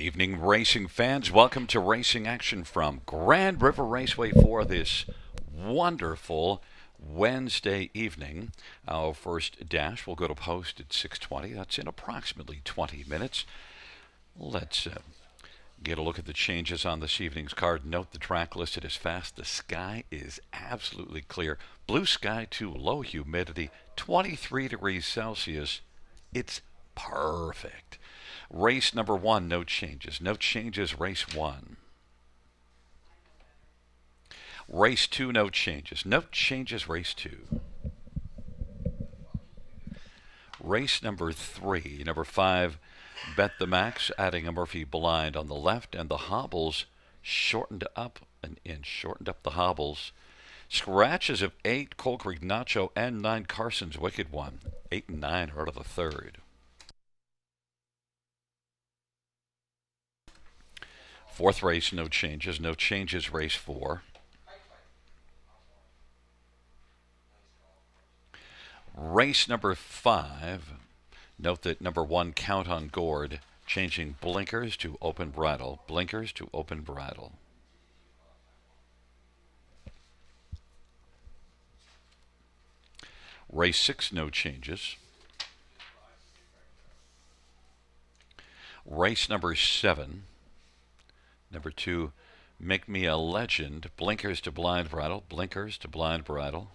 Evening, racing fans. Welcome to Racing Action from Grand River Raceway for this wonderful Wednesday evening. Our first dash will go to post at 6:20. That's in approximately 20 minutes. Let's get a look at the changes on this evening's card. Note the track listed as fast. The sky is absolutely clear. Blue sky to low humidity, 23 degrees Celsius. It's perfect. Race number one, no changes. No changes, race one. Race two, no changes. No changes, race two. Race number three, number five, Bet the Max, adding a Murphy blind on the left, and the hobbles shortened up an inch, shortened up the hobbles. Scratches of 8, Coal Creek Nacho, and 9, Carson's Wicked One. 8 and 9 are out of the third. Fourth race, no changes. No changes, race four. Race number five. Note that number one, Count on Gourd, changing blinkers to open bridle. Blinkers to open bridle. Race six, no changes. Race number seven. Number two, Make Me a Legend. Blinkers to blind bridle. Blinkers to blind bridle.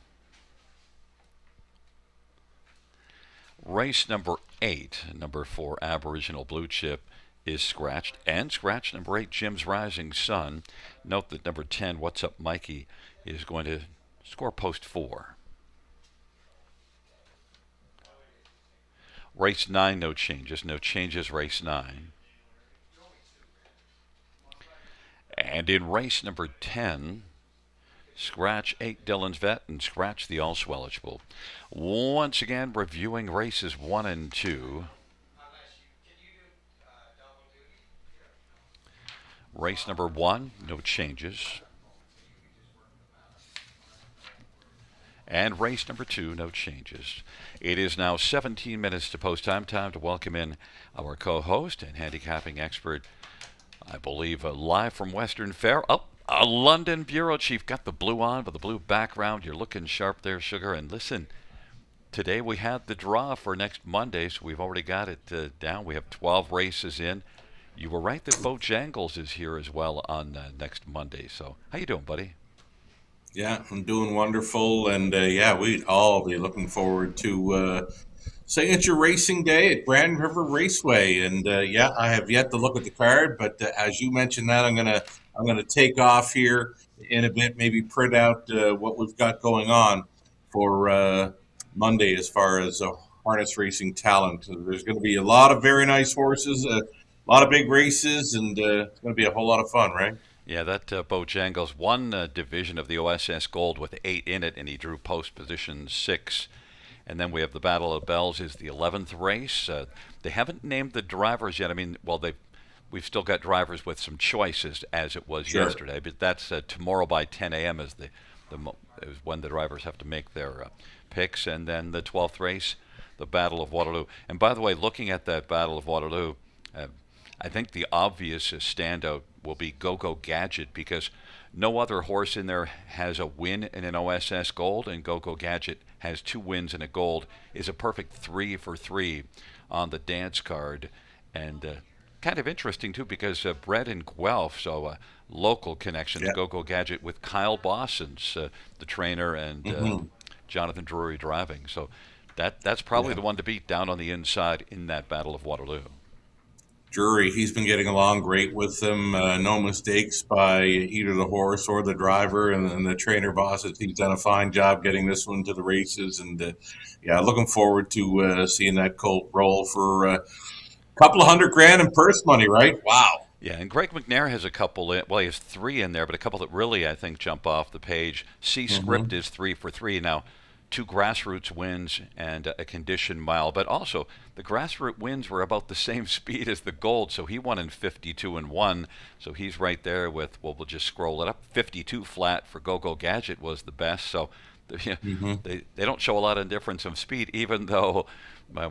Race number 8, number 4, Aboriginal Blue Chip, is scratched. And scratch number 8, Jim's Rising Sun. Note that number 10, What's Up Mikey, is going to score post 4. Race 9, no changes. No changes, race 9. And in race number 10, scratch 8, Dylan's Vet, and scratch the also eligible. Once again, reviewing races 1 and 2. Race number 1, no changes. And race number 2, no changes. It is now 17 minutes to post time. Time to welcome in our co-host and handicapping expert, I believe, live from Western Fair. A London bureau chief. Got the blue on with the blue background. You're looking sharp there, Sugar. And listen, today we had the draw for next Monday, so we've already got it down. We have 12 races in. You were right that Bojangles is here as well on next Monday. So how you doing, buddy? Yeah, I'm doing wonderful. And yeah, we'd all be looking forward to saying it's your racing day at Grand River Raceway. And yeah, I have yet to look at the card, but as you mentioned that, I'm gonna take off here in a bit, maybe print out what we've got going on for Monday as far as harness racing talent. There's going to be a lot of very nice horses, a lot of big races, and it's going to be a whole lot of fun, right? Yeah, that Bojangles won division of the OSS Gold with 8 in it, and he drew post position 6. And then we have the Battle of Bells is the 11th race. They haven't named the drivers yet. I mean, well, we've still got drivers with some choices as it was yesterday, but that's tomorrow by 10 a.m. is is when the drivers have to make their picks. And then the 12th race, the Battle of Waterloo. And by the way, looking at that Battle of Waterloo, I think the obvious standout will be Go-Go Gadget, because no other horse in there has a win in an OSS Gold, and Go-Go Gadget has 2 wins and a gold, is a perfect 3 for 3 on the dance card. And kind of interesting, too, because bred in Guelph, so local connection to Go-Go Gadget with Kyle Bossons, the trainer, and Jonathan Drury driving. So that's probably the one to beat down on the inside in that Battle of Waterloo. Drury, he's been getting along great with them. No mistakes by either the horse or the driver, and the trainer boss. He's done a fine job getting this one to the races, and yeah, looking forward to seeing that colt roll for a couple of $100,000 in purse money, right? Wow. Yeah, and Greg McNair has a couple well, he has 3 in there, but a couple that really, I think, jump off the page. C-Script is 3 for 3. Now, 2 grassroots wins and a condition mile, but also the grassroots wins were about the same speed as the gold, so he won in 52 and 1, so he's right there with, well, we'll just scroll it up. 52 flat for Go-Go Gadget was the best, so they don't show a lot of difference of speed, even though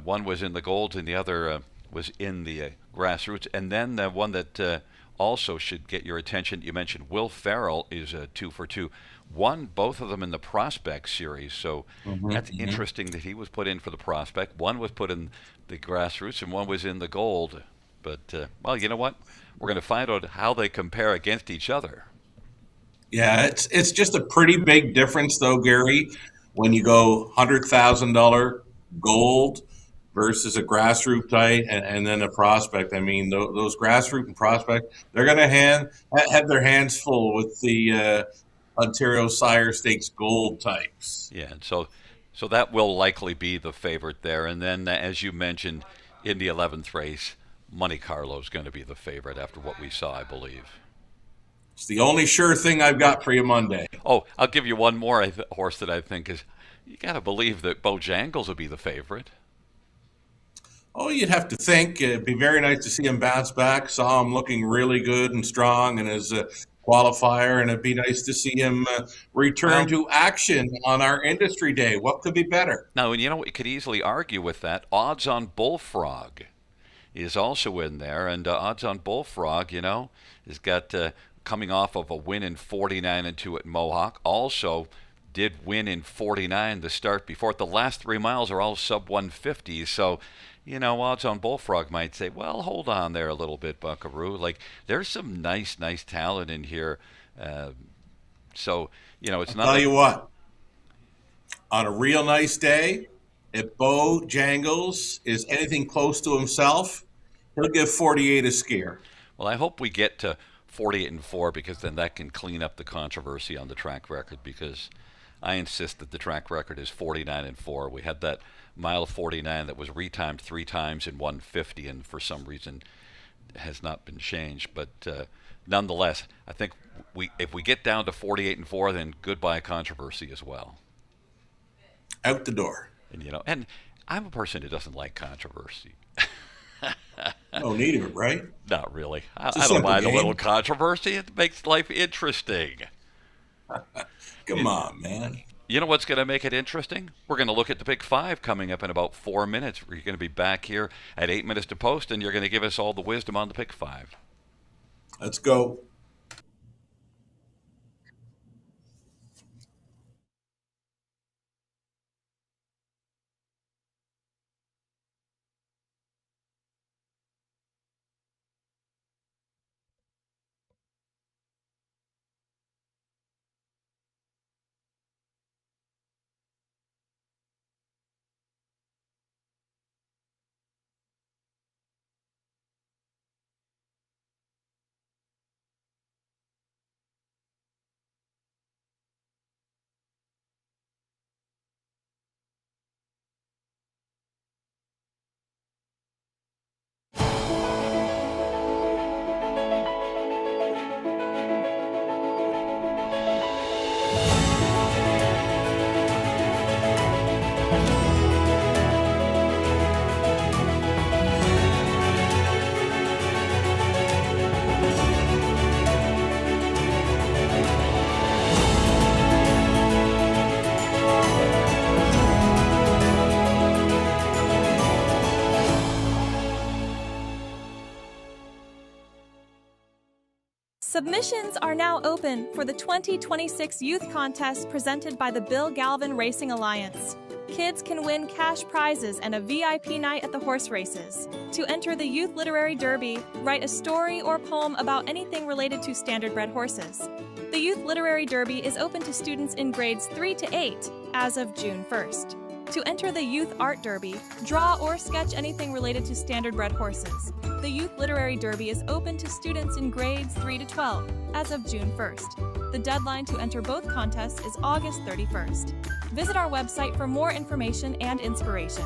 one was in the gold and the other was in the grassroots. And then the one that also should get your attention, you mentioned Will Ferrell is 2 for 2. Won both of them in the Prospect Series, so that's Hmm. interesting that he was put in for the Prospect. One was put in the grassroots, and one was in the Gold. But well, you know what? We're going to find out how they compare against each other. Yeah, it's just a pretty big difference, though, Gary, when you go $100,000 gold versus a grassroots type and then a prospect. I mean, those grassroots and prospect, they're going to have their hands full with the Ontario Sire Stakes gold types. Yeah, and so that will likely be the favorite there. And then, as you mentioned, in the 11th race, Monte Carlo is going to be the favorite after what we saw, I believe. It's the only sure thing I've got for you Monday. Oh, I'll give you one more horse that I think is. You got to believe that Bojangles will be the favorite. Oh, you'd have to think it'd be very nice to see him bounce back. Saw him looking really good and strong in his qualifier, and it'd be nice to see him return Well, to action on our industry day. What could be better? now, and you know what? You could easily argue with that. Odds on Bullfrog is also in there, and odds on Bullfrog, has got coming off of a win in 49 and 2 at Mohawk. Also, did win in 49 the start before. The last 3 miles are all sub 150, so odds on Bullfrog might say, well, hold on there a little bit, Buckaroo. Like, there's some nice talent in here. Uh, so, it's I'll not tell like, you what, on a real nice day, if Bo Jangles is anything close to himself, he'll give 48 a skier. well, I hope we get to 48 and 4 because then that can clean up the controversy on the track record because I insist that the track record is 49 and 4. We had that mile 49 that was retimed 3 times in 150 and for some reason has not been changed. But nonetheless, I think if we get down to 48 and 4, then goodbye controversy as well. Out the door. And I'm a person who doesn't like controversy. No need of it, right? Not really. It's a I don't simple mind a little game. controversy. It makes life interesting. Come on, man. You know what's going to make it interesting? We're going to look at the Big Five coming up in about 4 minutes. We're going to be back here at 8 minutes to post, and you're going to give us all the wisdom on the Big Five. Let's go. Submissions are now open for the 2026 Youth Contest presented by the Bill Galvin Racing Alliance. Kids can win cash prizes and a VIP night at the horse races. To enter the Youth Literary Derby, write a story or poem about anything related to standardbred horses. The Youth Literary Derby is open to students in grades 3 to 8 as of June 1st. To enter the Youth Art Derby, draw or sketch anything related to standardbred horses. The Youth Literary Derby is open to students in grades 3 to 12 as of June 1st. The deadline to enter both contests is August 31st. Visit our website for more information and inspiration.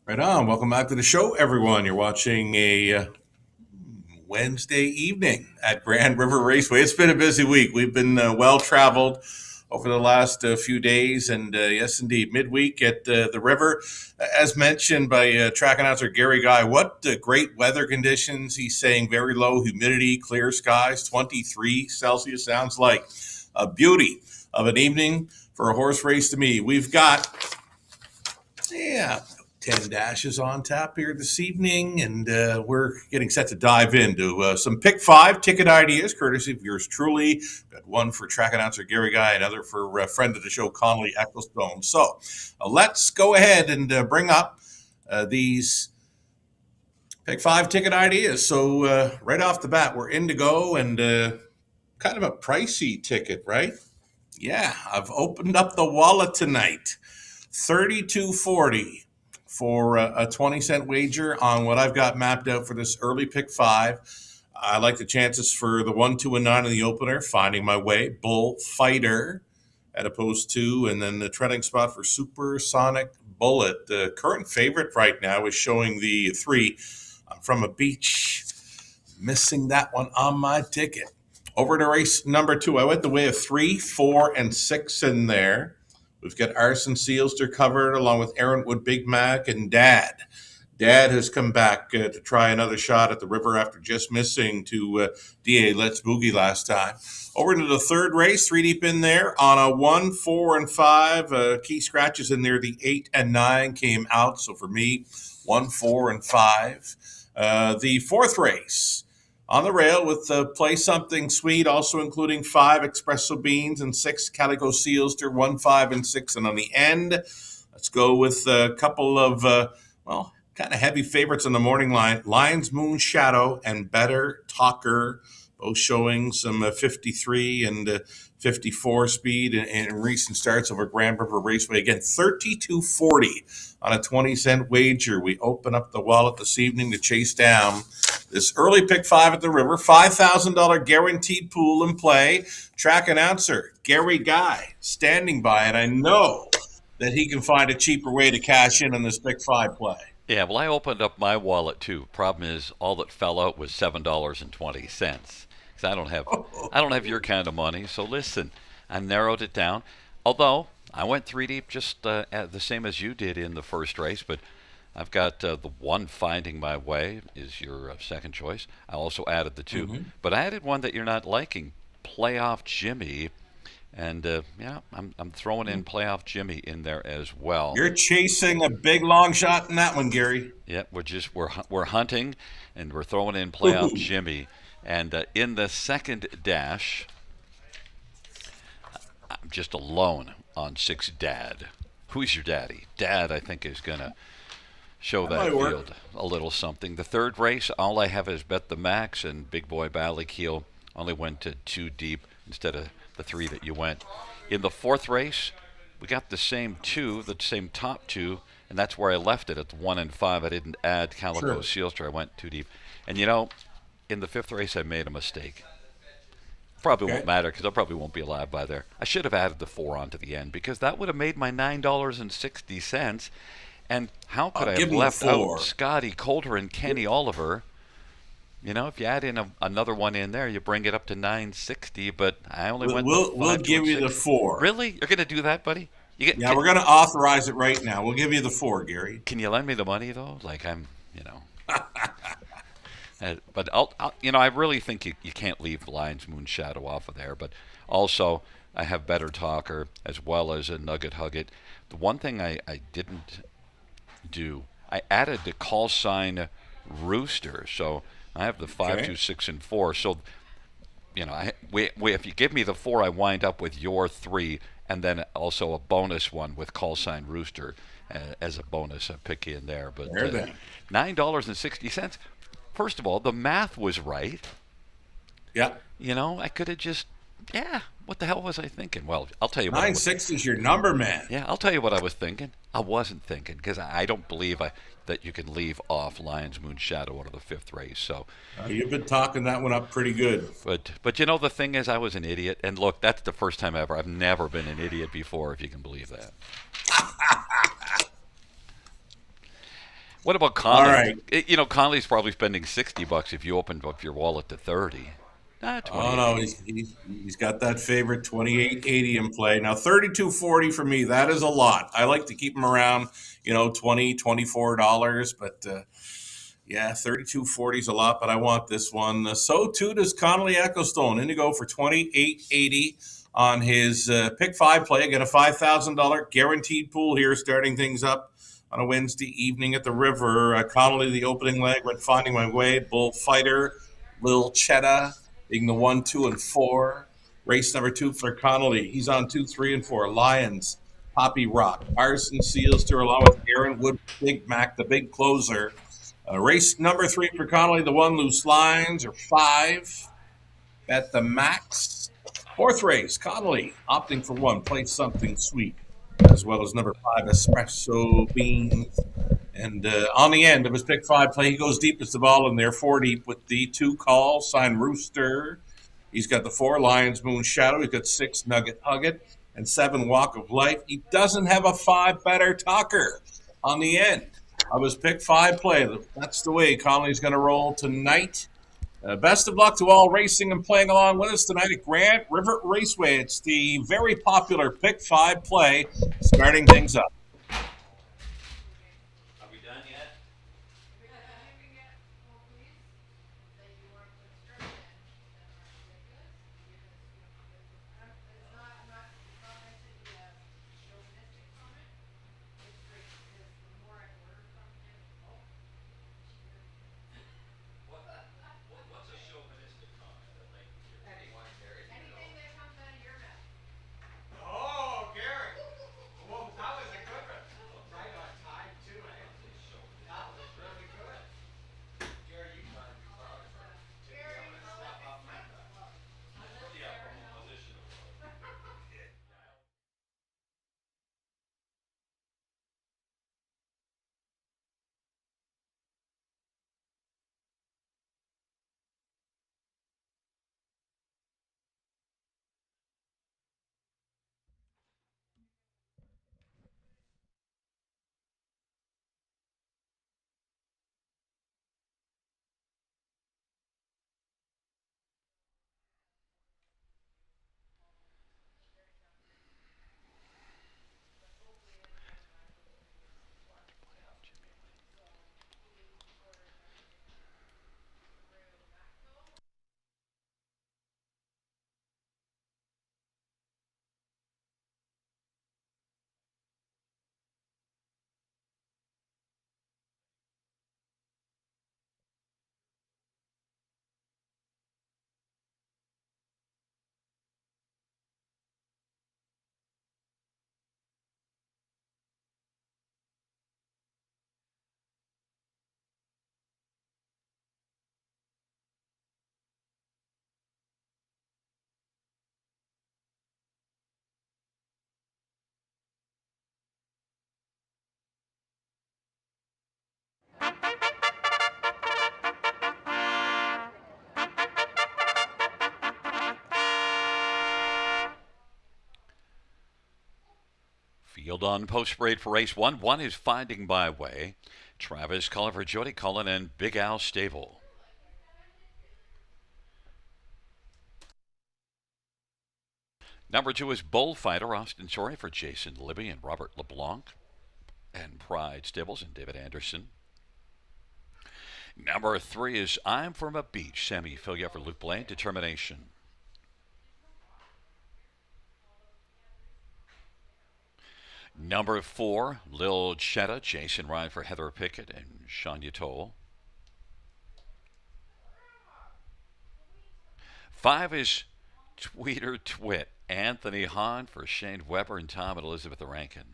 Right on. Welcome back to the show, everyone. You're watching a Wednesday evening at Grand River Raceway. It's been a busy week. We've been well traveled over the last few days, and yes, indeed, midweek at the river. As mentioned by track announcer Gary Guy, what great weather conditions. He's saying very low humidity, clear skies, 23 Celsius. Sounds like a beauty of an evening for a horse race to me. We've got, 10 dashes on tap here this evening, and we're getting set to dive into some Pick 5 ticket ideas, courtesy of yours truly. Got one for track announcer Gary Guy, another for friend of the show, Connolly Ecclestone. So let's go ahead and bring up these Pick 5 ticket ideas. So right off the bat, we're Indigo, and kind of a pricey ticket, right? Yeah, I've opened up the wallet tonight. $32.40 for a 20-cent wager on what I've got mapped out for this early Pick 5. I like the chances for the 1, 2, and 9 in the opener, Finding My Way, Bullfighter at opposed to, and then the treading spot for Supersonic Bullet. The current favorite right now is showing the 3. I'm from a beach, missing that one on my ticket. Over to race number 2, I went the way of 3, 4, and 6 in there. We've got Arson Sealster covered along with Aaron Wood, Big Mac, and Dad. Dad has come back to try another shot at the river after just missing to DA Let's Boogie last time. Over to the third race, 3 deep in there on a 1, 4, and 5. Key scratches in there. The 8 and 9 came out. So for me, 1, 4, and 5. The fourth race, on the rail with Play Something Sweet, also including 5 Espresso Beans and 6 Calico Sealster, 1, 5, and 6. And on the end, let's go with a couple of, kind of heavy favorites on the morning line. Lion's Moon Shadow and Better Talker, both showing some 53 and 54 speed in recent starts over Grand River Raceway. Again, $32.40 on a 20-cent wager. We open up the wallet this evening to chase down this early Pick 5 at the river. $5,000 guaranteed pool in play. Track announcer Gary Guy standing by, and I know that he can find a cheaper way to cash in on this Pick 5 play. Yeah, well, I opened up my wallet too. Problem is, all that fell out was $7.20. Because I don't have your kind of money. So listen, I narrowed it down. Although I went 3 deep, just the same as you did in the first race, but I've got the 1, Finding My Way is your second choice. I also added the 2, but I added one that you're not liking, Playoff Jimmy. And I'm throwing in Playoff Jimmy in there as well. You're chasing a big long shot in that one, Gary. Yeah, we're hunting, and we're throwing in Playoff Jimmy. And in the second dash, I'm just alone on 6 Dad. Who's your daddy? Dad, I think, is gonna show that field a little something. The third race, all I have is Bet the Max, and Big Boy Ballykeel only went to 2 deep instead of the 3 that you went. In the fourth race, we got the same 2, the same top 2, and that's where I left it at the 1 and 5. I didn't add Calico Sealster. I went 2 deep. And in the fifth race, I made a mistake. Probably won't matter because I probably won't be alive by there. I should have added the 4 onto the end because that would have made my $9.60. And how could I have left out Scotty Coulter and Kenny Oliver? If you add in another one in there, you bring it up to $9.60. But I only went. We'll give you the 4. Really? You're going to do that, buddy? We're going to authorize it right now. We'll give you the 4, Gary. Can you lend me the money though? Like but I really think you can't leave Lion's Moon Shadow off of there. But also, I have Better Talker as well as a Nugget Hugget. The one thing I didn't do, I added the call sign Rooster. So I have the 5, 2, 6, and 4. So, if you give me the 4, I wind up with your 3, and then also a bonus one with call sign Rooster as a bonus. I pick in there. But $9.60. First of all, the math was right. Yeah. I could have just, what the hell was I thinking? Well, I'll tell you what. 960 is your number, man. Yeah, I'll tell you what I was thinking. I wasn't thinking because I don't believe that you can leave off Lion's Moon Shadow out of the fifth race. So you've been talking that one up pretty good. But the thing is, I was an idiot. And look, that's the first time ever. I've never been an idiot before, if you can believe that. What about All Conley? right. Conley's probably spending $60 if you opened up your wallet to 30. Oh 28. no, he's got that favorite 28.80 in play. Now 32.40 for me, that is a lot. I like to keep them around, 20, $24, but yeah, 32.40 is a lot, but I want this one. So too does Connolly Ecclestone. Indigo for 28.80 on his pick five play. Again, a $5,000 guaranteed pool here, starting things up on a Wednesday evening at the river. Connolly, the opening leg, went Finding My Way, Bullfighter, Lil Cheddar, being the 1, 2, and 4. Race number 2 for Connolly. He's on 2, 3, and 4. Lions, Poppy Rock, Arson Seals to along with Aaron Wood, Big Mac, the big closer. Race number 3 for Connolly, the 1, Loose Lines, or 5. Bet the max. Fourth race, Connolly opting for 1, Play Something Sweet, as well as number 5, Espresso Beans. And on the end of his pick 5 play, he goes deepest of all in there, 4 deep with the 2 Call, signed Rooster. He's got the 4 Lions Moon Shadow. He's got 6 Nugget Hug It and 7 Walk of Life. He doesn't have a 5 Better Talker on the end of his pick 5 play. That's the way Connolly's going to roll tonight. Best of luck to all racing and playing along with us tonight at Grand River Raceway. It's the very popular pick 5 play, starting things up. Field on post parade for race 1. 1 is Finding My Way. Travis Culliver, Jody Cullen, and Big Al Stable. Number 2 is Bullfighter, Austin Torrey for Jason Libby and Robert LeBlanc, and Pride Stables and David Anderson. Number 3 is I'm From a Beach, Sammy Filia for Luke Blaine, Determination. Number 4, Lil Chetta, Jason Ryan for Heather Pickett and Shania Toll. 5 is Tweeter Twit, Anthony Hahn for Shane Weber and Tom and Elizabeth Rankin.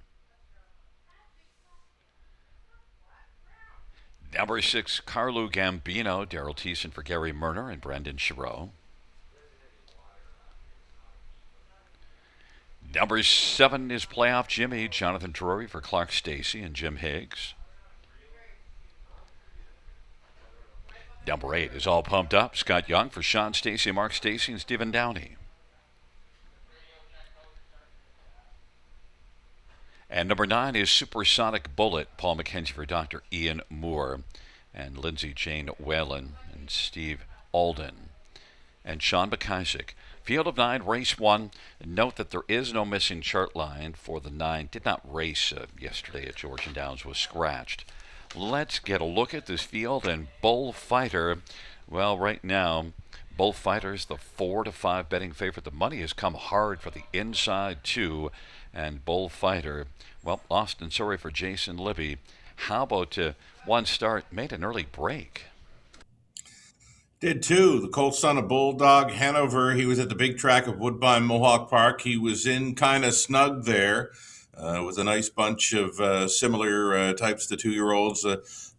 Number 6, Carlo Gambino, Daryl Thiessen for Gary Murner and Brendan Chireau. Number 7 is Playoff Jimmy, Jonathan Drury for Clark Stacy and Jim Higgs. Number 8 is All Pumped Up, Scott Young for Sean Stacy, Mark Stacy, and Stephen Downey. And number 9 is Supersonic Bullet, Paul McKenzie for Dr. Ian Moore, and Lindsay Jane Whalen, and Steve Alden, and Sean McIsaac. Field of 9, race 1. Note that there is no missing chart line for the 9. Did not race yesterday at Georgian Downs, was scratched. Let's get a look at this field, and Bullfighter, well, right now, Bullfighter's the 4-5 betting favorite. The money has come hard for the inside 2, and Bullfighter, well, lost in Surrey for Jason Libby. How about one start, made an early break? Did too. The Colt son of Bulldog Hanover. He was at the big track of Woodbine Mohawk Park. He was in kind of snug there with a nice bunch of similar types to 2-year-olds.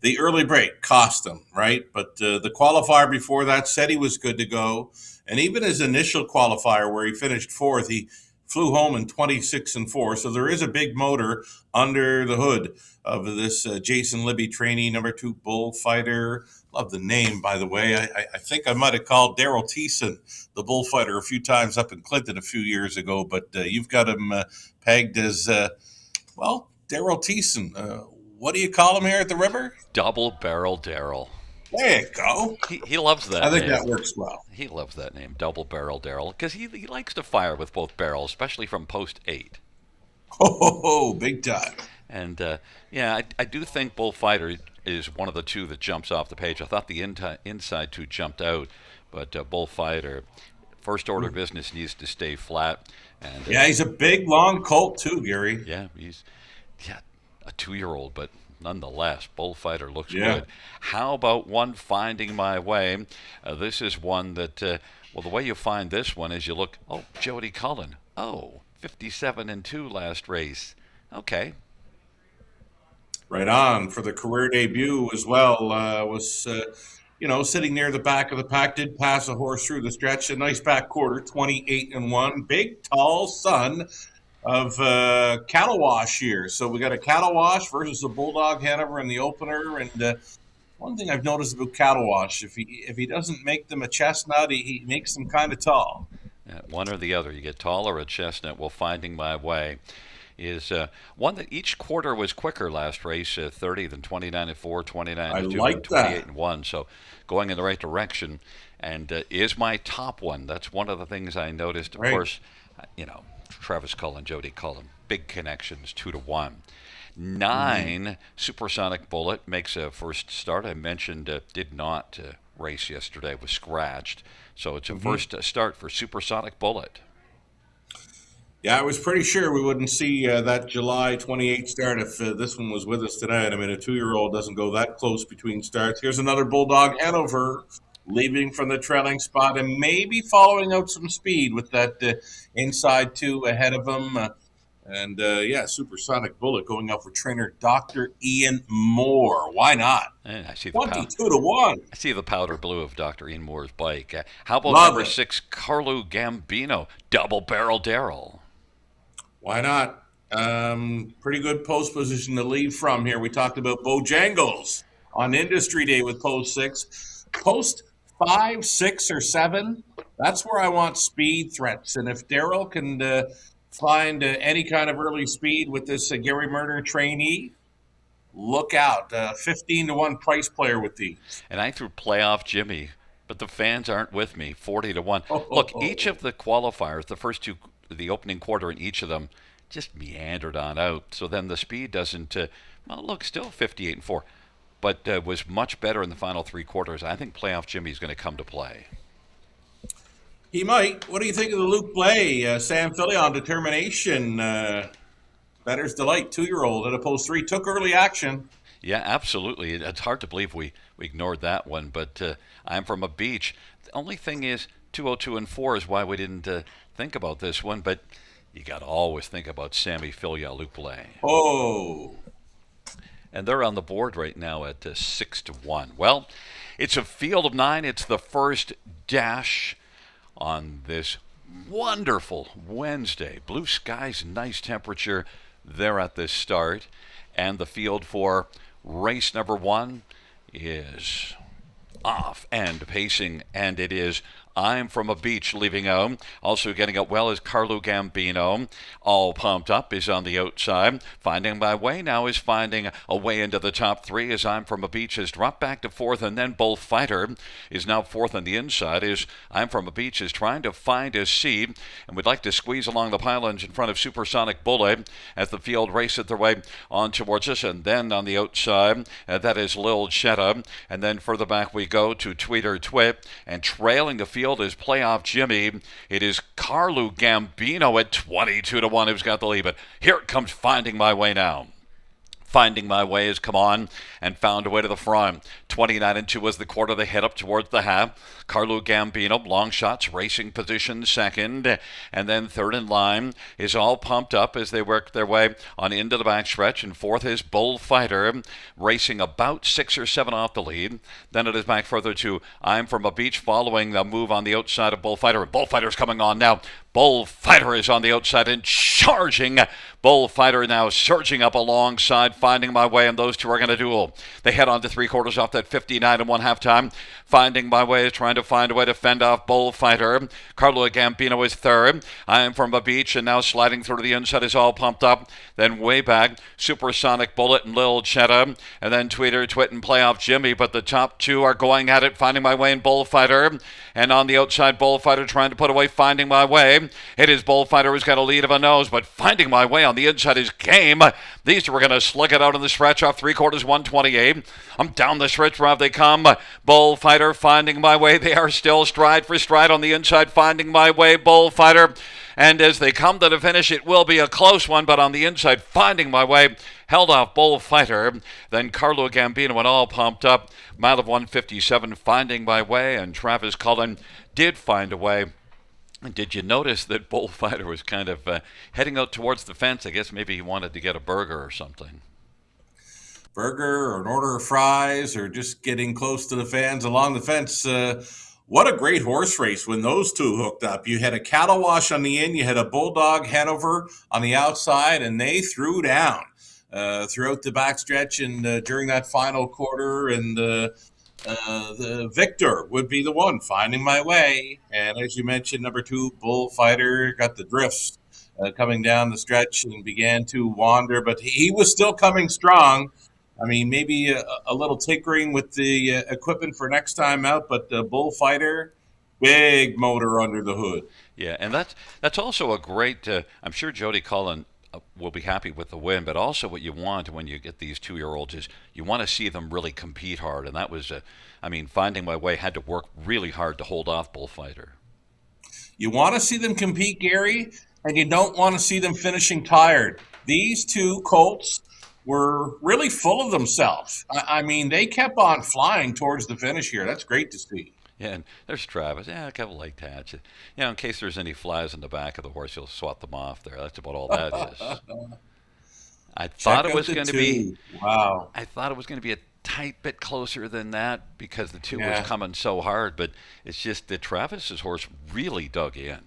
The early break cost him, right? But the qualifier before that said he was good to go. And even his initial qualifier where he finished 4th, he flew home in 26-4. So there is a big motor under the hood of this Jason Libby trainee, number 2 Bullfighter. Love the name, by the way. I think I might have called Daryl Thiessen the Bullfighter a few times up in Clinton a few years ago, but you've got him pegged as, Daryl Thiessen. What do you call him here at the river? Double Barrel Daryl. There you go. He loves that I think name. that works well. He loves that name, Double Barrel Daryl, because he likes to fire with both barrels, especially from post 8. Oh, big time. And, I do think Bullfighter is one of the 2 that jumps off the page. I thought the inside 2 jumped out, but Bullfighter, first order business, needs to stay flat. And he's a big, long colt too, Gary. Yeah, he's a 2-year-old, but nonetheless, Bullfighter looks good. How about one Finding My Way? This is one that, the way you find this one is you look, Jody Cullen. 57-2 last race. Okay. Right on for the career debut as well. Was sitting near the back of the pack, did pass a horse through the stretch. A nice back quarter, 28-1. Big, tall son of Cattle Wash here. So we got a Cattle Wash versus the Bulldog Hanover in the opener. And one thing I've noticed about Cattle Wash, if he doesn't make them a chestnut, he makes them kind of tall. One or the other. You get tall or a chestnut. Well, Finding My Way is one that each quarter was quicker last race, 30 than 29-4, 29-2, 28-1. So going in the right direction, and is my top one. That's one of the things I noticed. Of course, Travis Cullen, Jody Cullen, big connections, 2-1. 9, Supersonic Bullet makes a first start. I mentioned did not race yesterday, was scratched. So it's a first start for Supersonic Bullet. Yeah, I was pretty sure we wouldn't see that July 28th start if this one was with us tonight. I mean, a 2-year-old doesn't go that close between starts. Here's another Bulldog Hanover leaving from the trailing spot and maybe following out some speed with that inside 2 ahead of him. Supersonic Bullet going up for trainer Dr. Ian Moore. Why not? And I see 22-1. I see the powder blue of Dr. Ian Moore's bike. How about Love number it. 6, Carlo Gambino, Double Barrel Daryl? Why not? Pretty good post position to lead from here. We talked about Bojangles on Industry Day with post 6. Post 5, 6, or 7, that's where I want speed threats. And if Daryl can find any kind of early speed with this Gary Murder trainee, look out. 15-1 price player with these. And I threw Playoff Jimmy, but the fans aren't with me, 40-1. Look, each of the qualifiers, the first 2, the opening quarter in each of them, just meandered on out. So then the speed doesn't, still 58-4. But was much better in the final 3 quarters. I think Playoff Jimmy's going to come to play. He might. What do you think of the Luke Blay, Sam Philly on Determination? Better's Delight, 2-year-old at a post 3, took early action. Yeah, absolutely. It's hard to believe we ignored that one, but I'm from a beach. The only thing is 202-4 is why we didn't think about this one, but you got to always think about Sammy Filia, Luke Blay. Oh. And they're on the board right now at 6-1. Well, it's a field of 9. It's the first dash on this wonderful Wednesday. Blue skies, nice temperature there at this start. And the field for race number 1 is off and pacing, and it is I'm from a Beach leaving out. Also getting up well is Carlo Gambino. All pumped up is on the outside. Finding my way now is finding a way into the top three as I'm from a Beach has dropped back to fourth, and then Bullfighter is now fourth on the inside as I'm from a Beach is trying to find his seed, and would like to squeeze along the pylons in front of Supersonic Bullet as the field races their way on towards us. And then on the outside, that is Lil Chetta. And then further back we go to Tweeter Twit. And trailing the field is Playoff Jimmy. It is Carlo Gambino at 22-1 who's got the lead. But here it comes, Finding My Way now. Finding My Way has come on and found a way to the front. 29-2 was the quarter. They head up towards the half. Carlo Gambino, long shots, racing position second. And then third in line is all pumped up as they work their way on into the backstretch. And fourth is Bullfighter, racing about 6 or 7 off the lead. Then it is back further to I'm from a Beach, following the move on the outside of Bullfighter. And Bullfighter's coming on now. Bullfighter is on the outside and charging. Bullfighter now surging up alongside Finding My Way, and those two are going to duel. They head on to 3/4 off that 59-1 halftime. Finding My Way is trying to find a way to fend off Bullfighter. Carlo Gambino is third. I Am From a Beach, and now sliding through to the inside is all pumped up. Then way back, Supersonic Bullet and Lil Chetta, and then Tweeter Twit and Playoff Jimmy, but the top two are going at it. Finding My Way and Bullfighter, and on the outside, Bullfighter trying to put away Finding My Way. It is Bullfighter who's got a lead of a nose, but Finding My Way on the inside is game. These two are going to slug it out in the stretch off 3/4 128. I'm down the stretch, Rob, they come. Bullfighter, Finding My Way. They are still stride for stride on the inside. Finding My Way, Bullfighter. And as they come to the finish, it will be a close one, but on the inside, Finding My Way held off Bullfighter. Then Carlo Gambino went all pumped up. Mile of 157, Finding My Way, and Travis Cullen did find a way. Did you notice that Bullfighter was kind of heading out towards the fence? I guess maybe he wanted to get a burger or something. Burger or an order of fries or just getting close to the fans along the fence. What a great horse race when those two hooked up. You had a cattle wash on the in, you had a Bulldog Hanover on the outside, and they threw down throughout the backstretch and during that final quarter. And the victor would be the one, Finding My Way. And as you mentioned, number 2, Bullfighter, got the drifts coming down the stretch and began to wander, but he was still coming strong. I mean, maybe a little tinkering with the equipment for next time out, but Bullfighter, big motor under the hood. Yeah, and that's also a great. I'm sure Jody Cullen will be happy with the win, but also what you want when you get these 2-year-olds is you want to see them really compete hard, and that was, I mean, Finding My Way had to work really hard to hold off Bullfighter. You want to see them compete, Gary, and you don't want to see them finishing tired. These two colts were really full of themselves. I mean, they kept on flying towards the finish here. That's great to see. Yeah, and there's Travis. Yeah, a couple leg tats. You know, in case there's any flies in the back of the horse, you'll swat them off there. That's about all that is. I thought it was going to be. Wow. I thought it was going to be a tight bit closer than that because the two was coming so hard, but it's just that Travis's horse really dug in.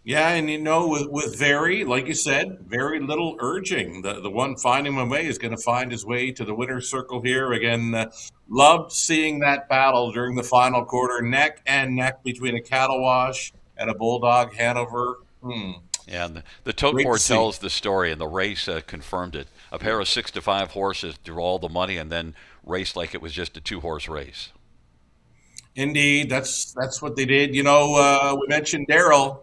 Yeah, and you know, with very, like you said, very little urging. The one Finding My Way is going to find his way to the winner's circle here. Again, loved seeing that battle during the final quarter, neck and neck between a cattle wash and a Bulldog Hanover. Yeah, and the tote board tells the story, and the race confirmed it. A pair of 6-5 horses drew all the money and then raced like it was just a 2-horse race. Indeed, that's what they did. You know, we mentioned Daryl.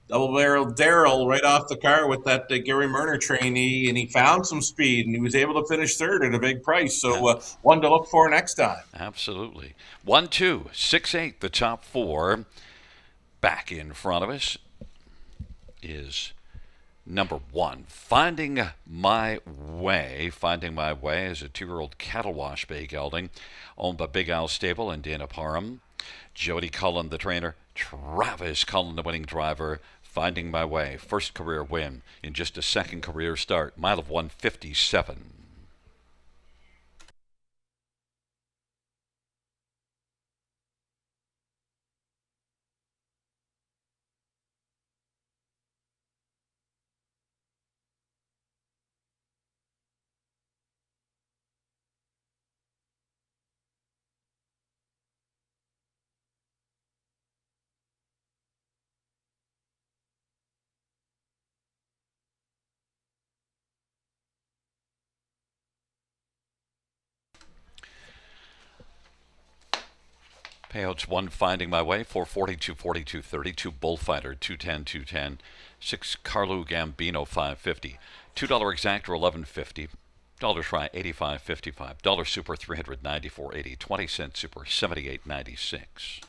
Double-barrel Daryl right off the car with that Gary Murner trainee, and he found some speed, and he was able to finish third at a big price. So one to look for next time. Absolutely. 1, 2, 6, 8, the top 4. Back in front of us is number 1, Finding My Way. Finding My Way is a 2-year-old cattle wash bay gelding owned by Big Al Stable and Dana Parham. Jody Cullen, the trainer. Travis Cullen, the winning driver. Finding My Way, first career win in just a second career start. Mile of 157. Payouts 1, Finding My Way, 442, 42, 32, Bullfighter, 210, 210, 6, Carlu Gambino, 550, $2 Exactor, 1150, Dollar Try, 85.55, Dollar Super, 394.80, 20-cent Super, 78.96.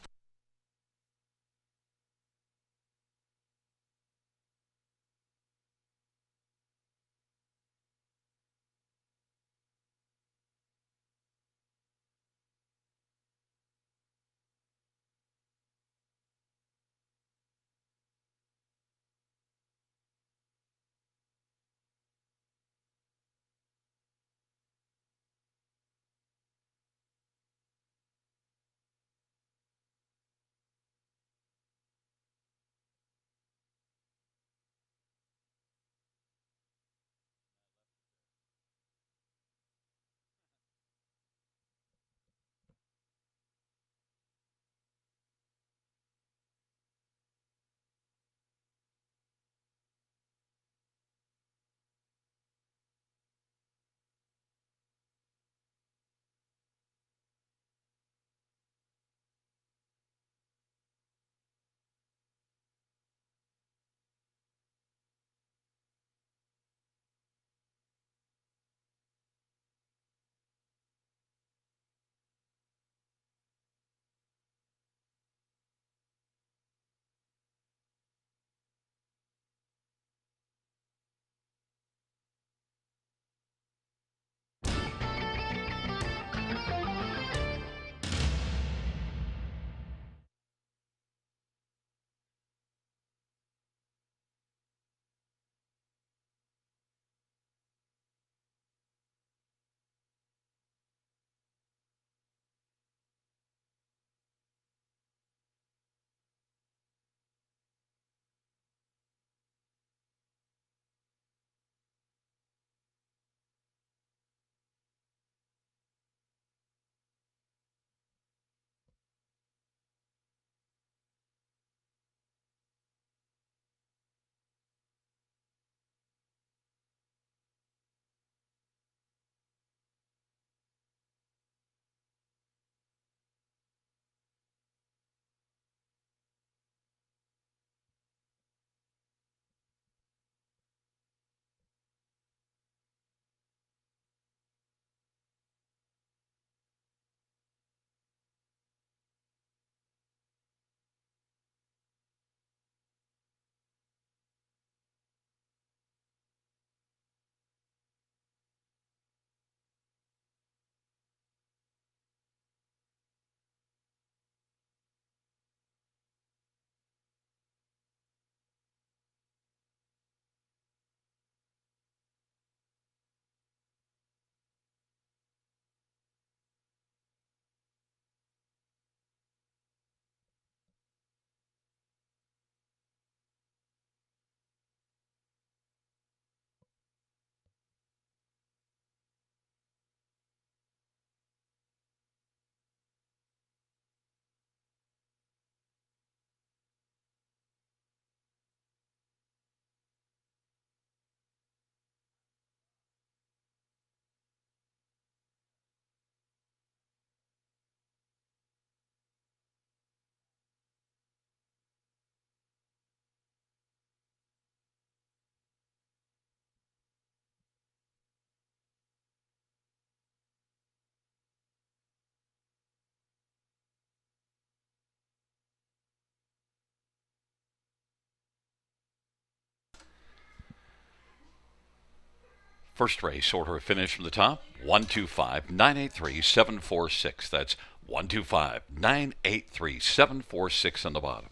First race, order of finish from the top, 125 983 746. That's 125 983 746 on the bottom.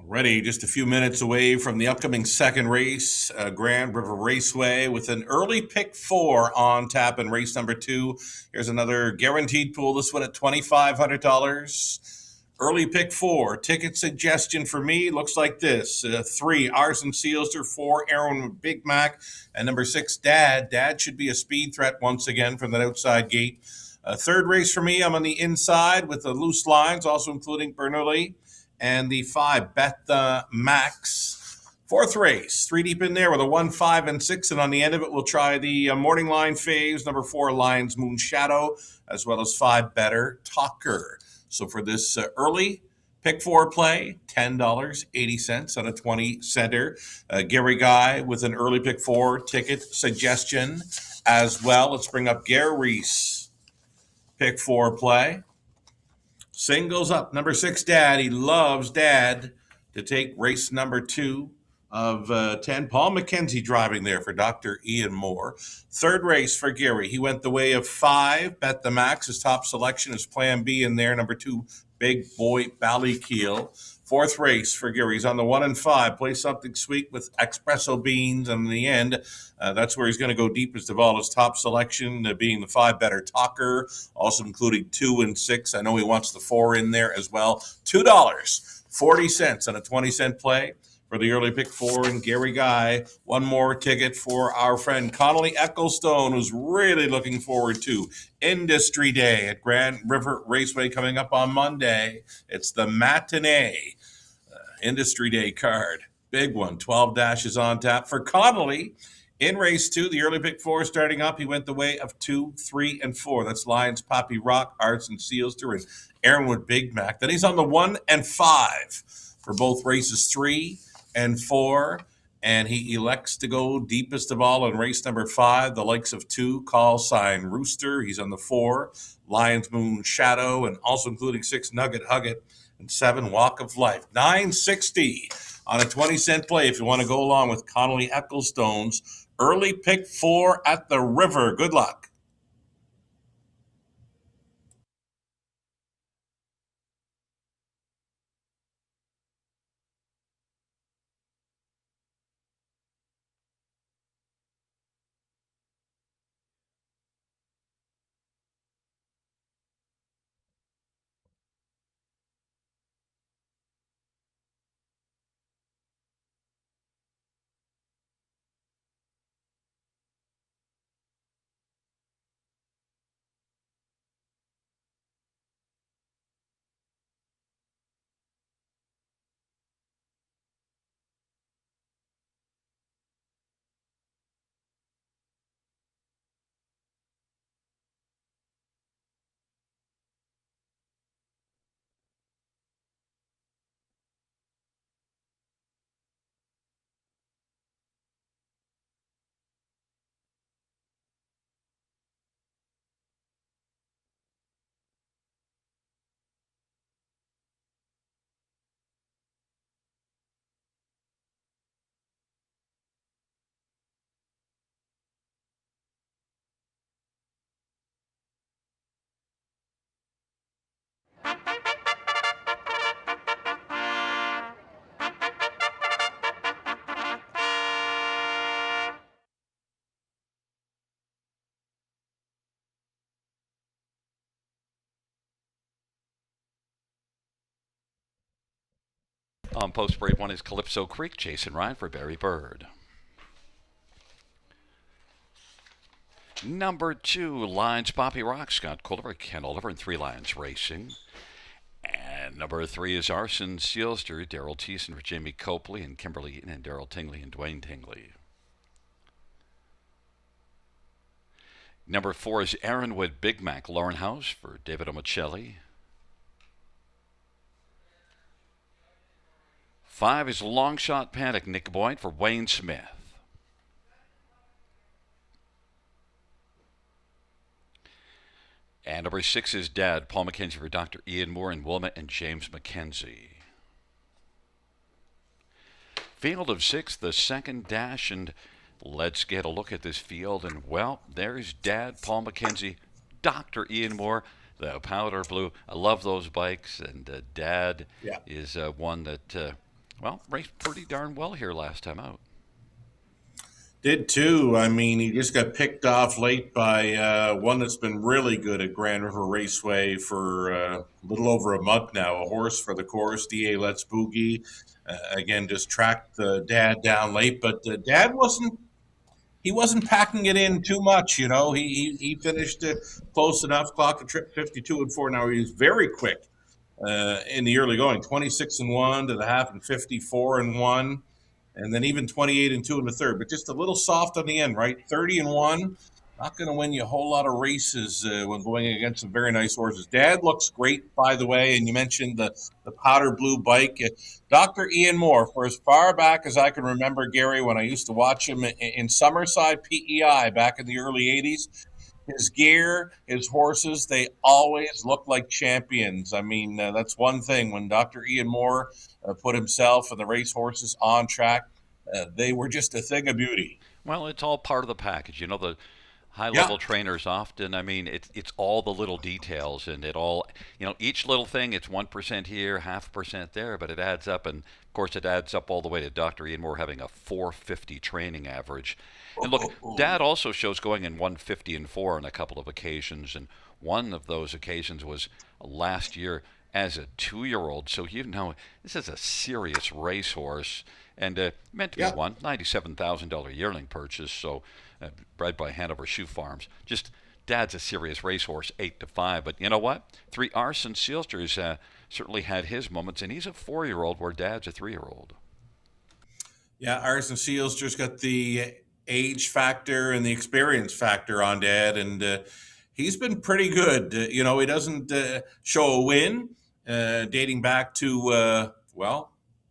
Ready, just a few minutes away from the upcoming second race, Grand River Raceway, with an early pick 4 on tap in race number 2. Here's another guaranteed pool. This one at $2,500. Early pick 4. Ticket suggestion for me looks like this. 3, Arson Sealster. 4, Aaron Big Mac. And number 6, Dad. Dad should be a speed threat once again from that outside gate. Third race for me, I'm on the inside with the loose lines, also including Bernoulli. And the 5, Bet the Max. Fourth race, 3 deep in there with a 1, 5, and 6. And on the end of it, we'll try the morning line faves. Number 4, Lions Moon Shadow, as well as 5, Better Talker. So for this early pick 4 play, $10.80 on a 20 center. Gary Guy with an early pick 4 ticket suggestion as well. Let's bring up Gary's pick 4 play. Singles up, number 6, Dad. He loves Dad to take race number 2 of 10. Paul McKenzie driving there for Dr. Ian Moore. Third race for Gary. He went the way of 5, Bet the Max. His top selection is Plan B in there. Number 2, Big Boy Ballykeel. Fourth race for Gary. He's on the 1 and 5. Play something sweet with espresso beans. And in the end, that's where he's going to go deepest of all. His top selection being the 5, Better Talker, also including 2 and 6. I know he wants the 4 in there as well. $2.40 on a 20-cent play for the early pick 4 and Gary Guy. One more ticket for our friend Connolly Ecclestone, who's really looking forward to Industry Day at Grand River Raceway coming up on Monday. It's the matinee Industry Day card. Big one, 12 dashes on tap for Connolly. In race 2, the early pick 4 starting up, he went the way of 2, 3, and 4. That's Lions, Poppy Rock, Arts and Sealster, and Aaronwood Big Mac. Then he's on the 1 and 5 for both races 3 and 4, and he elects to go deepest of all in race number 5, the likes of 2, Call Sign Rooster. He's on the 4, Lion's Moon Shadow, and also including 6, Nugget Hugget, and 7, Walk of Life. $9.60 on a 20-cent play if you want to go along with Connolly Ecclestone's early pick 4 at the River. Good luck. On post break 1 is Calypso Creek, Jason Ryan for Barry Bird. Number 2, Lions Poppy Rock, Scott Culliver, Ken Oliver, and 3 Lions Racing. And number 3 is Arson Sealster, Daryl Thiessen for Jamie Copley, and Kimberly Eaton, and Daryl Tingley, and Dwayne Tingley. Number 4 is Aaronwood Big Mac, Lauren House for David Omicelli. 5 is Long Shot Panic, Nick Boyd for Wayne Smith. And number 6 is Dad, Paul McKenzie for Dr. Ian Moore and Wilma and James McKenzie. Field of 6, the second dash, and let's get a look at this field. And, well, there's Dad, Paul McKenzie, Dr. Ian Moore, the powder blue. I love those bikes, and Dad is one that, raced pretty darn well here last time out. Did too. I mean, he just got picked off late by one that's been really good at Grand River Raceway for a little over a month now. A horse for the course, DA Let's Boogie. Again, just tracked Dad down late, but Dad wasn't packing it in too much. He finished close enough. Clocked a trip 52 and 4. Now he was very quick in the early going, 26 and 1 to the half and 54 and 1, and then even 28 and 2 in the third, but just a little soft on the end, right? 30 and 1. Not going to win you a whole lot of races when going against some very nice horses. Dad looks great, by the way, and you mentioned the powder blue bike. Dr. Ian Moore, for as far back as I can remember, Gary, when I used to watch him in Summerside PEI back in the early 80s, his gear, his horses, they always look like champions. I mean, that's one thing. When Dr. Ian Moore put himself and the race horses on track, they were just a thing of beauty. Well, it's all part of the package. The high Yeah. level trainers often, I mean, it's all the little details, and it all, each little thing, it's 1% here, 0.5% there, but it adds up. And of course, it adds up all the way to Dr. Ian Moore having a 450 training average. And look, Dad also shows going in 150 and 4 on a couple of occasions, and one of those occasions was last year as a 2-year-old. So this is a serious racehorse, and meant to be Yeah. one $97,000 yearling purchase. So bred by Hanover Shoe Farms. Just Dad's a serious racehorse, 8-5. But you know what? 3 Arson Sealster's certainly had his moments, and he's a 4-year-old where Dad's a 3-year-old. Yeah, Arson Seals just got the age factor and the experience factor on Dad, and he's been pretty good. He doesn't show a win dating back to,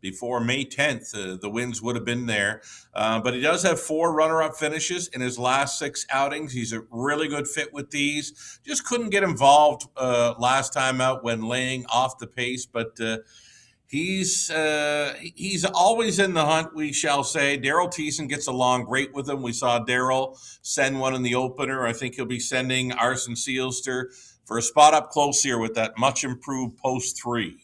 before May 10th. The wins would have been there. But he does have 4 runner-up finishes in his last 6 outings. He's a really good fit with these. Just couldn't get involved last time out when laying off the pace, but he's always in the hunt, we shall say. Daryl Thiessen gets along great with him. We saw Daryl send one in the opener. I think he'll be sending Arson Sealster for a spot up close here with that much improved post 3.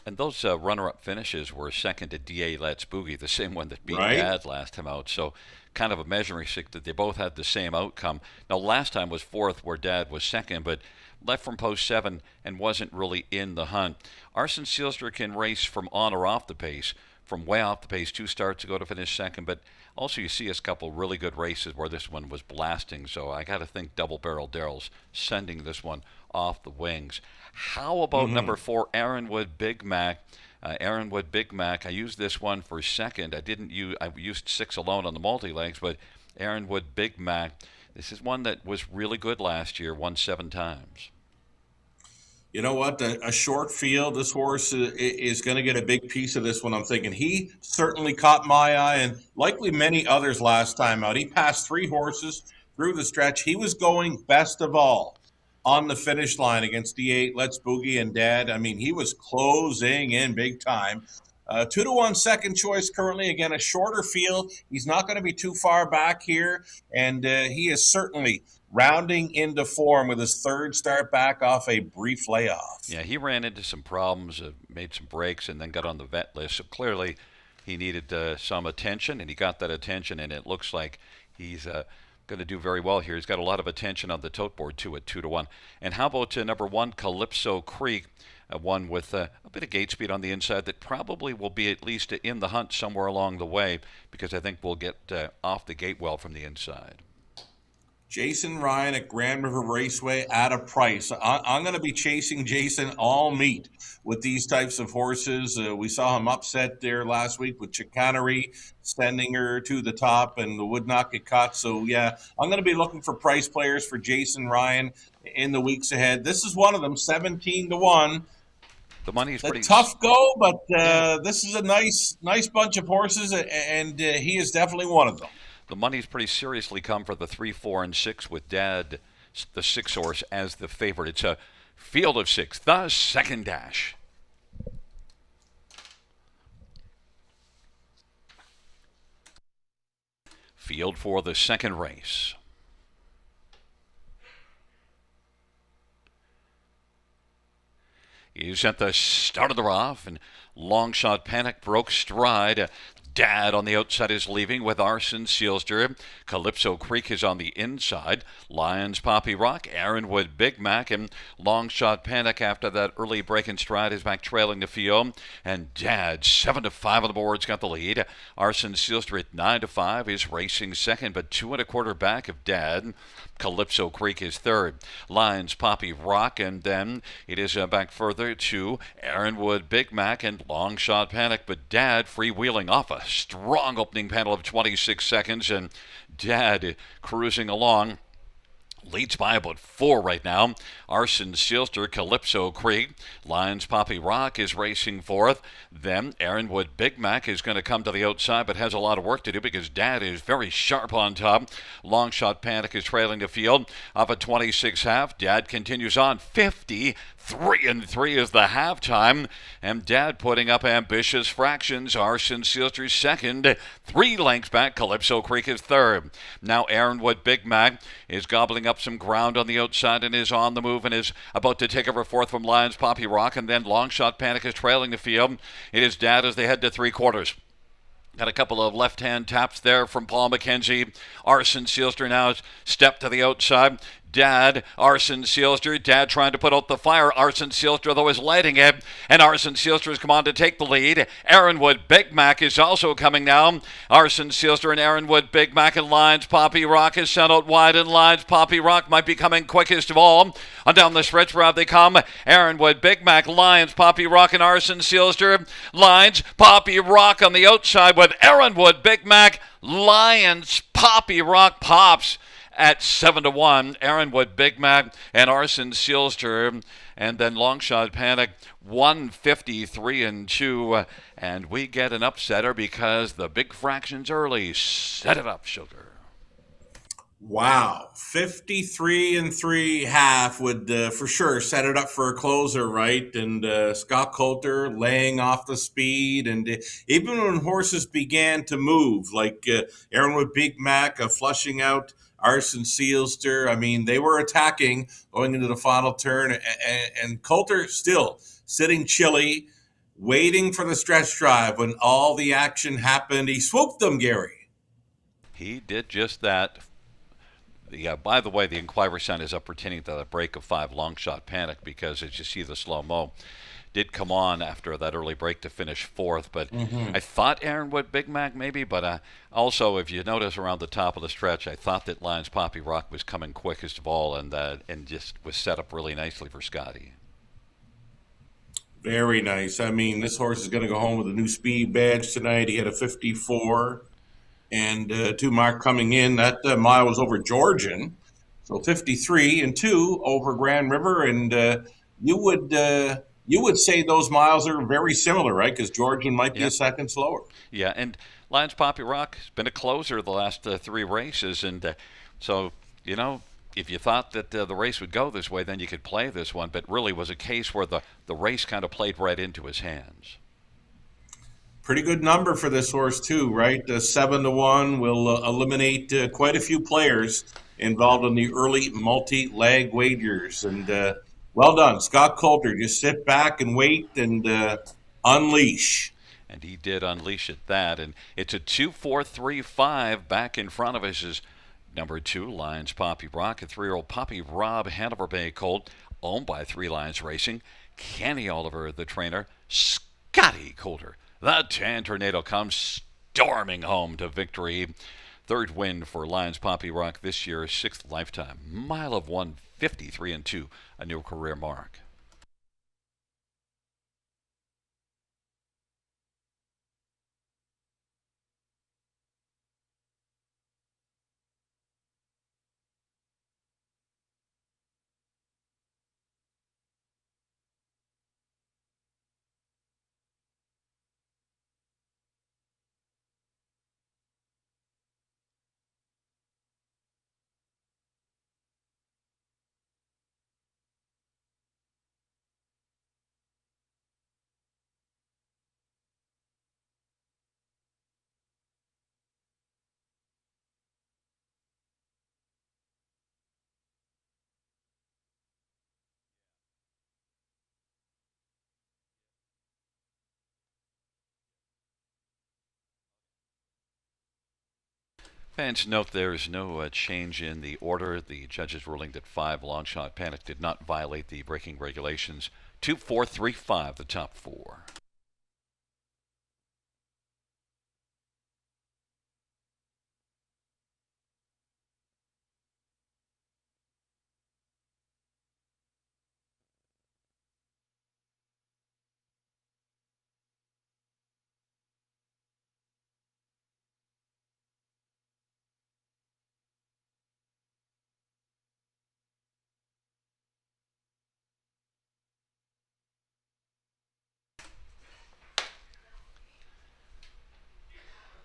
And those runner-up finishes were second to DA Let's Boogie, the same one that beat Right. Dad last time out. So kind of a measuring stick that they both had the same outcome. Now, last time was 4th where Dad was second, but left from post 7 and wasn't really in the hunt. Arson Sealster can race from on or off the pace, from way off the pace, 2 starts ago to finish second, but also you see a couple really good races where this one was blasting. So I got to think Double Barrel Daryl's sending this one off the wings. How about number 4, Aaronwood Big Mac? Aaronwood Big Mac, I used this one for second. I used 6 alone on the multi-legs, but Aaronwood Big Mac, this is one that was really good last year, won 7 times. You know what? A short field. This horse is going to get a big piece of this one, I'm thinking. He certainly caught my eye, and likely many others last time out. He passed 3 horses through the stretch. He was going best of all on the finish line against D8, Let's Boogie, and Dad. I mean, he was closing in big time. 2-1 second choice currently. Again, a shorter field. He's not going to be too far back here, and he is certainly rounding into form with his 3rd start back off a brief layoff. Yeah, he ran into some problems, made some breaks, and then got on the vet list. So clearly he needed some attention, and he got that attention, and it looks like he's going to do very well here. He's got a lot of attention on the tote board, too, at 2-1. And how about number 1, Calypso Creek? One with a bit of gate speed on the inside that probably will be at least in the hunt somewhere along the way, because I think we'll get off the gate well from the inside. Jason Ryan at Grand River Raceway at a price. I'm going to be chasing Jason all meet with these types of horses. We saw him upset there last week with Chicanery, sending her to the top, and would not get caught. So, yeah, I'm going to be looking for price players for Jason Ryan in the weeks ahead. This is one of them, 17-1. The money's It's a pretty tough go, but this is a nice bunch of horses, and he is definitely one of them. The money's pretty seriously come for the 3, 4, and 6 with Dad, the 6 horse, as the favorite. It's a field of 6, the second dash. Field for the second race. He's at the start of the rough, and Long Shot Panic broke stride. Dad on the outside is leaving with Arson Sealster. Calypso Creek is on the inside. Lions Poppy Rock, Aaronwood Big Mac, and Long Shot Panic after that early break in stride is back trailing the field. And Dad, 7-5 on the boards, got the lead. Arson Sealster at 9-5 is racing second, but 2 1/4 back of Dad. Calypso Creek is third. Lions Poppy Rock, and then it is back further to Aaronwood Big Mac and Long Shot Panic, but Dad freewheeling off a strong opening panel of 26 seconds, and Dad cruising along. Leads by about 4 right now. Arson Sealster, Calypso Creek. Lions Poppy Rock is racing fourth. Then Aaronwood Big Mac is going to come to the outside, but has a lot of work to do because Dad is very sharp on top. Long Shot Panic is trailing the field. Up at 26.5. Dad continues on. 53-3 is the halftime. And Dad putting up ambitious fractions. Arson Sealster second. 3 lengths back. Calypso Creek is third. Now Aaronwood Big Mac is gobbling up some ground on the outside and is on the move and is about to take over fourth from Lions Poppy Rock, and then Long Shot Panic is trailing the field. It is Dad as they head to 3/4. Got a couple of left-hand taps there from Paul McKenzie. Arson Sealster now has stepped to the outside. Dad, Arson Sealster, Dad trying to put out the fire. Arson Sealster, though, is lighting it, and Arson Sealster has come on to take the lead. Aaronwood Big Mac is also coming now. Arson Sealster and Aaronwood Big Mac and Lions Poppy Rock is sent out wide, and Lions Poppy Rock might be coming quickest of all. On down the stretch route they come. Aaronwood Big Mac, Lions Poppy Rock, and Arson Sealster. Lions Poppy Rock on the outside with Aaronwood Big Mac. Lions Poppy Rock pops at 7-1. Aaronwood Big Mac and Arson Sealster, and then Long Shot Panic 153-2, and we get an upsetter because the big fractions early set it up, Sugar. Wow, 53-3 half would for sure set it up for a closer, right? And Scott Coulter laying off the speed, and even when horses began to move, like Aaronwood Big Mac flushing out Arson Sealster, I mean, they were attacking going into the final turn, and Coulter still sitting chilly, waiting for the stretch drive when all the action happened. He swooped them, Gary. He did just that. Yeah, by the way, the Inquirer sign is up pertaining to the break of 5 Long Shot Panic because, as you see the slow-mo, did come on after that early break to finish fourth. But I thought Aaronwood Big Mac maybe, but also, if you notice around the top of the stretch, I thought that Lions Poppy Rock was coming quickest of all and just was set up really nicely for Scotty. Very nice. I mean, this horse is going to go home with a new speed badge tonight. He had a 54. And 2 mark coming in. That mile was over Georgian. So 53-2 over Grand River. And you would say those miles are very similar, right? Because Georgian might be a second slower. Yeah, and Lions Poppy Rock has been a closer the last 3 races. And so, you know, if you thought that the race would go this way, then you could play this one. But really was a case where the race kind of played right into his hands. Pretty good number for this horse too, right? 7-1 will eliminate quite a few players involved in the early multi-leg wagers. And well done, Scott Coulter. Just sit back and wait and unleash. And he did unleash at that. And it's a 2-4-3-5. Back in front of us is number 2, Lions Poppy Rock, a 3-year-old Poppy Rob Hanover Bay colt, owned by 3 Lions Racing. Kenny Oliver, the trainer. Scotty Coulter. The Tan Tornado comes storming home to victory. 3rd win for Lions Poppy Rock this year, 6th lifetime. Mile of 153-2, a new career mark. Fans note there is no change in the order. The judges ruling that 5 Long Shot Panic did not violate the braking regulations. 2, 4, 3, 5, the top 4.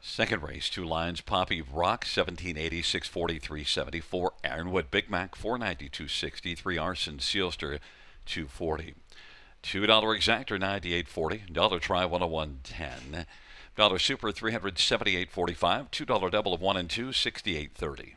Second race, 2 lines. Poppy Rock, 1780, 643, 74. Ironwood Big Mac, 492, 63. Arson Sealster, 240. $2 exactor, 98.40. Dollar try, 101.10. Dollar super, 378.45. $2 double of 1 and 2, 68.30.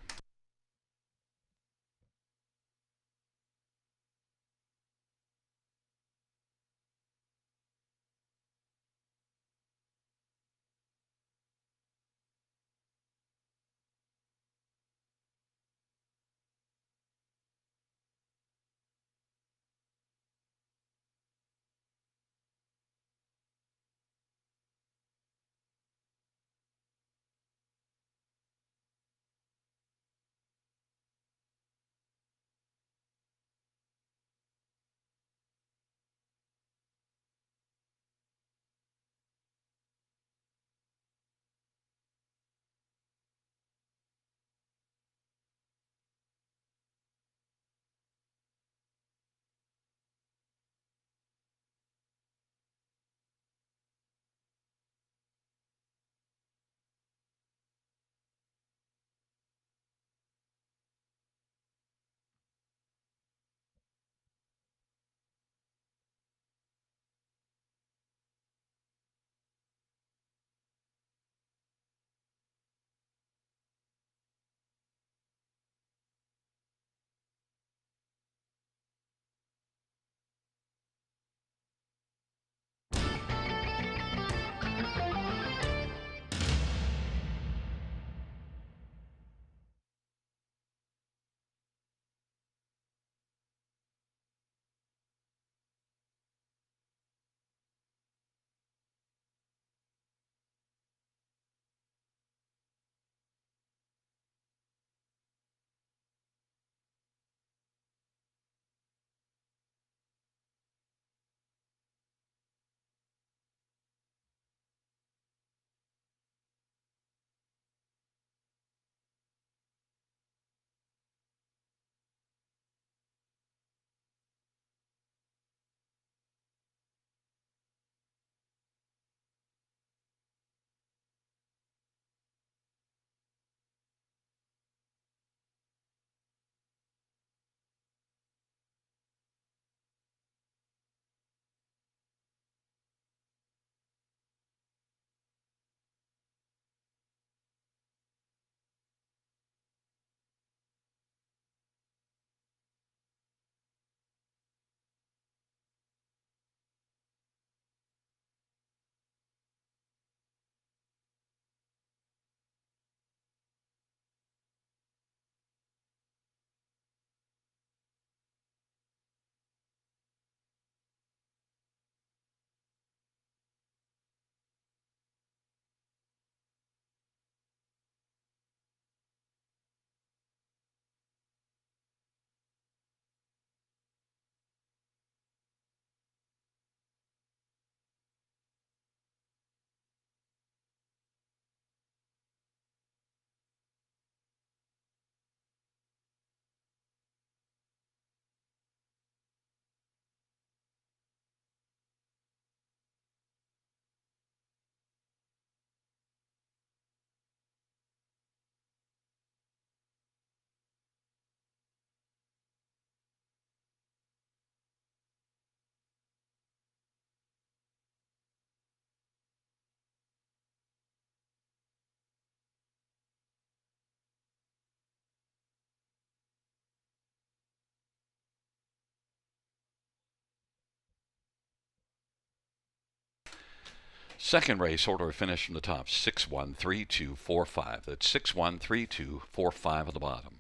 Second race, order of finish from the top, 613245. That's 613245 at the bottom.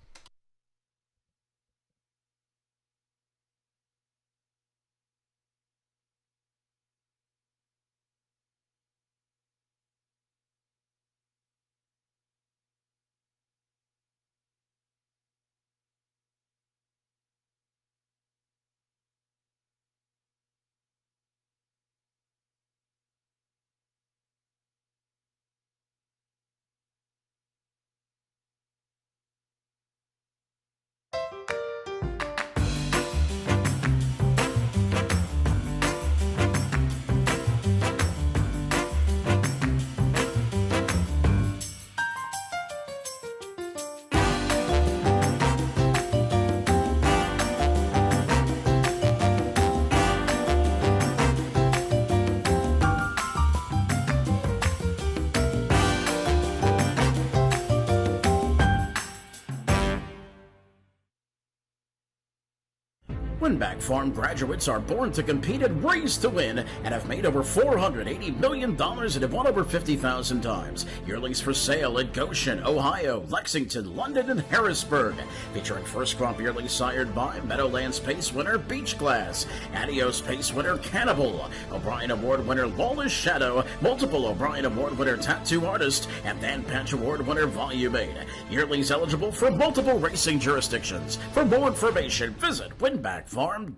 Winback Farm graduates are born to compete and raised to win and have made over $480 million and have won over 50,000 times. Yearlings for sale at Goshen, Ohio, Lexington, London, and Harrisburg. Featuring first crop yearlings sired by Meadowlands Pace winner Beach Glass, Adios Pace winner Cannibal, O'Brien Award winner Lawless Shadow, multiple O'Brien Award winner Tattoo Artist, and Dan Patch Award winner Volume 8. Yearlings eligible for multiple racing jurisdictions. For more information, visit winbackfarm.com.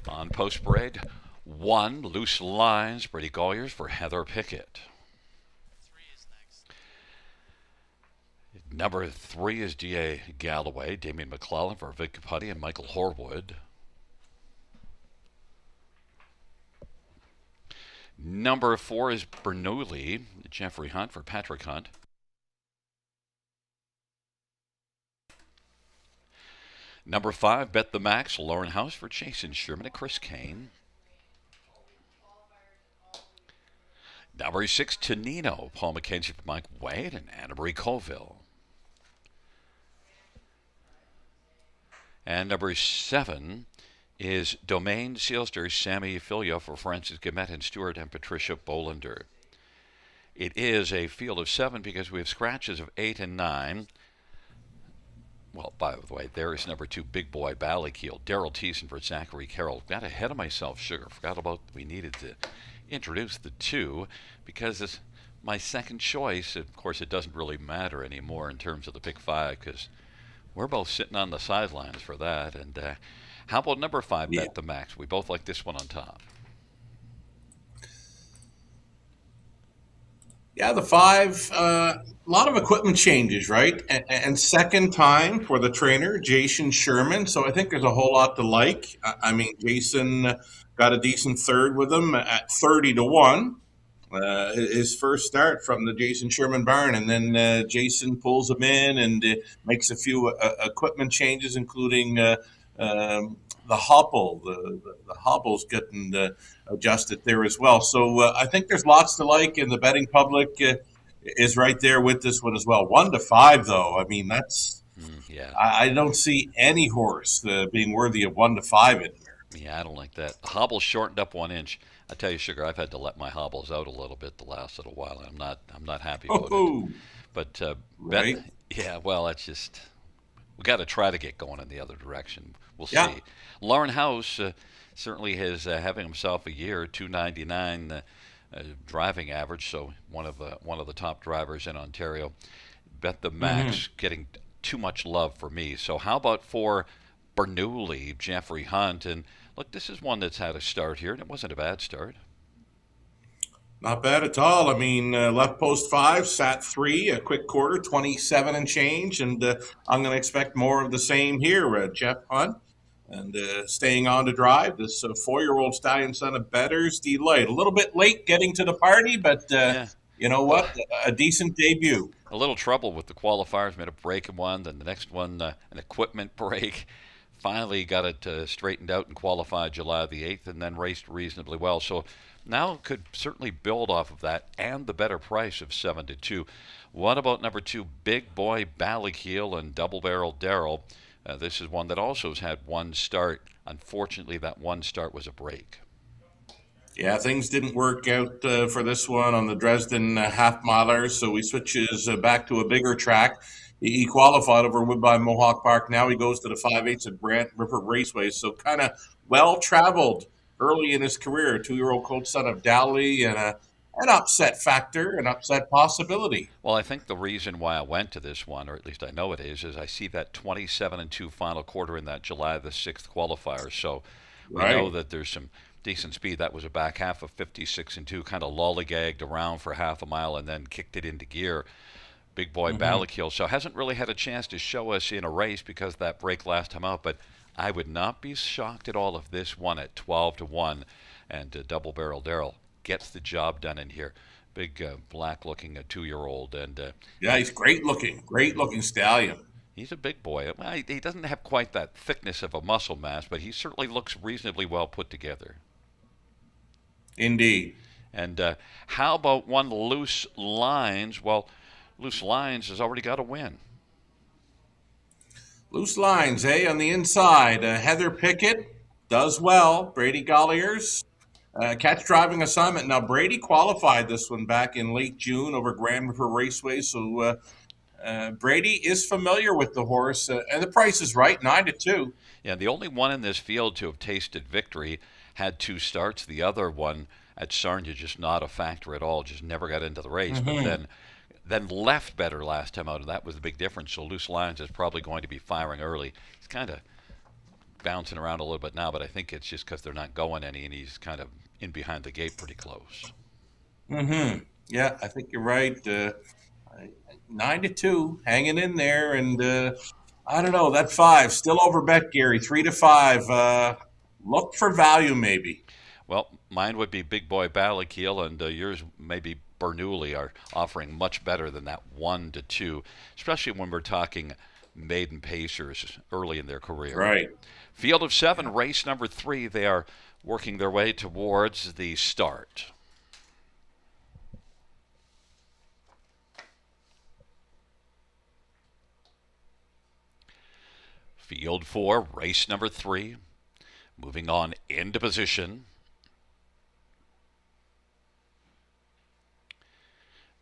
On post parade, 1, Loose Lines, Brady Colliers for Heather Pickett. Number 3 is D.A. Galloway, Damian McClellan for Vic Capati and Michael Horwood. Number 4 is Bernoulli, Jeffrey Hunt for Patrick Hunt. Number 5, Bet the Max, Lauren House for Jason Sherman and Chris Kane. Number 6, Tonino, Paul McKenzie for Mike Wade and Anna Marie Colville. And number 7 is Domain Sealster, Sammy Filio for Francis Gamet and Stewart and Patricia Bolander. It is a field of 7 because we have scratches of 8 and 9. Well, by the way, there is number 2, Big Boy Ballykeel, Daryl Thiessen for Zachary Carroll. Got ahead of myself, Sugar. Forgot about we needed to introduce the 2 because it's my second choice. Of course, it doesn't really matter anymore in terms of the Pick 5 because we're both sitting on the sidelines for that. And how about number 5, Bet the Max? We both like this one on top. Yeah, the 5, a lot of equipment changes, right? And second time for the trainer, Jason Sherman. So I think there's a whole lot to like. I mean, Jason got a decent third with him at 30-1. His first start from the Jason Sherman barn. And then Jason pulls him in and makes a few equipment changes, including the hobble. The hobble's getting adjusted there as well. So I think there's lots to like, and the betting public is right there with this one as well. 1-5, though. I mean, that's I don't see any horse being worthy of 1-5 in here. Yeah, I don't like that. The hobble's shortened up 1 inch. I tell you, Sugar, I've had to let my hobbles out a little bit the last little while. I'm not happy about it. But right? Well, that's just we got to try to get going in the other direction. We'll see. Lauren House certainly is having himself a year, 299 driving average, so one of the top drivers in Ontario. Bet the Max getting too much love for me. So how about for Bernoulli, Jeffrey Hunt? And look, this is one that's had a start here, and it wasn't a bad start. Not bad at all. I mean, left post 5, sat 3, a quick quarter, 27 and change, and I'm going to expect more of the same here, Jeff Hunt. And staying on to drive, this 4-year-old stallion son of Better's Delight. A little bit late getting to the party, but you know what? A decent debut. A little trouble with the qualifiers, made a break in one, then the next one, an equipment break. Finally got it straightened out and qualified July the 8th and then raced reasonably well. So now could certainly build off of that and the better price of 7-2. What about number 2, Big Boy Ballykeel and Double Barrel Darrell? This is one that also has had one start. Unfortunately, that one start was a break. Yeah, things didn't work out for this one on the Dresden half-miler, so he switches back to a bigger track. He qualified over Woodbine Mohawk Park. Now he goes to the 5/8 at Brant River Raceway, so kind of well-traveled early in his career. A 2-year-old colt son of Dowley and an upset factor, an upset possibility. Well, I think the reason why I went to this one, or at least I know it is I see that 27-2 final quarter in that July the 6th qualifier. So we know that there's some decent speed. That was a back half of 56-2, kind of lollygagged around for half a mile and then kicked it into gear. Big Boy Ballykeel. So hasn't really had a chance to show us in a race because of that break last time out. But I would not be shocked at all if this one at 12-1 and Double Barrel Darrell gets the job done in here. Big black-looking 2-year-old. And yeah, he's great-looking stallion. He's a big boy. Well, he doesn't have quite that thickness of a muscle mass, but he certainly looks reasonably well put together. Indeed. And how about one Loose Lines? Well, Loose Lines has already got a win. Loose Lines, on the inside. Heather Pickett does well. Brady Colliers, catch driving assignment. Now, Brady qualified this one back in late June over Grand River Raceway, so Brady is familiar with the horse, and the price is right, 9-2. Yeah, the only one in this field to have tasted victory had 2 starts. The other one at Sarnia, just not a factor at all, just never got into the race. But then left better last time out, and that was the big difference. So Loose Lines is probably going to be firing early. He's kind of bouncing around a little bit now, but I think it's just because they're not going any, and he's kind of in behind the gate pretty close. Mm-hmm. Yeah, I think you're right. 9-2, hanging in there, and I don't know, that 5 still over bet, Gary. 3-5. Look for value, maybe. Well, mine would be Big Boy Ballakeel, and yours maybe Bernoulli are offering much better than that 1-2, especially when we're talking maiden pacers early in their career. Right. Field of 7, race number 3. They are working their way towards the start. Field 4, race number 3. Moving on into position.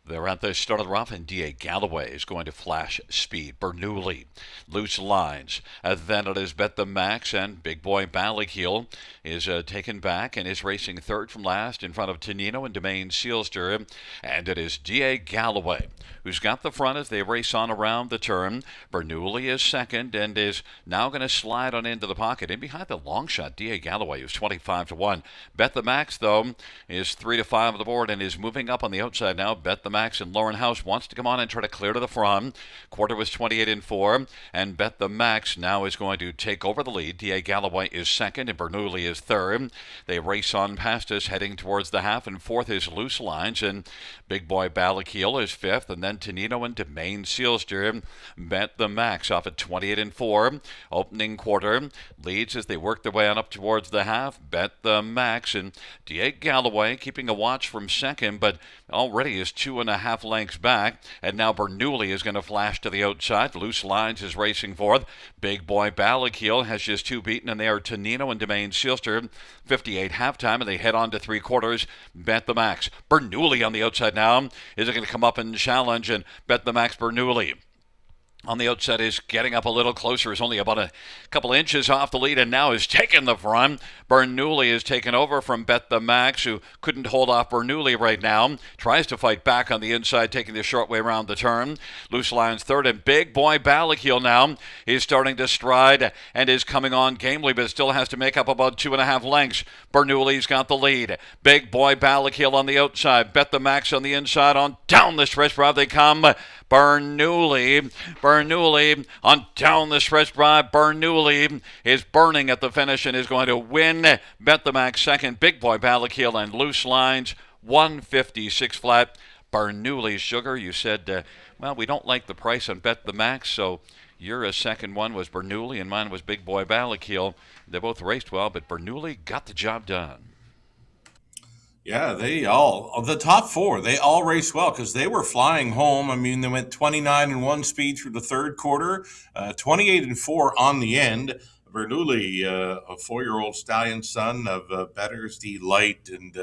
They're at the start of the rough, and D.A. Galloway is going to flash speed. Bernoulli, loose lines. Then it is Bet the Max, and Big Boy Ballakeel is taken back and is racing third from last in front of Tonino and Domain Sealster. And it is D.A. Galloway who's got the front as they race on around the turn. Bernoulli is second and is now going to slide on into the pocket. In behind the long shot, D.A. Galloway, who's 25-1. Bet the Max, though, is 3-5 on the board and is moving up on the outside now. Bet the Max and Lauren House wants to come on and try to clear to the front. Quarter was 28-4, and Bet the Max now is going to take over the lead. D.A. Galloway is second and Bernoulli is third. They race on past us, heading towards the half, and fourth is Loose Lines, and Big Boy Ballakeel is fifth, and then Tonino and Domain Sealster. Bet the Max off at 28-4. Opening quarter leads as they work their way on up towards the half. Bet the Max and D.A. Galloway keeping a watch from second, but already is 2.5 lengths back. And now Bernoulli is going to flash to the outside. Loose Lines is racing fourth. Big Boy Ballakeel has just 2 beaten, and they are Tonino and Domain Sealster. 58 halftime, and they head on to 3 quarters. Bet the Max. Bernoulli on the outside now. Is it going to come up and challenge? And Bet the Max Bernoulli on the outside is getting up a little closer, is only about a couple inches off the lead, and now is taking the front. Bernoulli is taken over from Bet the Max, who couldn't hold off Bernoulli right now. Tries to fight back on the inside, taking the short way around the turn. Loose Lines third, and Big Boy Ballakeel now is starting to stride and is coming on gamely, but still has to make up about 2.5 lengths. Bernoulli's got the lead. Big Boy Ballakeel on the outside. Bet the Max on the inside. On down the stretch drive they come. Bernoulli on down the stretch drive. Bernoulli is burning at the finish and is going to win. Bet the Max second. Big Boy Ballakeel and Loose Lines 156 flat. Bernoulli's Sugar, you said, well, we don't like the price on Bet the Max, so your second one was Bernoulli and mine was Big Boy Ballakeel. They both raced well, but Bernoulli got the job done. Yeah, the top 4, they all raced well because they were flying home. I mean, they went 29-1 speed through the third quarter, 28-4 on the end. Bernoulli, a 4-year-old stallion son of Better's Delight, and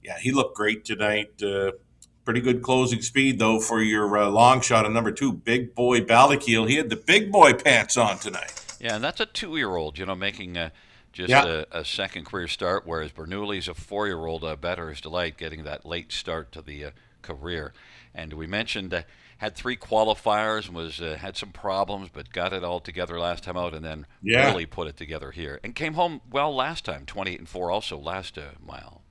yeah, he looked great tonight. Pretty good closing speed, though, for your long shot on number 2, Big Boy Ballakeel. He had the big boy pants on tonight. Yeah, and that's a 2-year-old, making just a second career start, whereas Bernoulli's a 4-year-old, Better's Delight, getting that late start to the career. And we mentioned had 3 qualifiers, was had some problems, but got it all together last time out, and then really put it together here. And came home well last time, 28-4 also last mile.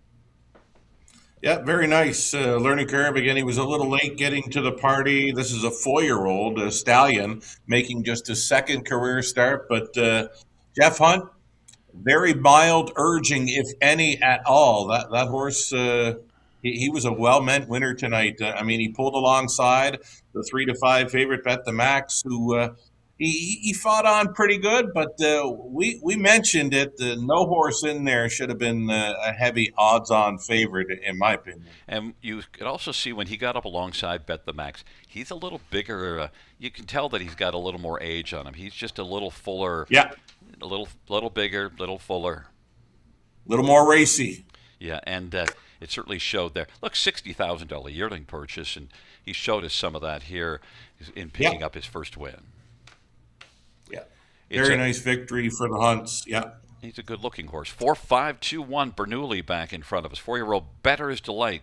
Yeah, very nice learning curve. Again, he was a little late getting to the party. This is a 4-year-old stallion making just his second career start. But Jeff Hunt, very mild urging, if any at all. That horse, he was a well-meant winner tonight. I mean, he pulled alongside the 3-5 favorite Bet the Max, who he fought on pretty good, but we mentioned it. No horse in there should have been a heavy odds-on favorite, in my opinion. And you could also see when he got up alongside Bet the Max, he's a little bigger. You can tell that he's got a little more age on him. He's just a little fuller. Yeah. A little bigger, little fuller. A little more racy. Yeah, and it certainly showed there. Look, $60,000 yearling purchase, and he showed us some of that here in picking up his first win. Yeah, very nice victory for the Hunts. Yeah, he's a good-looking horse. 4-5-2-1 Bernoulli back in front of us. 4-year-old Better's Delight.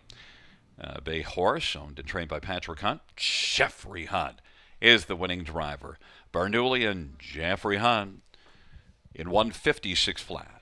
Bay horse, owned and trained by Patrick Hunt. Jeffrey Hunt is the winning driver. Bernoulli and Jeffrey Hunt in 156 flat.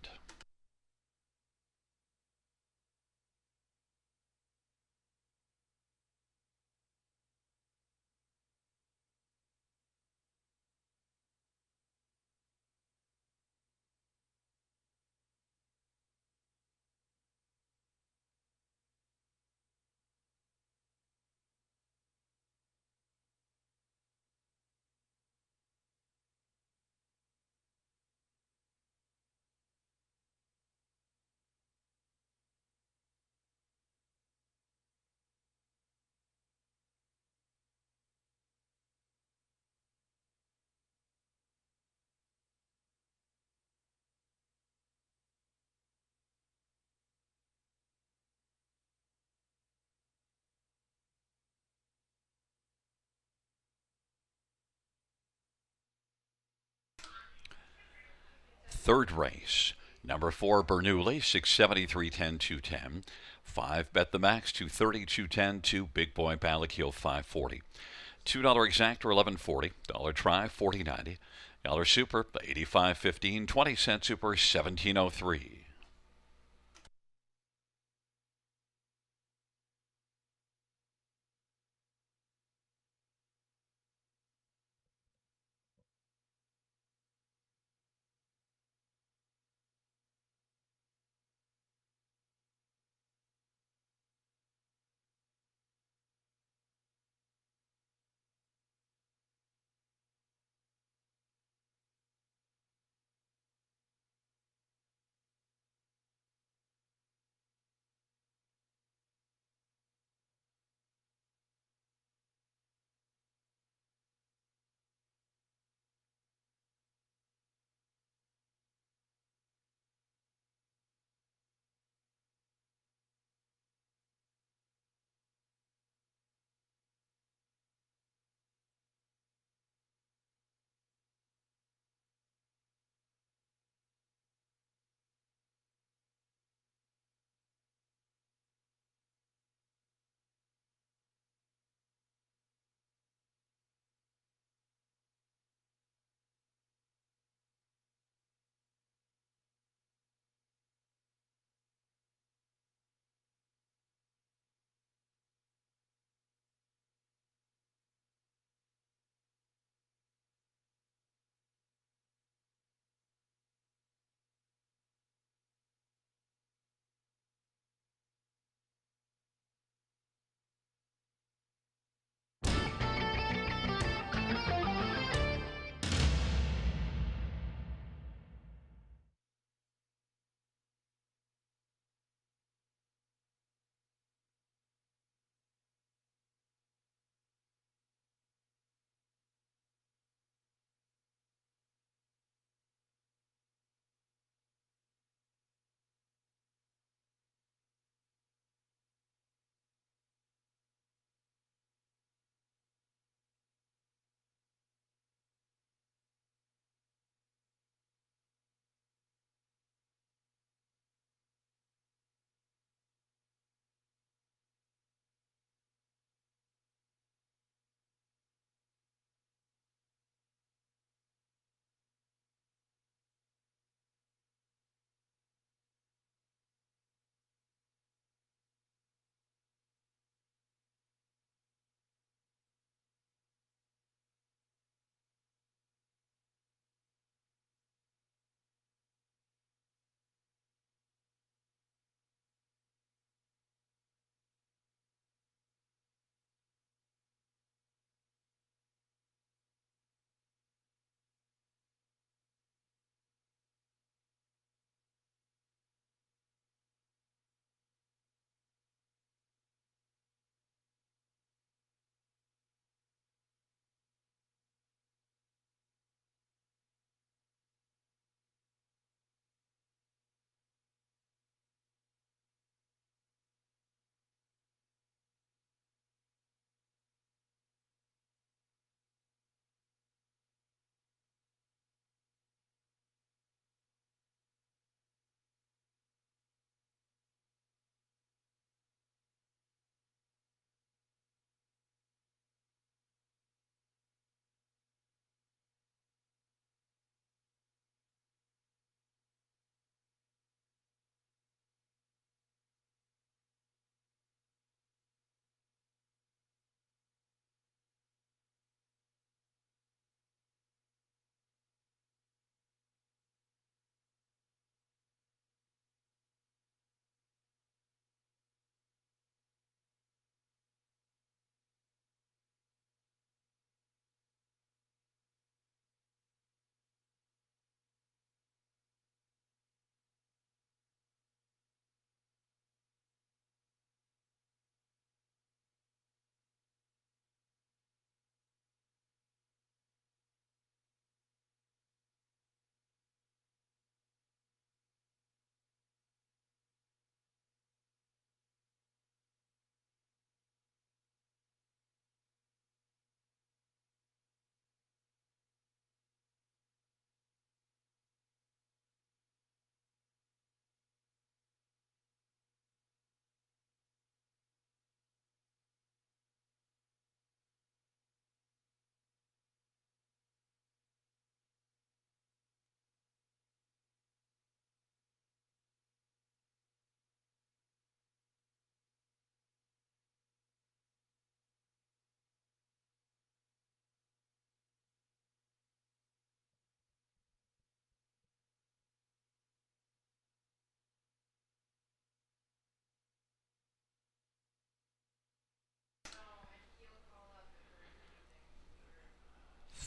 Third race, number 4 Bernoulli, 673 10 210. 5 Bet the Max, 230 210. 2 Big Boy Balakio, 540. $2 exactor, 1140. Dollar try, 40.90. Dollar super, 85.15. 20-cent super, 1703.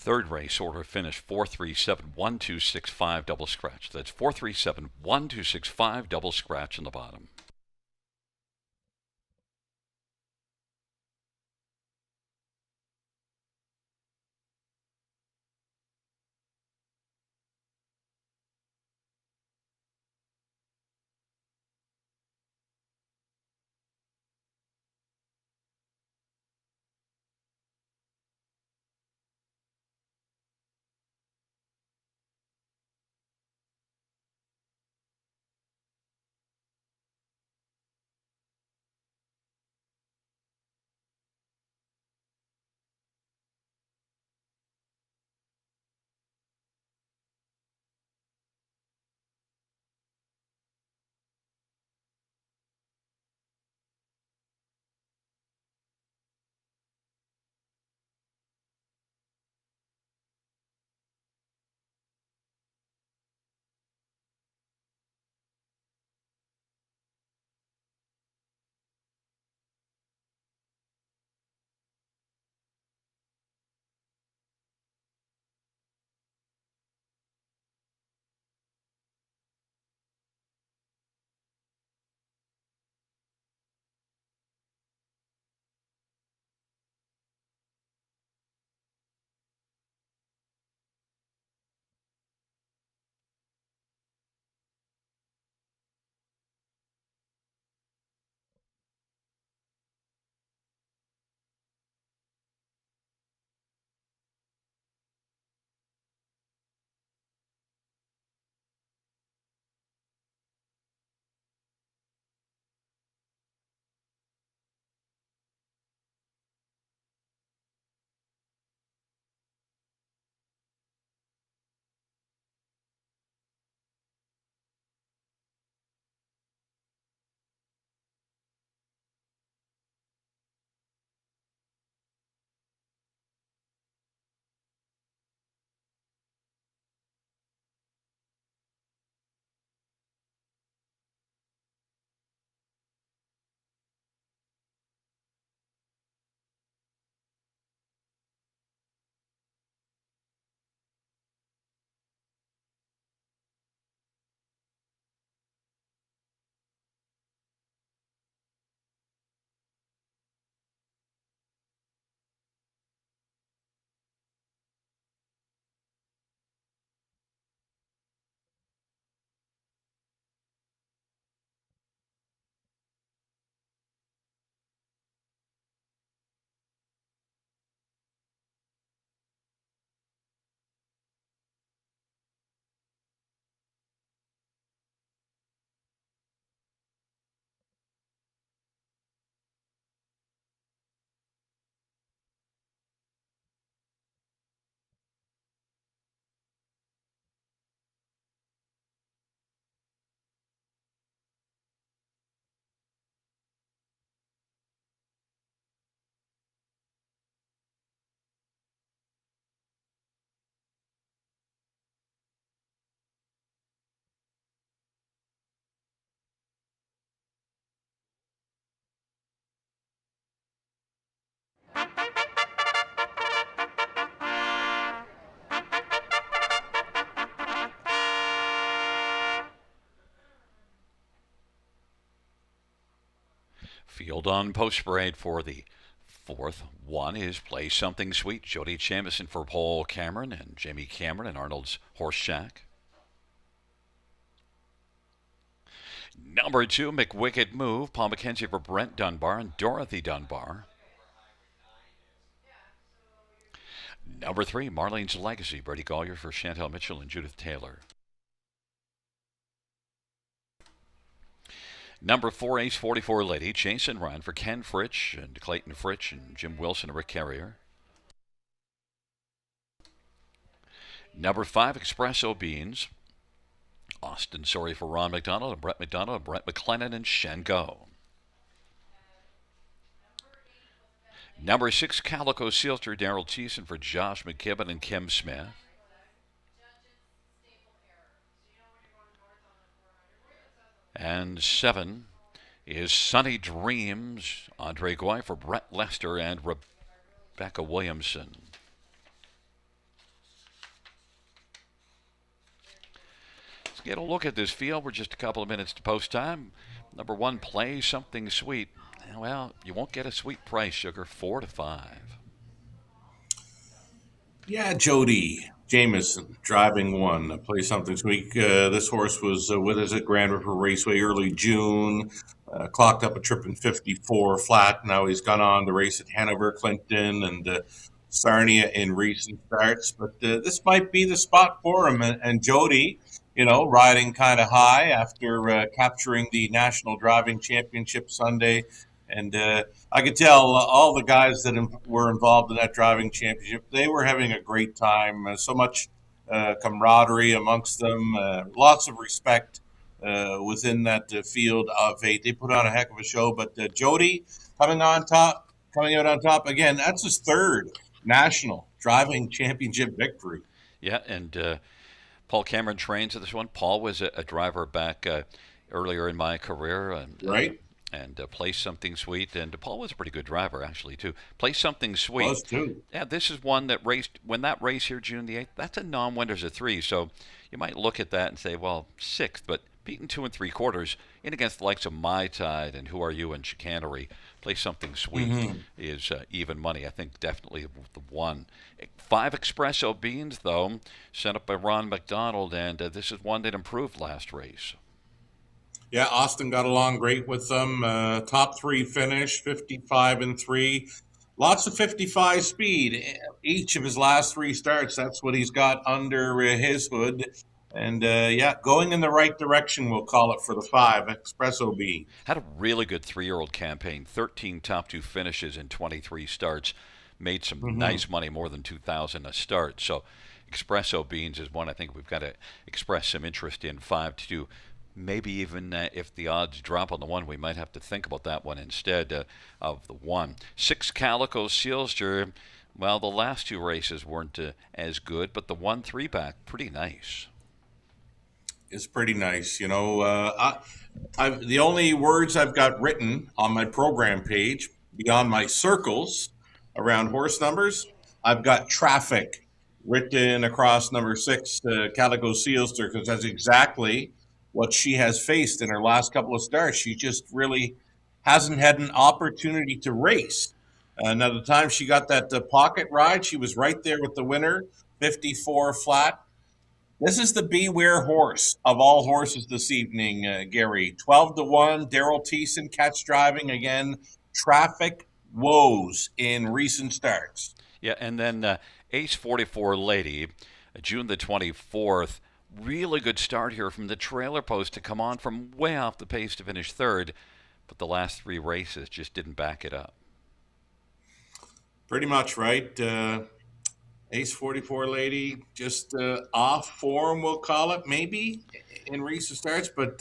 Third race, order finish 4371265 double scratch. That's 4371265 double scratch in the bottom. Field on post parade for the fourth one is Play Something Sweet. Jody Chamison for Paul Cameron and Jamie Cameron and Arnold's Horse Shack. Number 2, McWicked Move. Paul McKenzie for Brent Dunbar and Dorothy Dunbar. Number 3, Marlene's Legacy. Brady Collier for Chantel Mitchell and Judith Taylor. Number 4, Ace 44 Lady. Jason Ryan for Ken Fritch and Clayton Fritch and Jim Wilson and Rick Carrier. Number 5, Espresso Beans. Austin Sorry for Ron McDonald and Brett McDonald and Brett McLennan and Shango. Number 6, Calico Sealster, Daryl Thiessen for Josh McKibben and Kim Smith. And 7 is Sunny Dreams, Andre Goy for Brett Lester and Rebecca Williamson. get a look at this field. We're just a couple of minutes to post time. Number 1, Play Something Sweet. Well, you won't get a sweet price, Sugar. 4 to 5. Yeah, Jody Jameson, driving 1. Play something sweet. This horse was with us at Grand River Raceway early June. Clocked up a trip in 54 flat. Now he's gone on to race at Hanover, Clinton, and Sarnia in recent starts. But this might be the spot for him. And Jody, riding kind of high after capturing the National Driving Championship Sunday. And I could tell all the guys that were involved in that driving championship, they were having a great time. So much camaraderie amongst them, lots of respect within that field of 8. They put on a heck of a show. But Jody coming out on top again. That's his 3rd national driving championship victory. Yeah, and Paul Cameron trains at this one. Paul was a driver back earlier in my career. Right. And Play Something Sweet. And Paul was a pretty good driver, actually, too. Play Something Sweet. Was, too. Yeah, this is one that raced, when that race here, June the 8th, that's a non-winners of 3. So you might look at that and say, well, 6th, but beaten 2 3/4 in against the likes of My Tide and Who Are You and Chicanery. Play Something Sweet is even money. I think definitely the one. 5 Espresso Beans, though, sent up by Ron McDonald, and this is one that improved last race. Yeah, Austin got along great with them. Top 3 finish, 55 and 3. Lots of 55 speed. Each of his last 3 starts, that's what he's got under his hood. And, going in the right direction, we'll call it, for the 5, Espresso Bean. Had a really good 3-year-old campaign. 13 top 2 finishes in 23 starts. Made some nice money, more than $2,000 a start. So Espresso Beans is one I think we've got to express some interest in. 5-2. Maybe even if the odds drop on the 1, we might have to think about that one instead of the 1. 6 Calico Sealster. Well, the last 2 races weren't as good, but the 1-3 back, pretty nice. It's pretty nice. The only words I've got written on my program page, beyond my circles around horse numbers, I've got traffic written across number 6, Calico Sealster, because that's exactly what she has faced in her last couple of starts. She just really hasn't had an opportunity to race. Now, the time she got that pocket ride, she was right there with the winner, 54 flat. This is the beware horse of all horses this evening, Gary. 12 to 1, Daryl Thiessen catch driving again. Traffic woes in recent starts. Yeah, and then Ace 44 Lady, June the 24th. Really good start here from the trailer post to come on from way off the pace to finish 3rd, but the last 3 races just didn't back it up. Pretty much, right? Ace 44 Lady, just off form, we'll call it, maybe, in recent starts, but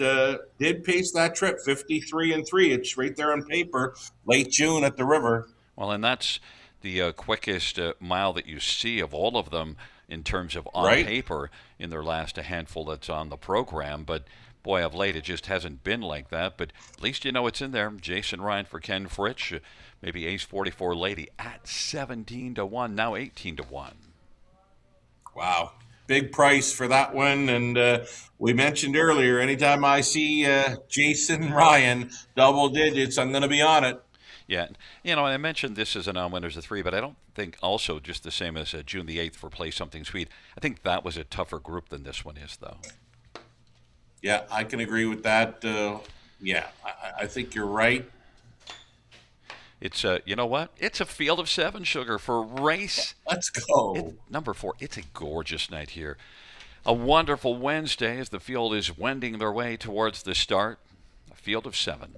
did pace that trip, 53 and 3. It's right there on paper, late June at the river. Well, and that's the quickest mile that you see of all of them in terms of on paper in their last handful that's on the program. But boy, of late it just hasn't been like that. But at least you know it's in there. Jason Ryan for Ken Fritsch, maybe Ace 44 Lady at 17 to 1, now 18 to 1. Wow. Big price for that one. And we mentioned earlier, anytime I see Jason Ryan double digits, I'm going to be on it. Yeah, and I mentioned this as a non-winners of 3, but I don't think also just the same as June the 8th for Play Something Sweet. I think that was a tougher group than this one is, though. Yeah, I can agree with that. I think you're right. It's you know what? It's a field of 7, Sugar, for race. Let's go. Number 4. It's a gorgeous night here. A wonderful Wednesday as the field is wending their way towards the start. A field of 7.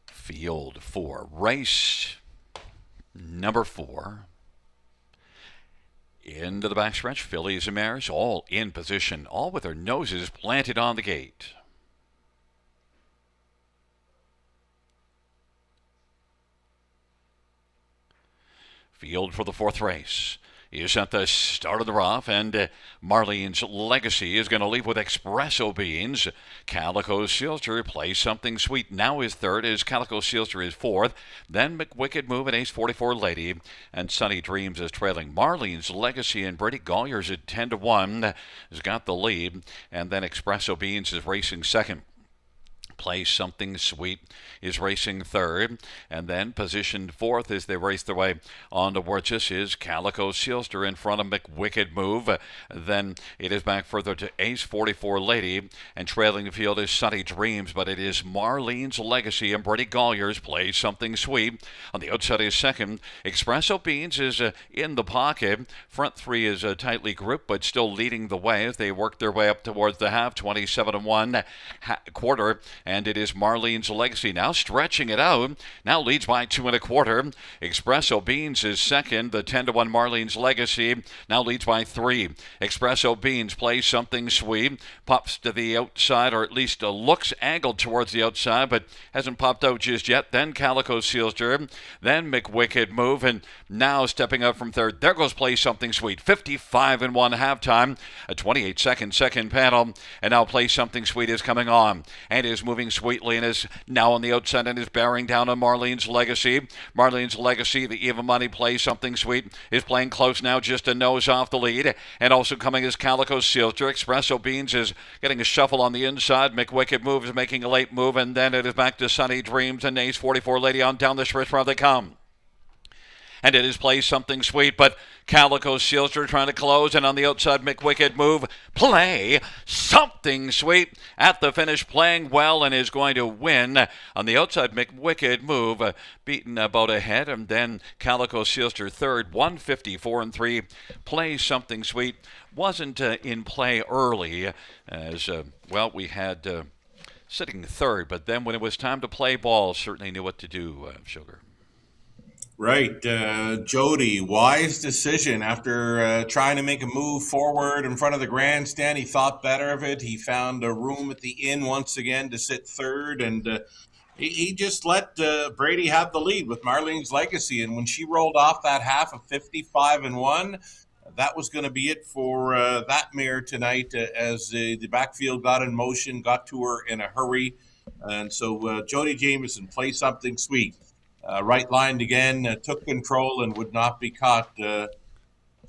Field 4. Race number 4. Into the backstretch, fillies and mares, all in position, all with their noses planted on the gate. Field for the 4th race. is at the start of the rough, and Marlene's Legacy is going to leave with Espresso Beans. Calico Silster plays Something Sweet. Now is third, as Calico Silster is fourth. Then McWicked Move and Ace 44 Lady, and Sunny Dreams is trailing. Marlene's Legacy and Brady Golyer's at 10-1 has got the lead, and then Espresso Beans is racing second. Play Something Sweet is racing third, and then positioned fourth as they race their way on towards us is Calico Silster in front of McWicked Move. Then it is back further to Ace 44 Lady, and trailing the field is Sunny Dreams, but it is Marlene's Legacy and Brady Golyer's Play Something Sweet. On the outside is second. Espresso Beans is in the pocket. Front three is tightly grouped, but still leading the way as they work their way up towards the half, 27-1 quarter. And it is Marlene's Legacy now stretching it out. Now leads by 2 1/4. Espresso Beans is second. The 10-1 Marlene's Legacy now leads by 3. Espresso Beans plays Something Sweet. Pops to the outside, or at least looks angled towards the outside, but hasn't popped out just yet. Then Calico Silster. Then McWicked Move. And now stepping up from third. There goes Play Something Sweet. 55-1 halftime. A 28-second second panel. And now Play Something Sweet is coming on. And is moving sweetly and is now on the outside and is bearing down on Marlene's Legacy. Marlene's Legacy, the even money Play Something Sweet, is playing close now, just a nose off the lead. And also coming is Calico Silster. Espresso Beans is getting a shuffle on the inside. McWicked Move is making a late move, and then it is back to Sunny Dreams and Ace 44 Lady on down the stretch where they come. And it is Play Something Sweet, but Calico Silster trying to close, and on the outside, McWicked Move, Play Something Sweet at the finish, playing well and is going to win. On the outside, McWicked Move beaten about ahead, and then Calico Silster third, 154-3. Play Something Sweet wasn't in play early, as we had sitting third, but then when it was time to play ball, certainly knew what to do, Sugar. Right. Jody, wise decision after trying to make a move forward in front of the grandstand. He thought better of it. He found a room at the inn once again to sit third, and he just let Brady have the lead with Marlene's Legacy. And when she rolled off that half of 55-1, that was going to be it for that mare tonight as the backfield got in motion, got to her in a hurry. And so Jody Jamieson, Play Something Sweet. Right lined again, took control and would not be caught.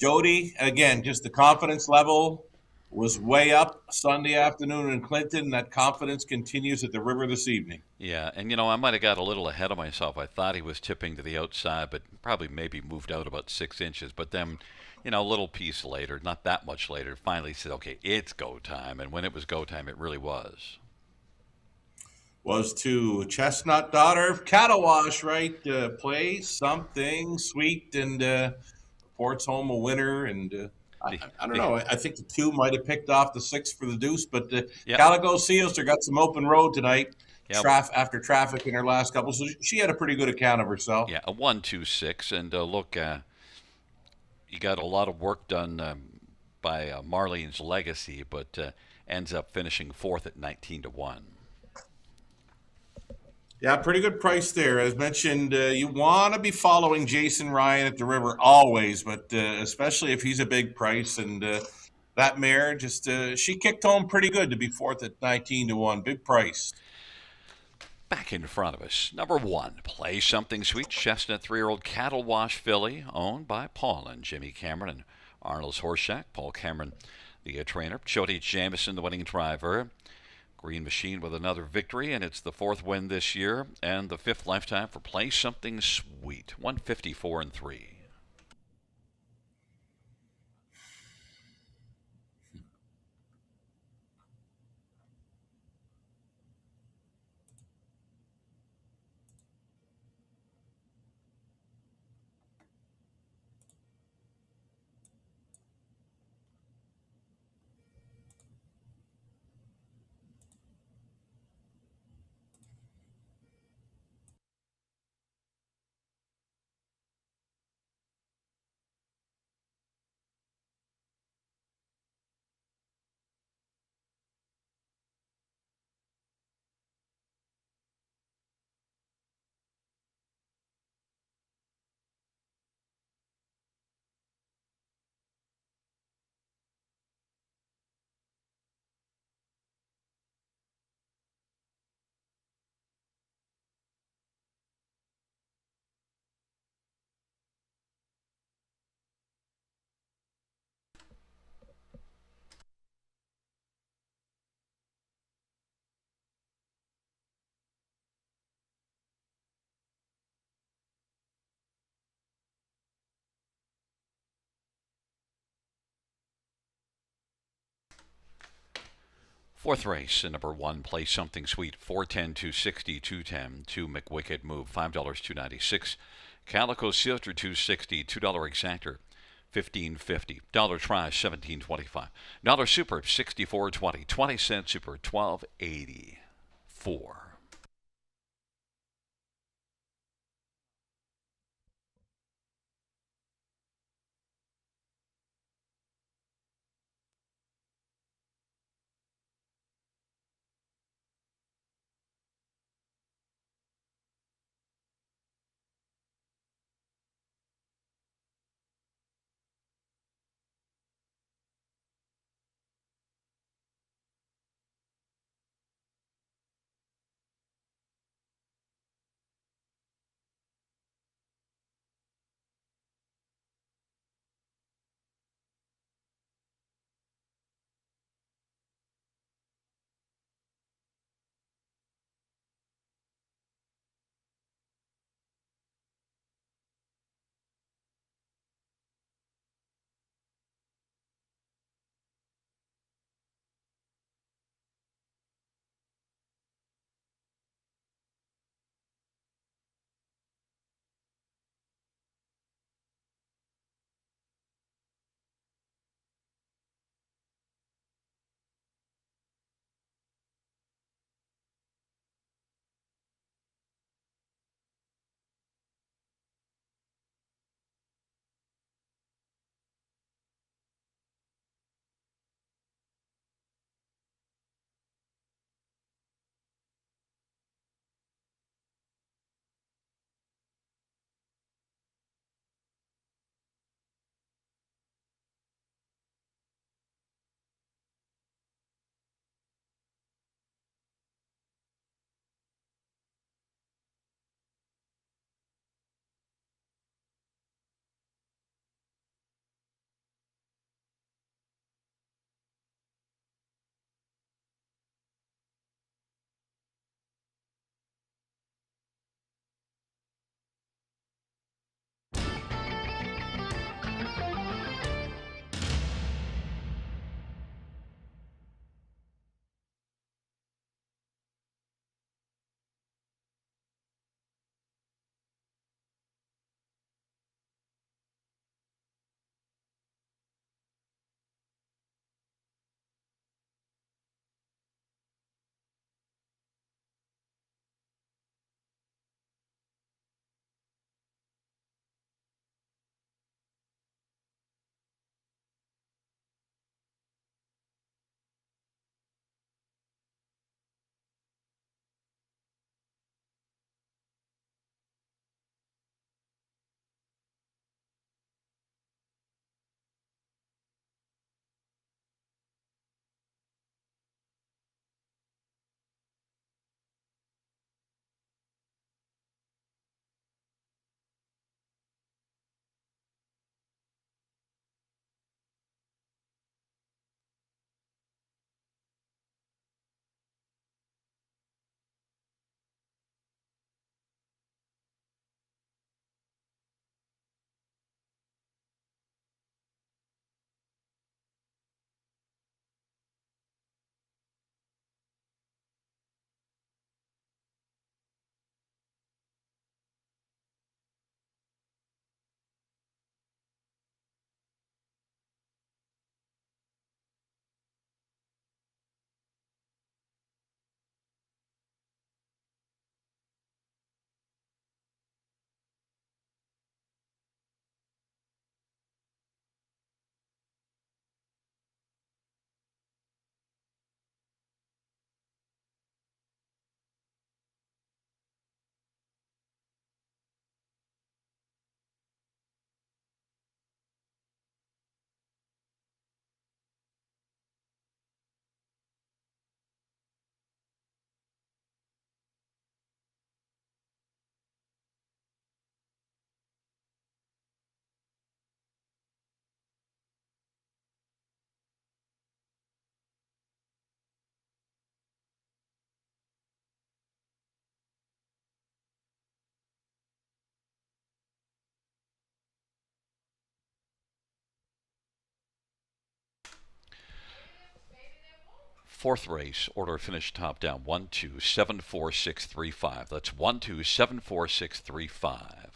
Jody, again, just the confidence level was way up Sunday afternoon in Clinton. That confidence continues at the river this evening. Yeah, and I might have got a little ahead of myself. I thought he was tipping to the outside, but probably maybe moved out about 6 inches. But then, a little piece later, not that much later, finally said, okay, it's go time. And when it was go time, it really was. Was to Chestnut Daughter of Cattle Wash, right? Play Something Sweet, and reports home a winner. And I don't know. I think the 2 might have picked off the 6 for the deuce, but Calico Silster got some open road tonight. Yep. After traffic in her last couple, so she had a pretty good account of herself. Yeah, a 1-2-6, and look, you got a lot of work done by Marlene's Legacy, but ends up finishing fourth at 19-1. Yeah, pretty good price there. As mentioned, you want to be following Jason Ryan at the river always, but especially if he's a big price. And that mare just she kicked home pretty good to be fourth at 19-1. Big price. Back in front of us, number 1, Play Something Sweet, Chestnut 3-year-old Cattle Wash filly, owned by Paul and Jimmy Cameron and Arnold's Horse Shack. Paul Cameron, the trainer. Jody Jamieson, the winning driver. Green Machine with another victory, and it's the 4th win this year and the 5th lifetime for Play Something Sweet. 154-3. Fourth race, number 1, Play Something Sweet, 410, 260, 210, 2 McWicked Move, $5, 296. Calico Silver, 260, $2 Exactor, 15.50. Dollar Try, 17.25. Dollar Super, 64.20. 20-cent Super, 12.84. Fourth race, order finish top down, 1274635. That's 1274635.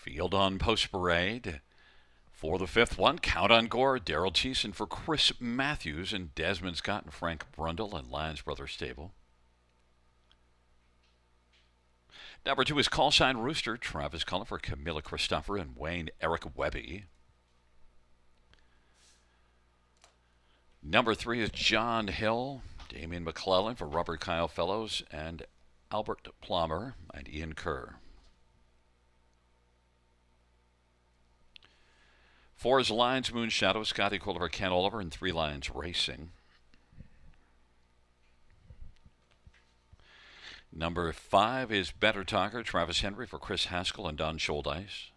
Field on Post Parade. For the fifth one, Count on Gore, Daryl Thiessen for Chris Matthews and Desmond Scott and Frank Brundle and Lyons Brothers Stable. Number 2 is Call Sign Rooster, Travis Cullen for Camilla Christopher and Wayne Eric Webby. Number 3 is John Hill, Damian McClellan for Robert Kyle Fellows and Albert Plummer and Ian Kerr. 4 is Lions Moon Shadow, Scotty Quilliver, Ken Oliver, and 3 Lions Racing. Number 5 is Better Talker, Travis Henry for Chris Haskell and Don Scholdice.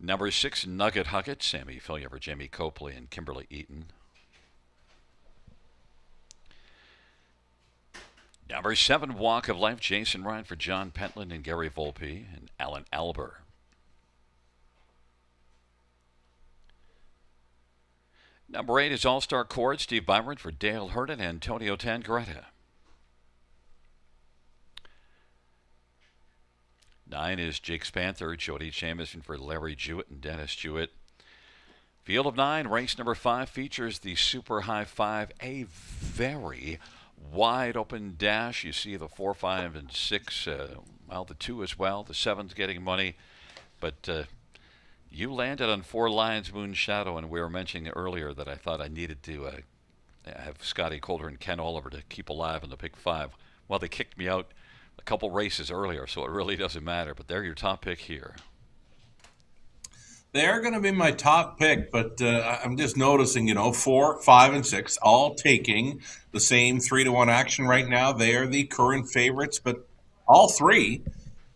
Number 6, Nugget Huckett, Sammy Fillier for Jamie Copley and Kimberly Eaton. Number 7, Walk of Life, Jason Ryan for John Pentland and Gary Volpe and Alan Alber. Number 8 is All-Star Chord, Steve Byron for Dale Hurd and Antonio Tangretta. 9 is Jake's Panther, Jody Jamison for Larry Jewett and Dennis Jewett. Field of 9, race number 5 features the Super High 5, a very wide open dash. You see the 4, 5, and 6, the 2 as well. The 7's getting money, but you landed on 4 Lions Moon Shadow, and we were mentioning earlier that I thought I needed to have Scotty Calder and Ken Oliver to keep alive in the Pick 5. Well, they kicked me out a couple races earlier, so it really doesn't matter, but they're your top pick here. They're going to be my top pick, but I'm just noticing, 4, 5, and 6 all taking the same 3-1 action right now. They are the current favorites, but all 3,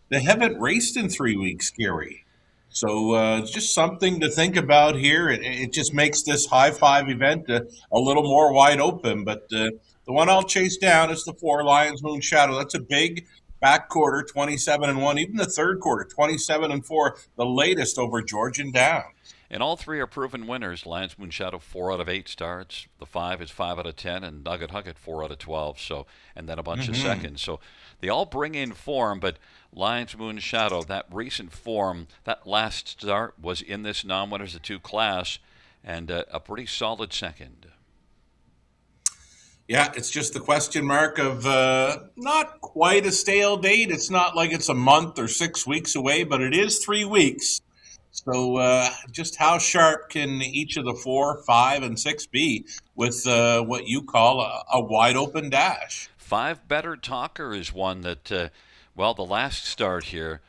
they haven't raced in 3 weeks, Gary. So it's just something to think about here. It just makes this high 5 event a little more wide open, but the one I'll chase down is the 4 Lions Moon Shadow. That's a big back quarter, 27-1. Even the third quarter, 27-4. The latest over Georgian Downs. And all 3 are proven winners. Lions Moon Shadow 4 out of 8 starts. The 5 is 5 out of 10, and Nugget Hugget 4 out of 12. So, and then a bunch of seconds. So they all bring in form, but Lions Moon Shadow, that recent form, that last start was in this non-winners of 2 class, and a pretty solid second. Yeah, it's just the question mark of not quite a stale date. It's not like it's a month or 6 weeks away, but it is 3 weeks. So just how sharp can each of the 4, 5, and 6 be with what you call a wide open dash? 5 Better Talker is one that, the last start here,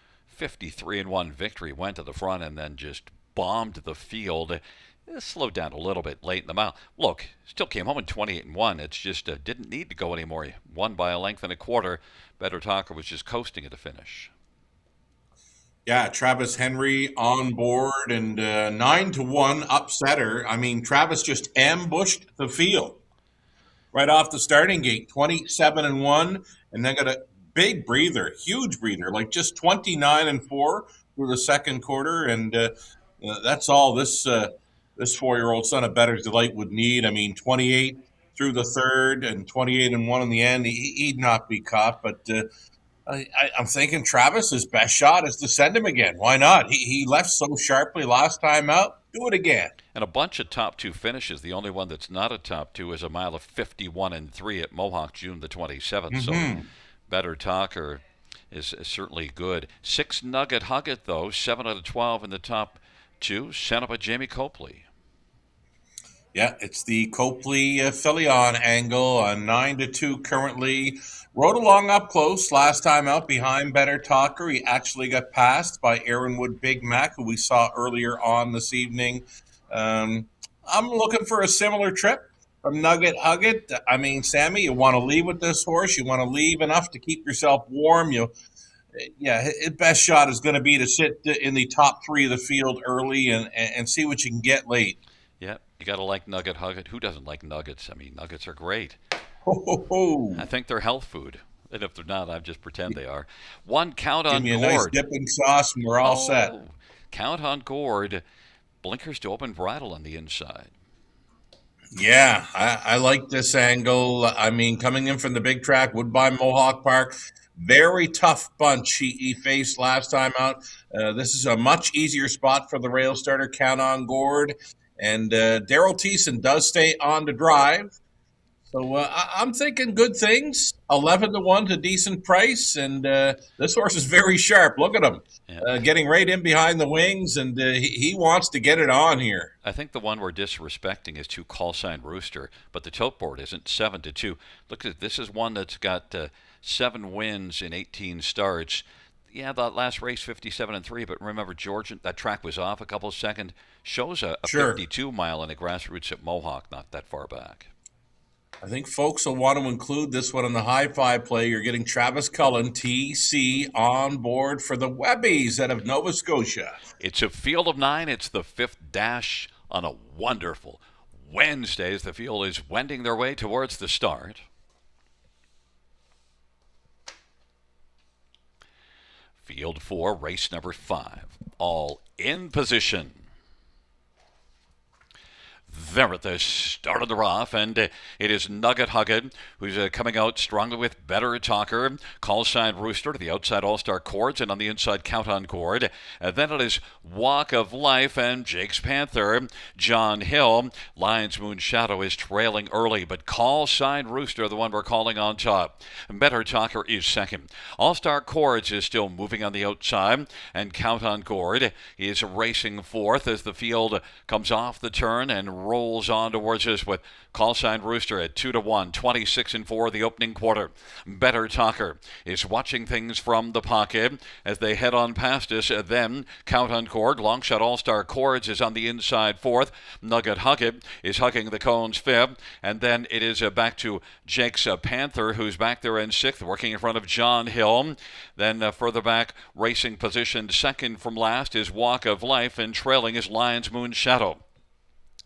53-1 victory, went to the front and then just bombed the field. It slowed down a little bit late in the mile. Look, still came home in 28-1. It's just didn't need to go anymore. He won by a length and a quarter. Better Talker was just coasting at the finish. Yeah, Travis Henry on board and 9-1 upsetter. I mean, Travis just ambushed the field right off the starting gate, 27-1, and then got a big breather, huge breather, like just 29-4 through the second quarter, and that's all this 4-year-old son of Better's Delight would need. I mean, 28 through the third and 28-1 in the end. He'd not be caught, but I'm thinking Travis's best shot is to send him again. Why not? He left so sharply last time out. Do it again. And a bunch of top 2 finishes. The only one that's not a top 2 is a mile of 51-3 at Mohawk, June the 27th. So Better Talker is certainly good. 6 Nugget Hugget, though, 7 out of 12 in the top 2, sent up by Jamie Copley. Yeah, it's the Copley Filion angle on 9-2 currently. Rode along up close last time out behind Better Talker. He actually got passed by Aaronwood Big Mac, who we saw earlier on this evening. I'm looking for a similar trip from Nugget Hugget. I mean, Sammy, you want to leave with this horse. You want to leave enough to keep yourself warm. His best shot is going to be to sit in the top 3 of the field early and see what you can get late. Yeah, you got to like Nugget Hugget. Who doesn't like nuggets? I mean, nuggets are great. Ho, ho, ho. I think they're health food. And if they're not, I just pretend they are. 1 Count on Give me a Gord. nice dipping sauce and we're all set. Count on Gord. Blinkers to open bridle on the inside. Yeah, I like this angle. I mean, coming in from the big track, Woodbine Mohawk Park, very tough bunch he faced last time out. This is a much easier spot for the rail starter, Count on Gord. And Daryl Thiessen does stay on to drive. So I'm thinking good things. 11-1 is a decent price, and this horse is very sharp. Look at him, getting right in behind the wings, and he wants to get it on here. I think the one we're disrespecting is 2 Call Sign Rooster, but the tote board isn't 7-2. Look at this is one that's got 7 wins in 18 starts. Yeah, that last race 57-3, but remember Georgian, that track was off a couple of seconds. Shows a 52 mile in the grassroots at Mohawk, not that far back. I think folks will want to include this one in the high 5 play. You're getting Travis Cullen, TC, on board for the Webbies out of Nova Scotia. It's a field of 9. It's the 5th dash on a wonderful Wednesday as the field is wending their way towards the start. Field 4, race number 5. All in position. There at the start of the rough, and it is Nugget Huggett who's coming out strongly with Better Talker, Call Sign Rooster to the outside All-Star Chords, and on the inside Count on Chord. And then it is Walk of Life and Jake's Panther. John Hill, Lion's Moon Shadow is trailing early, but Call Sign Rooster, the one we're calling on top. Better Talker is second. All-Star Chords is still moving on the outside, and Count on Chord is racing fourth as the field comes off the turn and rolls on towards us with Call Sign Rooster at 2-1, 26-4 the opening quarter. Better Talker is watching things from the pocket as they head on past us. Then Count on Chord, Longshot All-Star Chords is on the inside fourth. Nugget Huggett is hugging the cones fifth. And then it is back to Jake's Panther, who's back there in sixth, working in front of John Hill. Then further back, racing positioned second from last is Walk of Life, and trailing is Lion's Moon Shadow.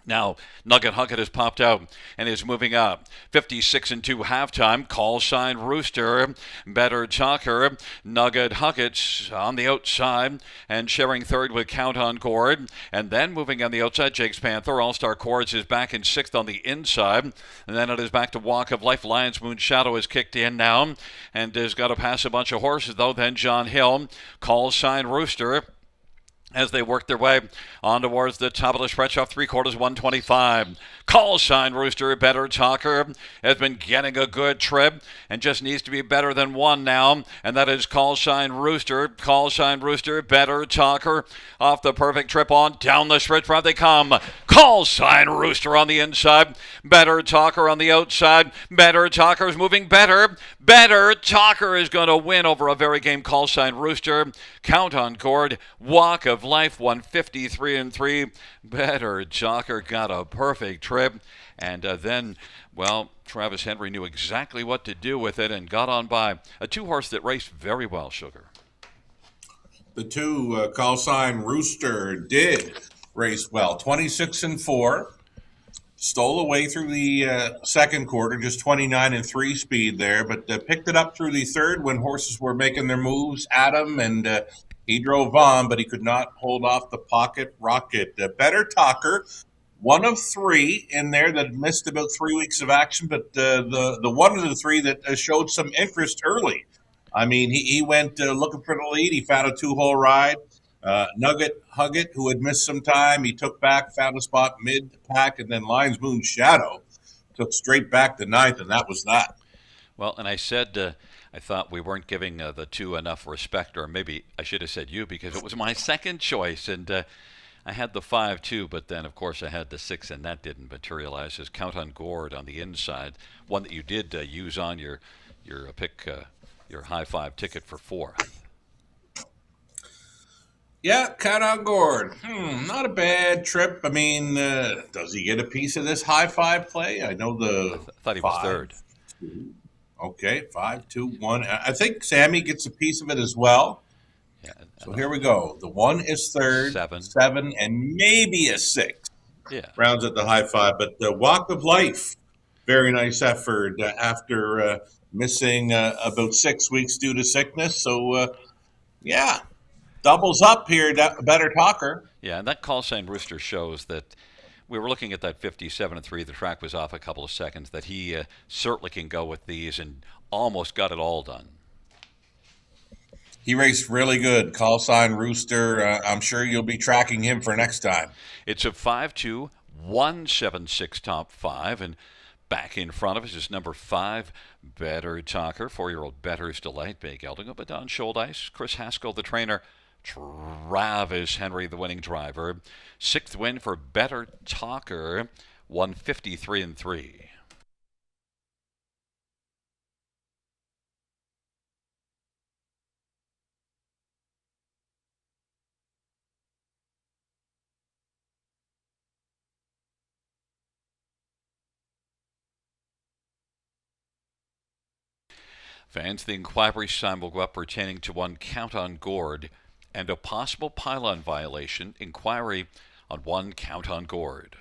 Now, Nugget Huggett has popped out and is moving up. 56-2 halftime. Call Sign Rooster, Better Talker. Nugget Huggett's on the outside and sharing third with Count on Chord. And then moving on the outside, Jake's Panther. All-Star Chords is back in sixth on the inside. And then it is back to Walk of Life. Lion's Moon Shadow is kicked in now and has got to pass a bunch of horses, though. Then John Hill, Call Sign Rooster, as they work their way on towards the top of the stretch off 3/4, 125. Call Sign Rooster, Better Talker, has been getting a good trip and just needs to be better than one now, and that is Call Sign Rooster. Call Sign Rooster, Better Talker, off the perfect trip on down the stretch front they come. Call Sign Rooster on the inside, Better Talker on the outside. Better Talker is moving better. Better Talker is going to win over a very game Call Sign Rooster. Count on Chord, Walk of Life, 153-3. Better Talker got a perfect trip. And then, well, Travis Henry knew exactly what to do with it and got on by a two-horse that raced very well, Sugar. The two, Call Sign Rooster, did race well. 26-4. Stole away through the second quarter, just 29-3 speed there, but picked it up through the third when horses were making their moves at him, and he drove on, but he could not hold off the pocket rocket. Better Talker, one of three in there that missed about 3 weeks of action, but the one of the three that showed some interest early. I mean, he went looking for the lead. He found a two-hole ride. Nugget Huggett, who had missed some time, he took back, found a spot mid-pack, and then Lion's Moon Shadow took straight back to ninth, and that was that. Well, and I said I thought we weren't giving the two enough respect, or maybe I should have said you, because it was my second choice, and I had the 5 too, but then of course I had the 6, and that didn't materialize. As Count on Chord on the inside, one that you did use on your pick, your high 5 ticket for 4. Yeah, Count on Chord. Not a bad trip. I mean, does he get a piece of this high 5 play? I know I thought he was third. 2. Okay, 5, 2, 1. I think Sammy gets a piece of it as well. Yeah, so here we go. The 1 is third, 7, and maybe a 6. Yeah. Rounds at the high 5. But the Walk of Life, very nice effort after missing about 6 weeks due to sickness. So, yeah, doubles up here, Better Talker. Yeah, and that Call Sign Rooster shows that we were looking at that 57-3. The track was off a couple of seconds. That he certainly can go with these and almost got it all done. He raced really good. Call Sign Rooster. I'm sure you'll be tracking him for next time. It's a 5-2, 176 top 5, and back in front of us is number 5, Better Talker, 4-year-old Better's Delight, Bay Gelding, but Don Scholdice, Chris Haskell, the trainer, Travis Henry, the winning driver. 6th win for Better Talker, 153-3. Fans, the inquiry sign will go up pertaining to one Count on Chord and a possible pylon violation. Inquiry on one Count on Chord.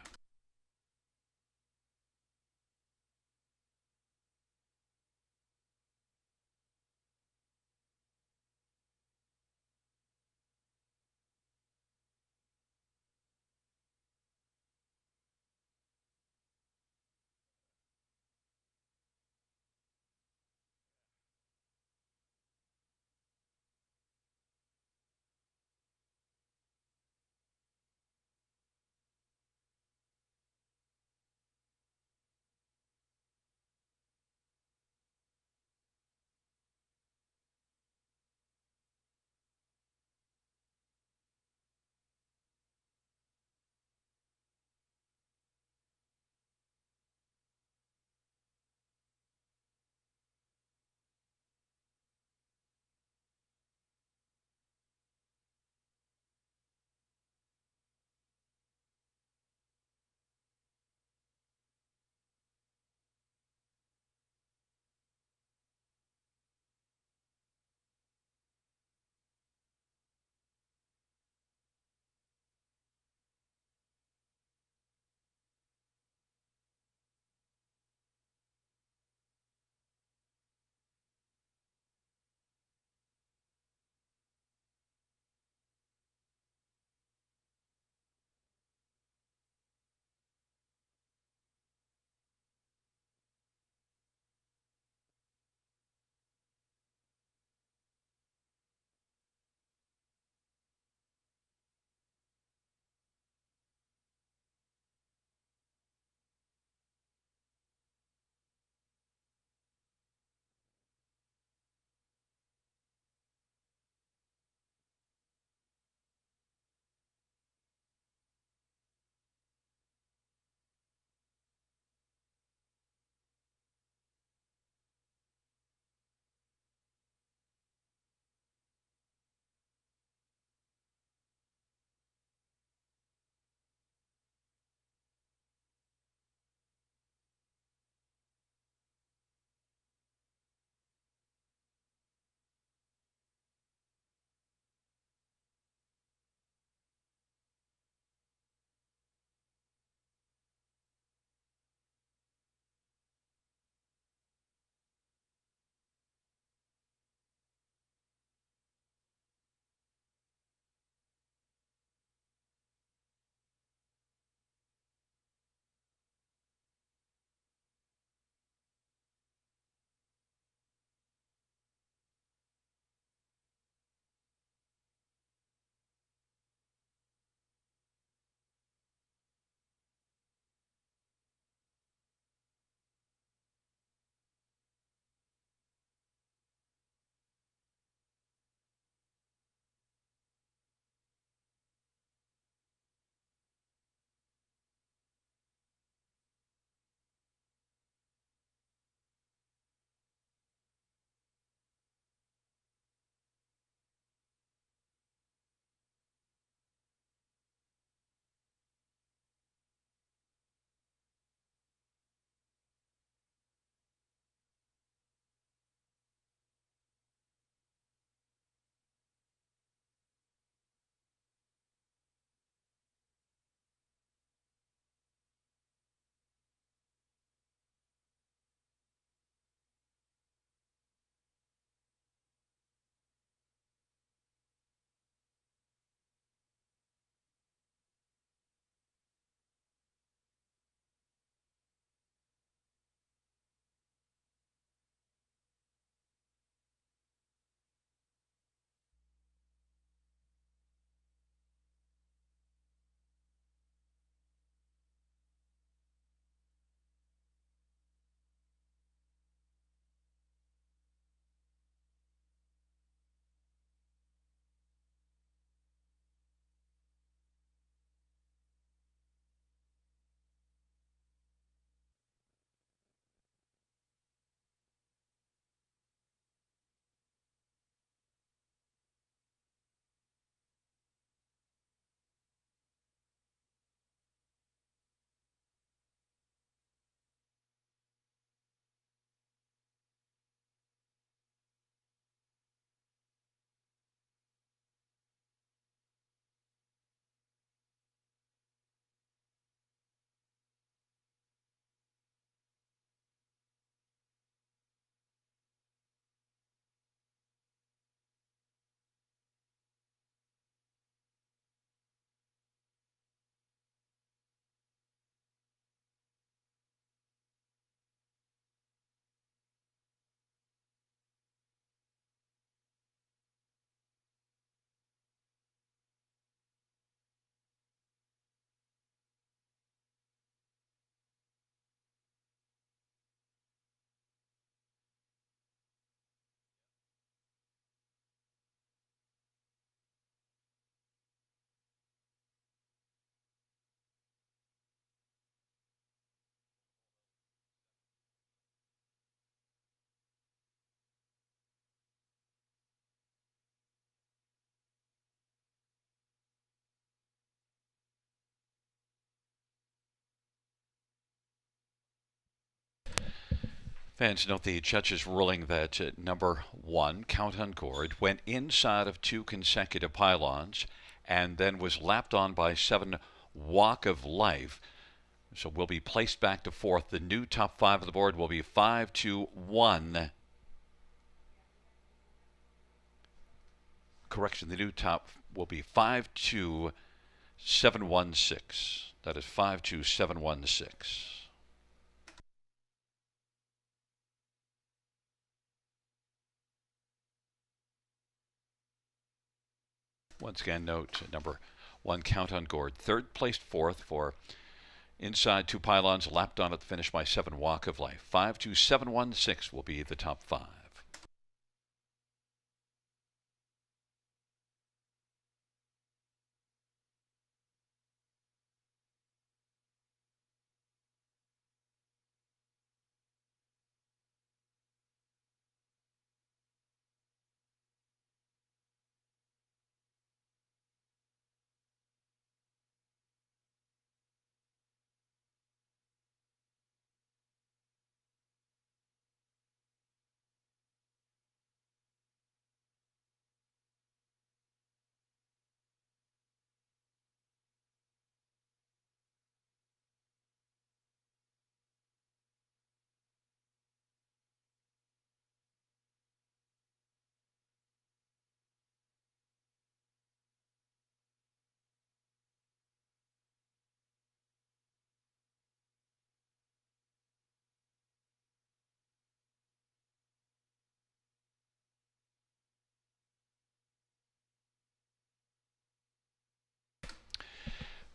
Fans note the judge's ruling that number 1, Count on Gourd, went inside of 2 consecutive pylons and then was lapped on by 7, Walk of Life. So will be placed back to 4th. The new top 5 of the board will be 5-1. Correction, the new top will be 5-7-1-6. That is 5-7-1-6. Once again, note number 1, Count on Gourd. 3rd placed 4th for inside 2 pylons, lapped on at the finish by 7, Walk of Life. 5-7-1-6 will be the top 5.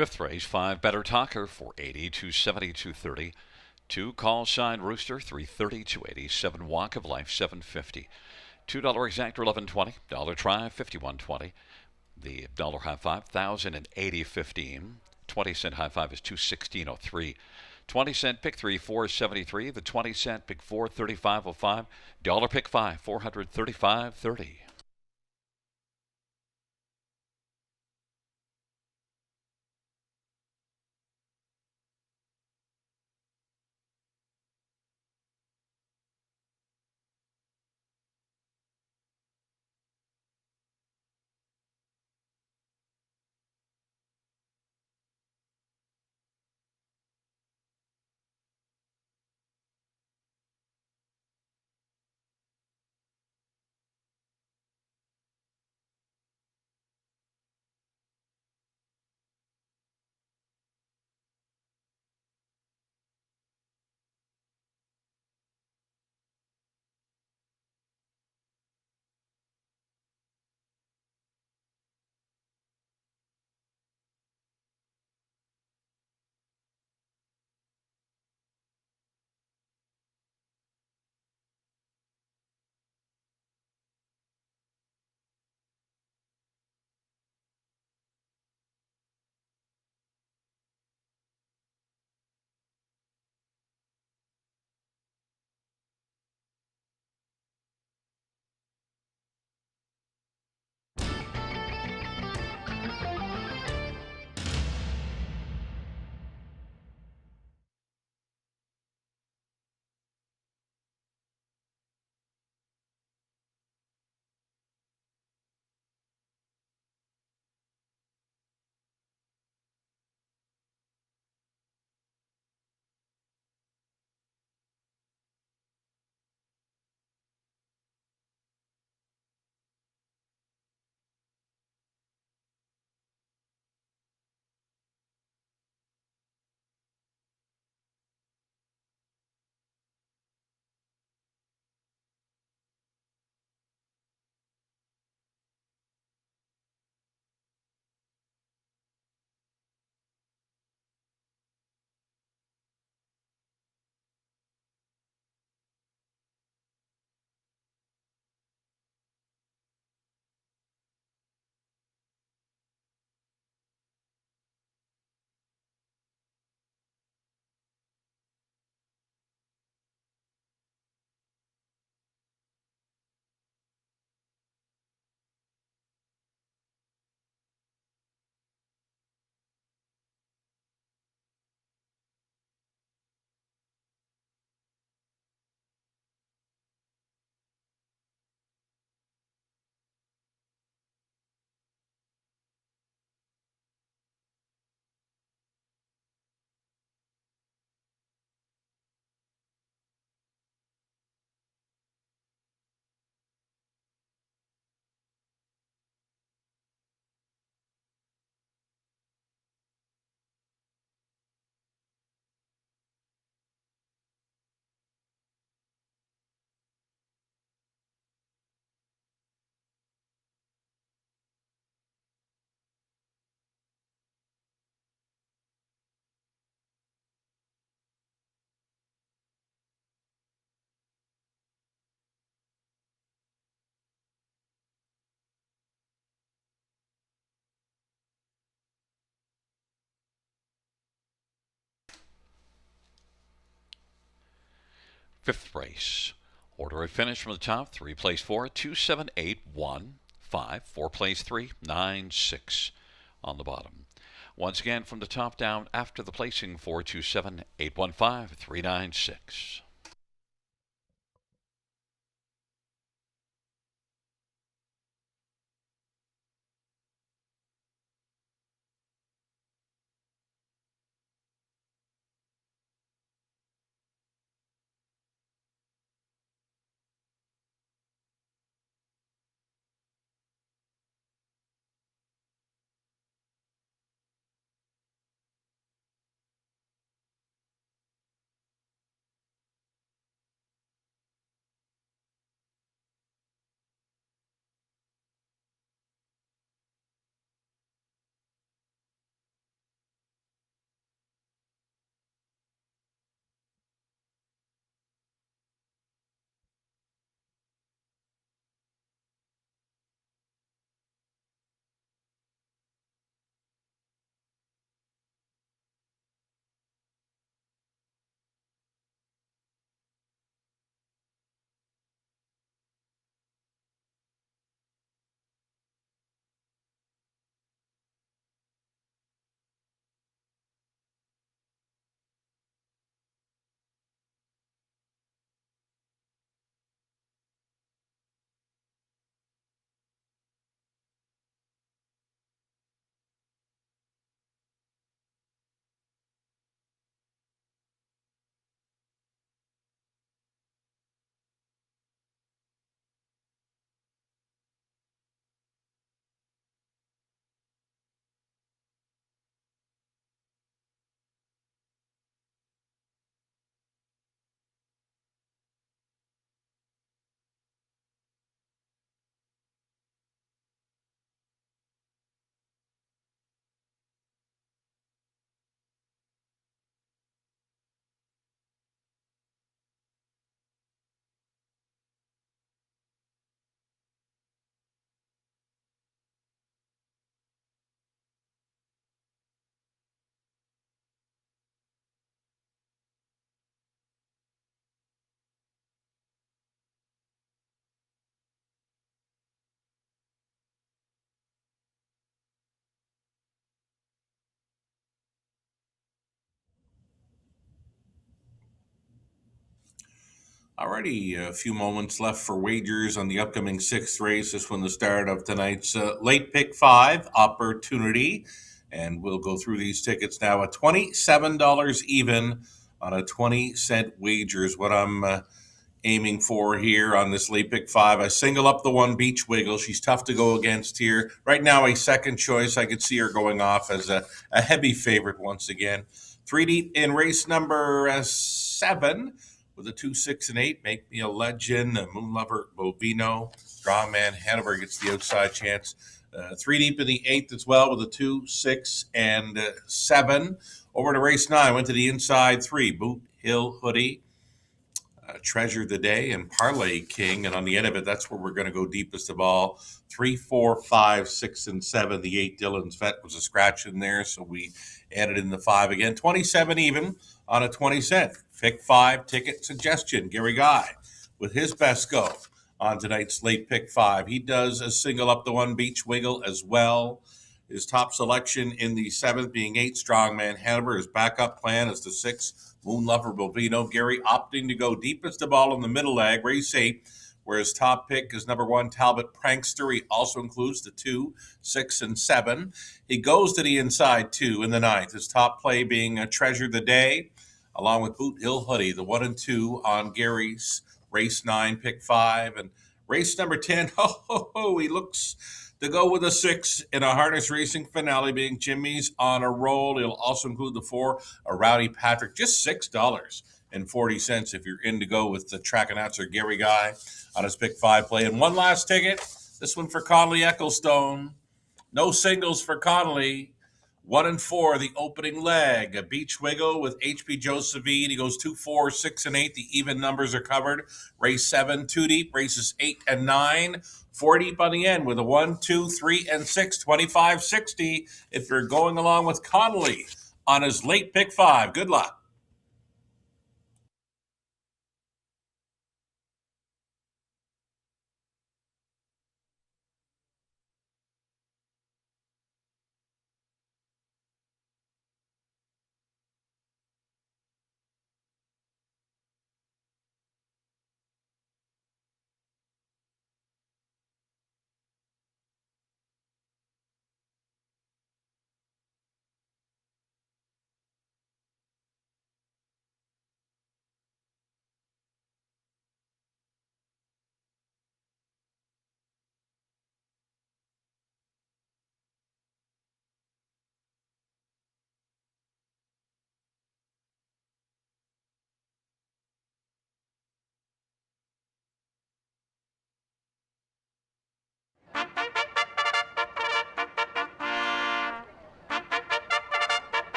Fifth race, 5, Better Talker, 480, 270, 230. 2, Call Sign Rooster, 330, 280. 7, Walk of Life, 750. $2 exactor, 1120. Dollar try, 5120. The dollar high five, 1,080.15. 20-cent high five is 216.03. 20-cent pick 3, 473. The 20-cent pick 4, 35.05. Dollar pick 5, 435.30. fifth race. Order of finish from the top. 3 place 4, 2, 7, 8, 1, 5. 4 place 3, 9, 6 on the bottom. Once again from the top down after the placing, 4, 2, 7, 8, 1, 5, 3, 9, 6. Alrighty, a few moments left for wagers on the upcoming sixth race. This one, the start of tonight's late pick 5 opportunity. And we'll go through these tickets now at $27 even on a 20-cent wager is what I'm aiming for here on this late pick 5. I single up the one Beach Wiggle. She's tough to go against here. Right now, a second choice. I could see her going off as a heavy favorite once again. 3 deep in race number 7 with a 2, 6, and 8. Make Me a Legend. Moon Lover Bovino. Strongman Hanover gets the outside chance. 3 deep in the 8th as well with a 2, 6, and 7. Over to race 9. Went to the inside 3. Boot Hill Hoodie. Treasure the Day and Parlay King, and on the end of it, that's where we're going to go deepest of all. 3, 4, 5, 6, and 7. The 8 Dylan's Vet was a scratch in there, so we added in the 5 again. 27 even on a 20-cent. Pick 5 ticket suggestion. Gary Guy with his best go on tonight's late pick 5. He does a single up the one Beach Wiggle as well. His top selection in the 7th being 8 Strongman Hanover. His backup plan is the 6 Moon Lover Bovino. Gary opting to go deepest of all in the middle leg, race 8, where his top pick is number 1 Talbot Prankster. He also includes the 2, 6, and 7. He goes to the inside 2 in the 9th. His top play being Treasure the Day, along with Boot Hill Hoodie, the 1 and 2 on Gary's race 9, pick 5. And race number 10, he looks to go with a 6 in a harness racing finale, being Jimmy's on a roll. It'll also include the 4, a Rowdy Patrick, just $6.40 if you're in to go with the track announcer Gary Guy on his pick 5 play. And one last ticket, this one for Connolly Ecclestone. No singles for Connolly. 1 and 4, the opening leg. A Beach Wiggle with HP Josephine. He goes 2, 4, 6, and 8. The even numbers are covered. Race 7, 2 deep. Races 8 and 9. 4 deep on the end with a 1, 2, 3, and 6. 25.60 if you're going along with Connolly on his late pick 5. Good luck.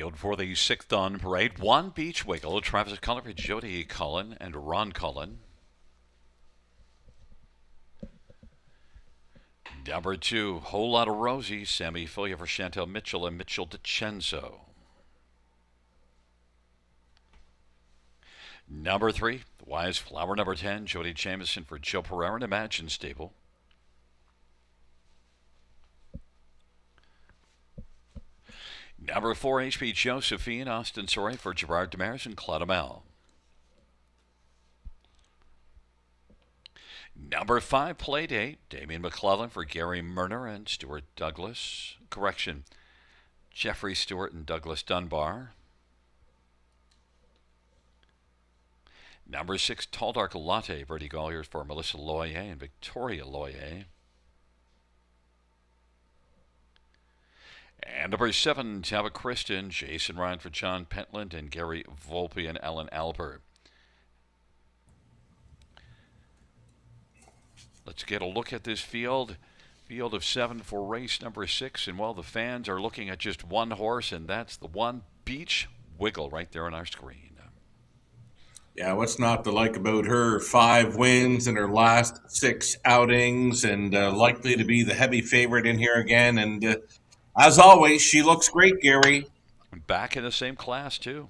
field for the 6th on parade. 1 Beach Wiggle, Travis Cullen, Jody Cullen, and Ron Cullen. Number 2, Whole Lot of Rosie, Sammy Filia for Chantel Mitchell and Mitchell DiCenzo. Number 3, the Wise Flower number 10, Jody Jamieson for Joe Pereira and Imagine Stable. Number 4, HP Josephine, Austin Soray for Gerard Demers and Claude Amel. Number 5, Playdate, Damian McClellan for Gary Murner and Stuart Douglas. Jeffrey Stewart and Douglas Dunbar. Number 6, Tall Dark Latte, Bertie Golliers for Melissa Loyer and Victoria Loyer. And number 7, Tava Kristen, Jason Ryan for John Pentland and Gary Volpe and Ellen Albert. Let's get a look at this field. Field of 7 for race number 6. And while the fans are looking at just one horse, and that's the 1 Beach Wiggle right there on our screen. Yeah, what's not to like about her? 5 wins in her last 6 outings, and likely to be the heavy favorite in here again. And as always, she looks great, Gary. Back in the same class, too.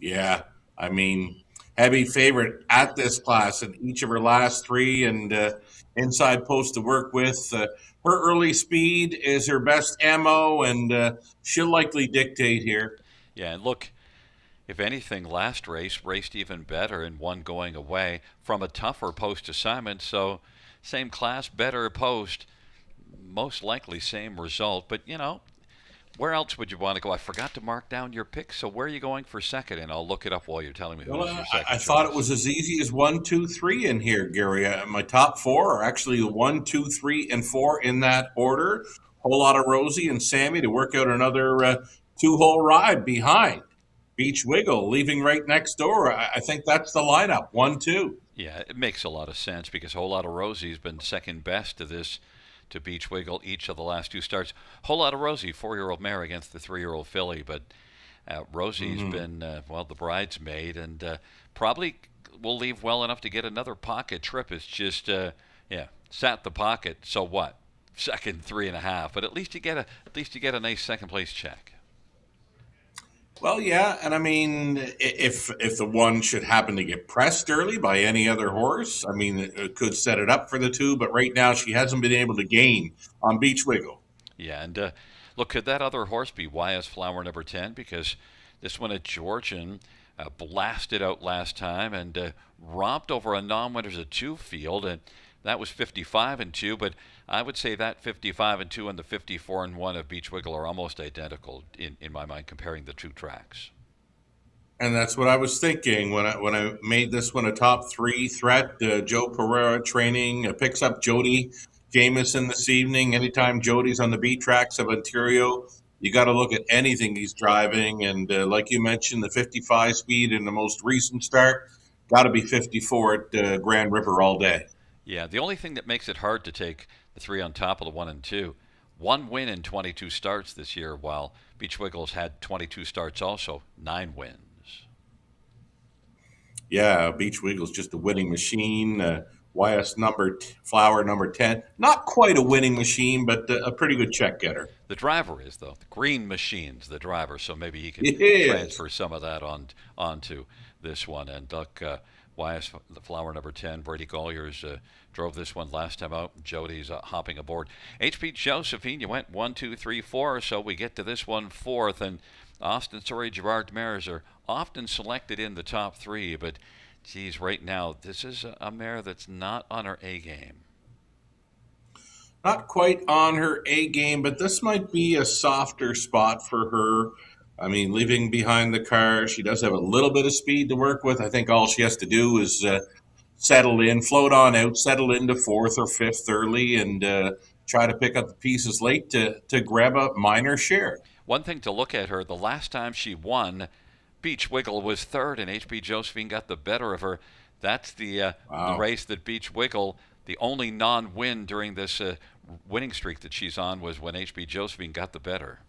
Yeah, I mean, heavy favorite at this class in each of her last 3, and inside post to work with. Her early speed is her best ammo, and she'll likely dictate here. Yeah, and look, if anything, last race raced even better and one going away from a tougher post assignment. So same class, better post, most likely same result. But, you know, where else would you want to go? I forgot to mark down your pick. So where are you going for second? And I'll look it up while you're telling me who's your second I thought it choice. was as easy as 1, 2, 3 in here, Gary. My top 4 are actually the 1, 2, 3, and 4 in that order. Whole Lot of Rosie and Sammy to work out another 2-hole ride behind Beach Wiggle, leaving right next door. I think that's the lineup, 1, 2. Yeah, it makes a lot of sense because Whole Lot of Rosie's been second best to Beach Wiggle each of the last 2 starts. Whole Lot of Rosie, 4-year-old mare against the 3-year-old filly, but Rosie's been, the bridesmaid, and probably will leave well enough to get another pocket trip. It's just, sat the pocket, so what? Second 3.5, but at least you get a nice second place check. Well, yeah, and I mean, if the 1 should happen to get pressed early by any other horse, I mean, it could set it up for the 2, but right now she hasn't been able to gain on Beach Wiggle. Yeah, and look, could that other horse be YS Flower number 10? Because this one at Georgian blasted out last time and romped over a non-winners of 2 field, and that was 55-2, but I would say that 55-2 and the 54-1 of Beach Wiggle are almost identical in my mind, comparing the 2 tracks. And that's what I was thinking when I made this one a top 3 threat. Joe Pereira training picks up Jody Jamieson this evening. Anytime Jody's on the beat tracks of Ontario, you got to look at anything he's driving. And like you mentioned, the 55 speed in the most recent start, got to be 54 at Grand River all day. Yeah, the only thing that makes it hard to take the 3 on top of the 1 and 2, 1 win in 22 starts this year, while Beach Wiggle's had 22 starts also, 9 wins. Yeah, Beach Wiggle's just a winning machine. YS Flower number 10, not quite a winning machine, but a pretty good check getter. The driver is, though. The Green Machine's the driver, so maybe he can transfer some of that onto this one. And look, YS Flower number 10, Brady Golliers drove this one last time out. Jody's hopping aboard. HP Josephine, you went 1, 2, 3, 4, so we get to this one 4th. And Austin Story, Gerard Demers are often selected in the top 3, but geez, right now, this is a mare that's not on her A game. Not quite on her A game, but this might be a softer spot for her. I mean, leaving behind the car, she does have a little bit of speed to work with. I think all she has to do is settle in, float on out, settle into 4th or 5th early, and try to pick up the pieces late to grab a minor share. One thing to look at her, the last time she won, Beach Wiggle was 3rd, and HP Josephine got the better of her. That's the race that Beach Wiggle, the only non-win during this winning streak that she's on, was when HP Josephine got the better.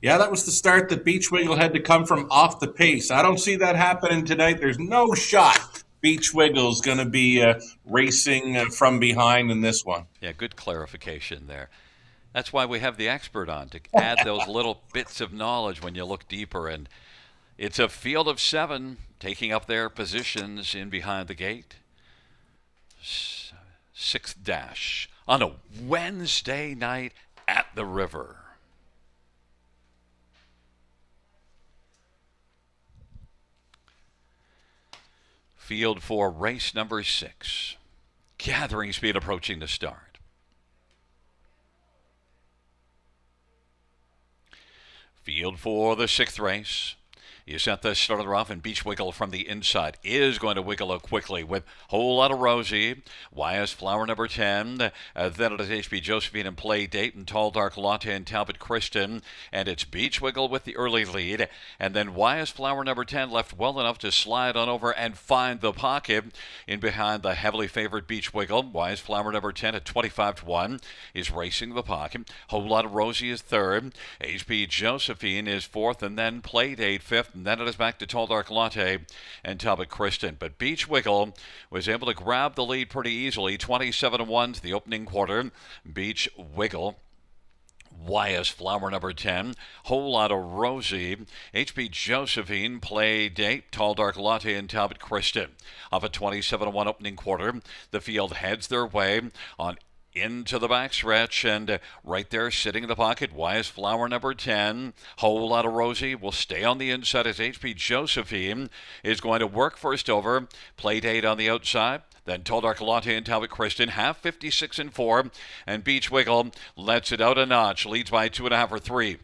Yeah, that was the start that Beach Wiggle had to come from off the pace. I don't see that happening tonight. There's no shot Beach Wiggle's going to be racing from behind in this one. Yeah, good clarification there. That's why we have the expert on, to add those little bits of knowledge when you look deeper. And it's a field of 7 taking up their positions in behind the gate. 6th dash on a Wednesday night at the river. Field for race number 6. Gathering speed approaching the start. Field for the 6th race. You set this starter off, and Beach Wiggle from the inside is going to wiggle out quickly with Whole Lot of Rosie, YS Flower number 10. Then it is HB Josephine and Play Date and Tall Dark Latte and Talbot Kristen. And it's Beach Wiggle with the early lead. And then YS Flower number 10 left well enough to slide on over and find the pocket in behind the heavily favored Beach Wiggle. YS Flower number 10 at 25-1 is racing the pocket. Whole Lot of Rosie is 3rd. HB Josephine is 4th, and then Play Date 5th. And then it is back to Tall Dark Latte and Talbot Kristen. But Beach Wiggle was able to grab the lead pretty easily, 27-1 to the opening quarter. Beach Wiggle, YS Flower number 10, Whole Lot of Rosie, HB Josephine, Play Date, Tall Dark Latte, and Talbot Kristen. Of a 27-1 opening quarter, the field heads their way on into the backstretch, and right there sitting in the pocket, YS Flower number 10. Whole Lot of Rosie will stay on the inside as HP Josephine is going to work first over. Play Date on the outside. Then Tall Dark Latte and Talbot Kristen, half 56-4, and Beach Wiggle lets it out a notch, leads by 2.5 or 3.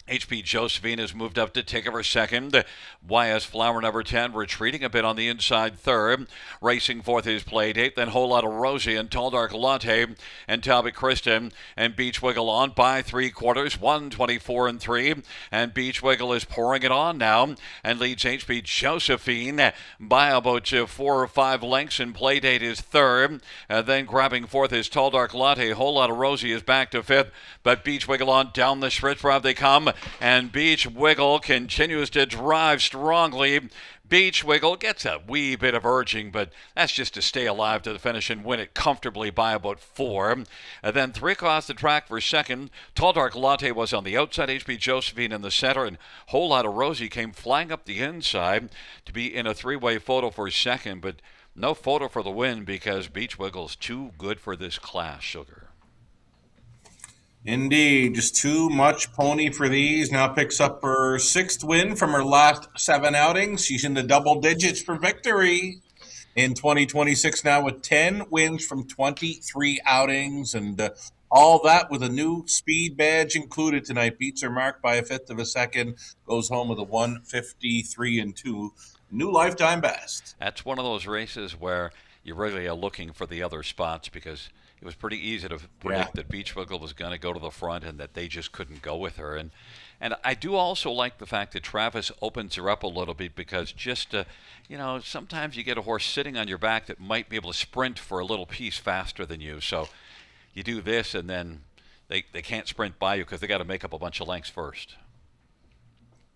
HP Josephine has moved up to take over 2nd. YS Flower number 10 retreating a bit on the inside 3rd. Racing 4th is Play Date, then Whole Lot of Rosie and Tall Dark Latte and Talbot Kristen. And Beach Wiggle on by 3/4, 124-3. And Beach Wiggle is pouring it on now and leads HP Josephine by about 4 or 5 lengths. And Play Date is 3rd. Then grabbing 4th is Tall Dark Latte. Whole Lot of Rosie is back to 5th. But Beach Wiggle on down the stretch drive they come. And Beach Wiggle continues to drive strongly. Beach Wiggle gets a wee bit of urging, but that's just to stay alive to the finish and win it comfortably by about 4. And then 3 across the track for 2nd. Tall Dark Latte was on the outside, HB Josephine in the center, and Whole Lot of Rosie came flying up the inside to be in a 3-way photo for 2nd, but no photo for the win because Beach Wiggle's too good for this class, Sugar. Indeed, just too much pony for these. Now picks up her 6th win from her last 7 outings. She's in the double digits for victory in 2026 now with 10 wins from 23 outings, and all that with a new speed badge included tonight. Beats her mark by 1/5 of a second, goes home with a 1:53.2. New lifetime best. That's one of those races where you really are looking for the other spots because it was pretty easy to predict that Beach Wiggle was going to go to the front and that they just couldn't go with her. And I do also like the fact that Travis opens her up a little bit because just, sometimes you get a horse sitting on your back that might be able to sprint for a little piece faster than you. So you do this and then they can't sprint by you because they got to make up a bunch of lengths first.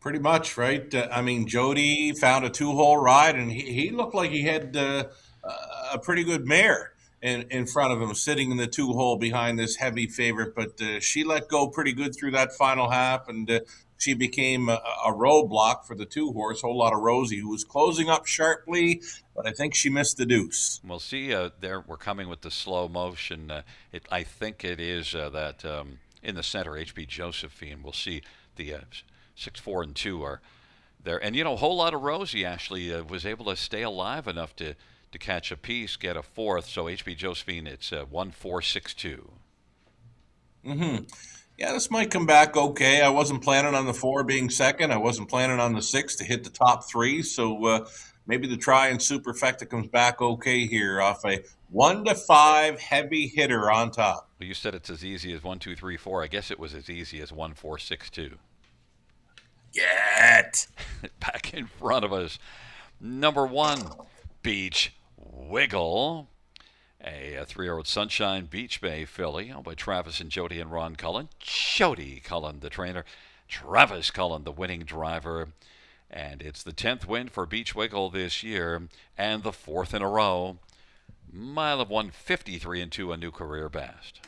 Pretty much, right? Jody found a 2-hole ride, and he looked like he had a pretty good mare in front of him, sitting in the 2-hole behind this heavy favorite. But she let go pretty good through that final half, and she became a roadblock for the 2-horse, Whole Lot of Rosie, who was closing up sharply, but I think she missed the deuce. We'll see. There we're coming with the slow motion. I think it is that in the center, HB Josephine. We'll see the 6, 4, and 2 are there. And, Whole Lot of Rosie actually was able to stay alive enough to catch a piece, get a 4th. So HB Josephine, it's 1-4-6-2. Yeah, this might come back okay. I wasn't planning on the 4 being second. I wasn't planning on the 6 to hit the top 3. So maybe the try and superfecta comes back okay here off a 1-5 heavy hitter on top. Well, you said it's as easy as 1, 2, 3, 4. I guess it was as easy as 1-4-6-2. Yet. Back in front of us, number 1, Beach Wiggle, a 3-year-old Sunshine Beach Bay filly owned by Travis and Jody and Ron Cullen. Jody Cullen, the trainer. Travis Cullen, the winning driver. And it's the 10th win for Beach Wiggle this year, and the 4th in a row. Mile of 153 and 2, a new career best.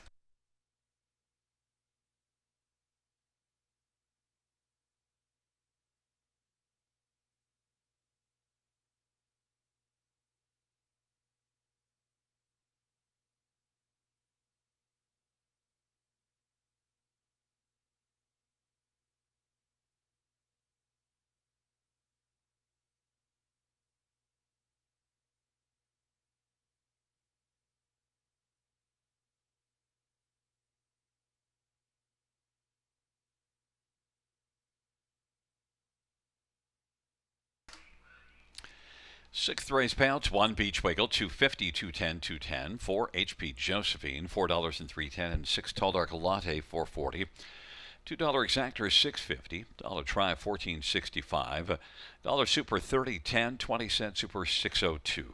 Sixth race payouts: 1 Beach Wiggle, $2.50, $2.10, $2.10. 4 HP Josephine, $4 and $3.10, and 6 Tall Dark Latte, $4.40. $2 Exactor, $6.50. $1 Try, $14.65. $1 Super, $30.10. 20-cent Super, $6.02.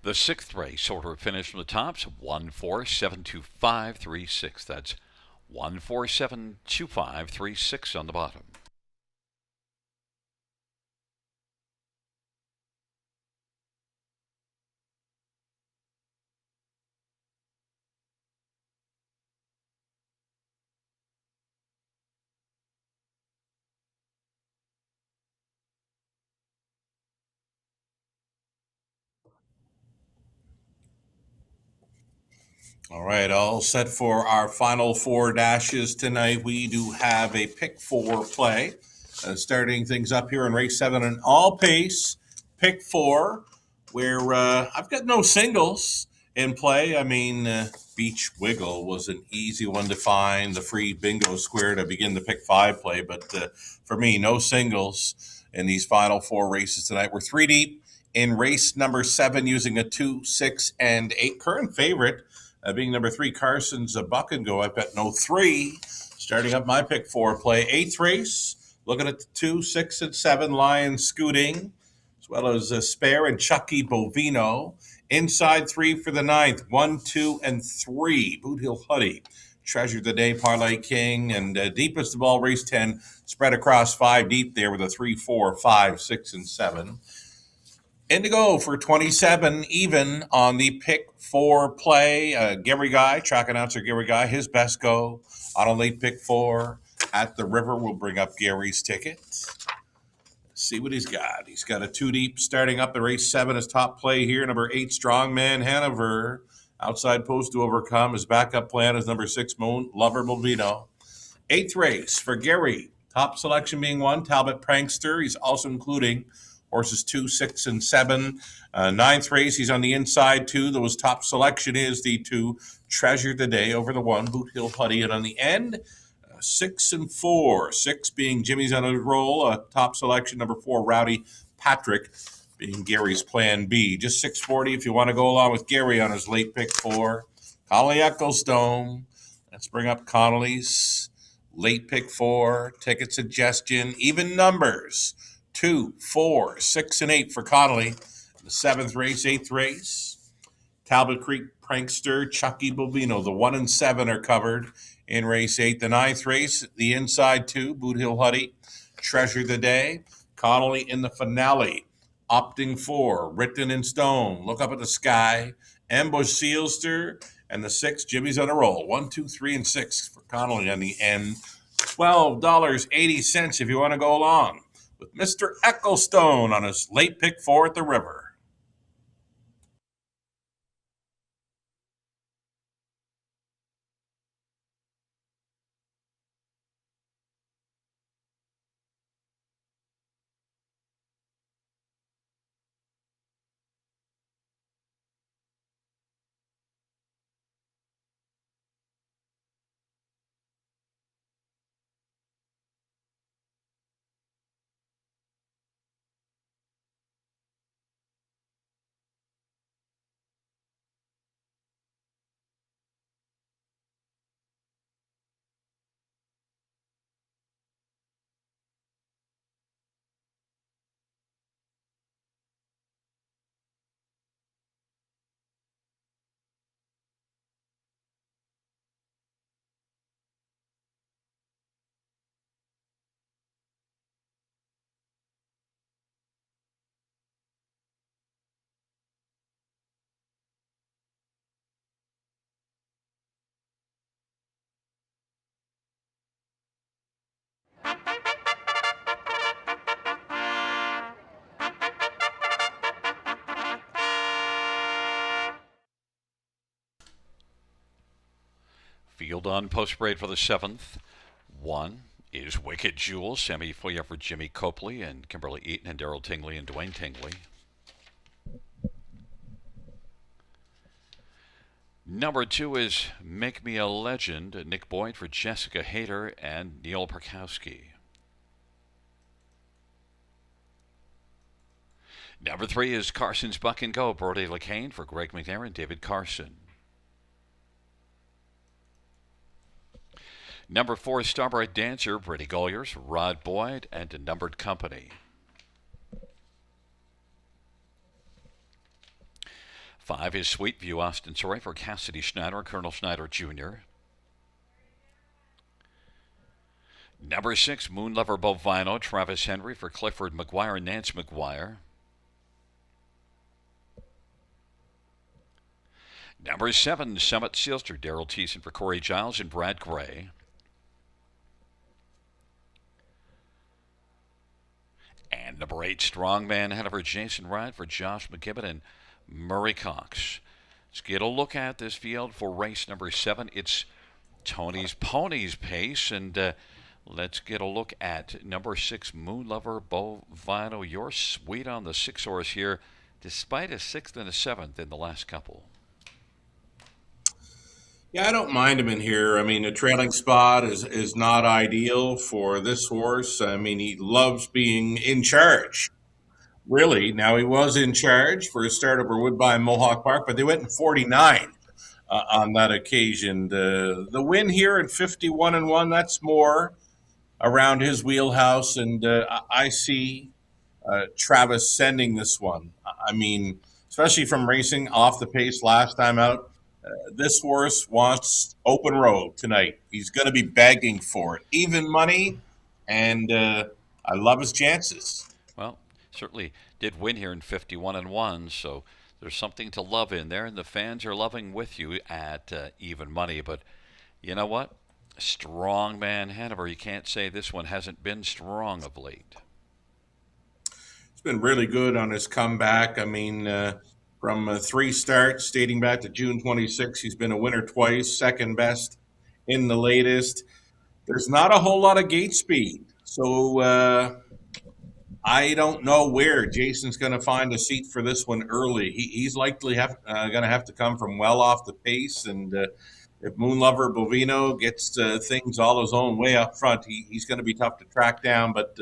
The sixth race, order of finish from the tops, 1472536. That's 1472536 on the bottom. All right, all set for our final four dashes tonight. We do have a pick four play. Starting things up here in race 7, an all pace pick four, where I've got no singles in play. I mean, Beach Wiggle was an easy one to find, the free bingo square to begin the pick 5 play. But for me, no singles in these final four races tonight. We're 3 deep in race number 7 using a 2, 6, and 8. Current favorite being number 3, Carson's Buck and Go. I've got no 3. Starting up my pick 4 play. 8th race, looking at the 2, 6, and 7, Lion Scooting, as well as Spare and Chucky Bovino. Inside 3 for the 9th, 1, 2, and 3, Boot Hill Huddy, Treasure the Day, Parlay King, and deepest of all, race 10, spread across 5 deep there with a 3, 4, 5, 6, and 7. Indigo for 27 even on the pick 4 play. Gary Guy, track announcer Gary Guy, his best go on a late pick 4 at the river. We'll bring up Gary's ticket. See what he's got. He's got a 2 deep starting up the race 7 as top play here. Number 8, Strongman Hanover. Outside post to overcome. His backup plan is number 6, Moon Lover Bovino. 8th race for Gary. Top selection being 1, Talbot Prankster. He's also including horses 2, 6, and 7. 9th race, he's on the inside 2. Those top selection is the 2, Treasure the Day over the 1, Boot Hill Putty. And on the end, 6 and 4. 6 being Jimmy's on a roll. Top selection, number 4, Rowdy Patrick, being Gary's plan B. Just 640 if you want to go along with Gary on his late pick 4. Connolly Ecclestone. Let's bring up Connolly's late pick 4. Ticket suggestion, even numbers. 2, 4, 6, and 8 for Connolly. The 7th race, 8th race. Talbot Creek Prankster, Chucky Bovino. The 1 and 7 are covered in race 8. The 9th race, the inside 2, Boot Hill Huddy, Treasure the Day. Connolly in the finale. Opting 4, Written in Stone, Look Up at the Sky, Ambush Sealster, and the 6, Jimmy's on a roll. 1, 2, 3, and 6 for Connolly on the end. $12.80 if you want to go along with Mr. Ecclestone on his late pick 4 at the river. Field on post parade for the 7th. 1 is Wicked Jewel, Sammy Foya for Jimmy Copley and Kimberly Eaton and Daryl Tingley and Dwayne Tingley. Number 2 is Make Me a Legend, Nick Boyd for Jessica Hayter and Neil Perkowski. Number 3 is Carson's Buck and Go, Brody LeCain for Greg McNair and David Carson. Number 4 is Starbright Dancer, Brady Golliers, Rod Boyd, and A Numbered Company. 5 is Sweet View, Austin Surrey for Cassidy Schneider, Colonel Schneider Jr. Number 6, Moon Lover Bovino, Travis Henry for Clifford McGuire and Nance McGuire. Number 7, Summit Sealster, Daryl Thiessen for Corey Giles and Brad Gray. And number 8, Strongman Hanover, Jason Ryan for Josh McKibben and Murray Cox. Let's get a look at this field for race number 7. It's Tony's Ponies pace, and let's get a look at number 6, Moon Lover Bovino. You're sweet on the 6 horse here, despite a 6th and a 7th in the last couple. Yeah, I don't mind him in here. I mean, the trailing spot is not ideal for this horse. I mean, he loves being in charge. Really. Now, he was in charge for his start over Woodbine Mohawk Park, but they went in 49 on that occasion. The win here at 51-1, that's more around his wheelhouse, and I see Travis sending this one. I mean, especially from racing off the pace last time out, this horse wants open road tonight. He's going to be begging for it. Even money, and I love his chances. Well, certainly did win here in 51-1, so there's something to love in there, and the fans are loving with you at even money. But you know what? Strongman Hanover, you can't say this one hasn't been strong of late. He's been really good on his comeback. I mean, from 3 starts dating back to June 26, he's been a winner twice, second best in the latest. There's not a whole lot of gate speed, so I don't know where Jason's going to find a seat for this one early. He's likely going to have to come from well off the pace, and if Moon Lover Bovino gets things all his own way up front, he's going to be tough to track down. But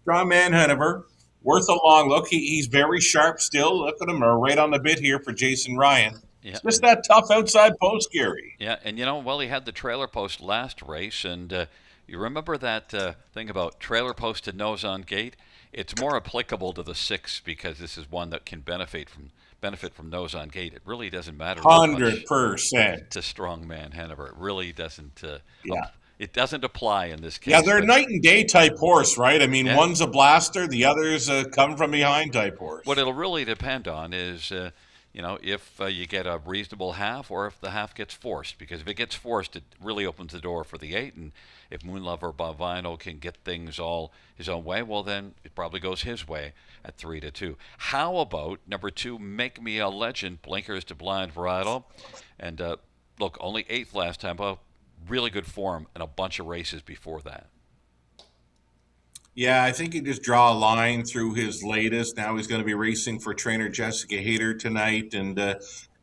Strongman Hanover, worth a long look. He's very sharp still. Look at him, right on the bit here for Jason Ryan. Yeah. It's just that tough outside post, Gary. Yeah, and you know, well, he had the trailer post last race, and you remember that thing about trailer post to nose on gate? It's more applicable to the 6 because this is one that can benefit from nose on gate. It really doesn't matter 100% to Strongman Hanover. It really doesn't. Yeah. It doesn't apply in this case. Yeah, they're night and day type horse, right? I mean, one's a blaster, the other's a come from behind type horse. What it'll really depend on is, if you get a reasonable half or if the half gets forced. Because if it gets forced, it really opens the door for the 8. And if Moon Lover Bovino can get things all his own way, well, then it probably goes his way at 3-2. How about number 2, Make Me a Legend, Blinkers to Blind Varietal? And look, only 8th last time, but really good form and a bunch of races before that. Yeah, I think you just draw a line through his latest. Now he's going to be racing for trainer Jessica Hayter tonight. And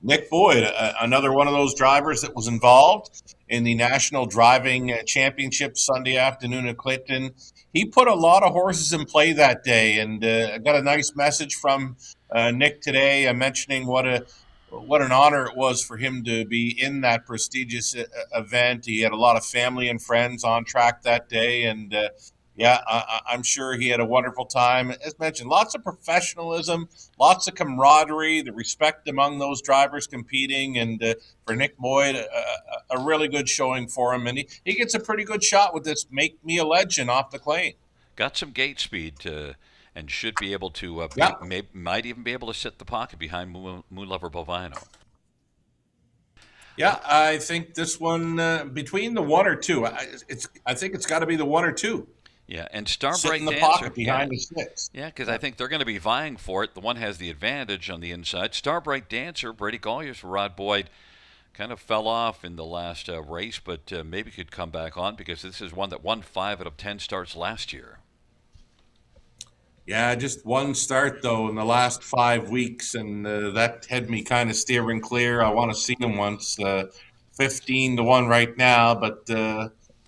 Nick Boyd, another one of those drivers that was involved in the National Driving Championship Sunday afternoon at Clinton. He put a lot of horses in play that day. And I got a nice message from Nick today mentioning what an honor it was for him to be in that prestigious event. He had a lot of family and friends on track that day. And I'm sure he had a wonderful time. As mentioned, lots of professionalism, lots of camaraderie, the respect among those drivers competing. And for Nick Boyd, a really good showing for him. And he gets a pretty good shot with this Make Me a Legend off the claim. Got some gate speed and should be able to, might even be able to sit the pocket behind Moon Lover Bovino. Yeah, I think this one, between the 1 or 2, I think it's got to be the 1 or 2. Yeah, and Starbright in the Dancer pocket behind the 6. Yeah, because I think they're going to be vying for it. The one has the advantage on the inside. Starbright Dancer, Brady Colliers for Rod Boyd, kind of fell off in the last race, but maybe could come back on because this is one that won 5 out of 10 starts last year. Yeah, just one start, though, in the last 5 weeks, and that had me kind of steering clear. I want to see him once. 15-1 right now, but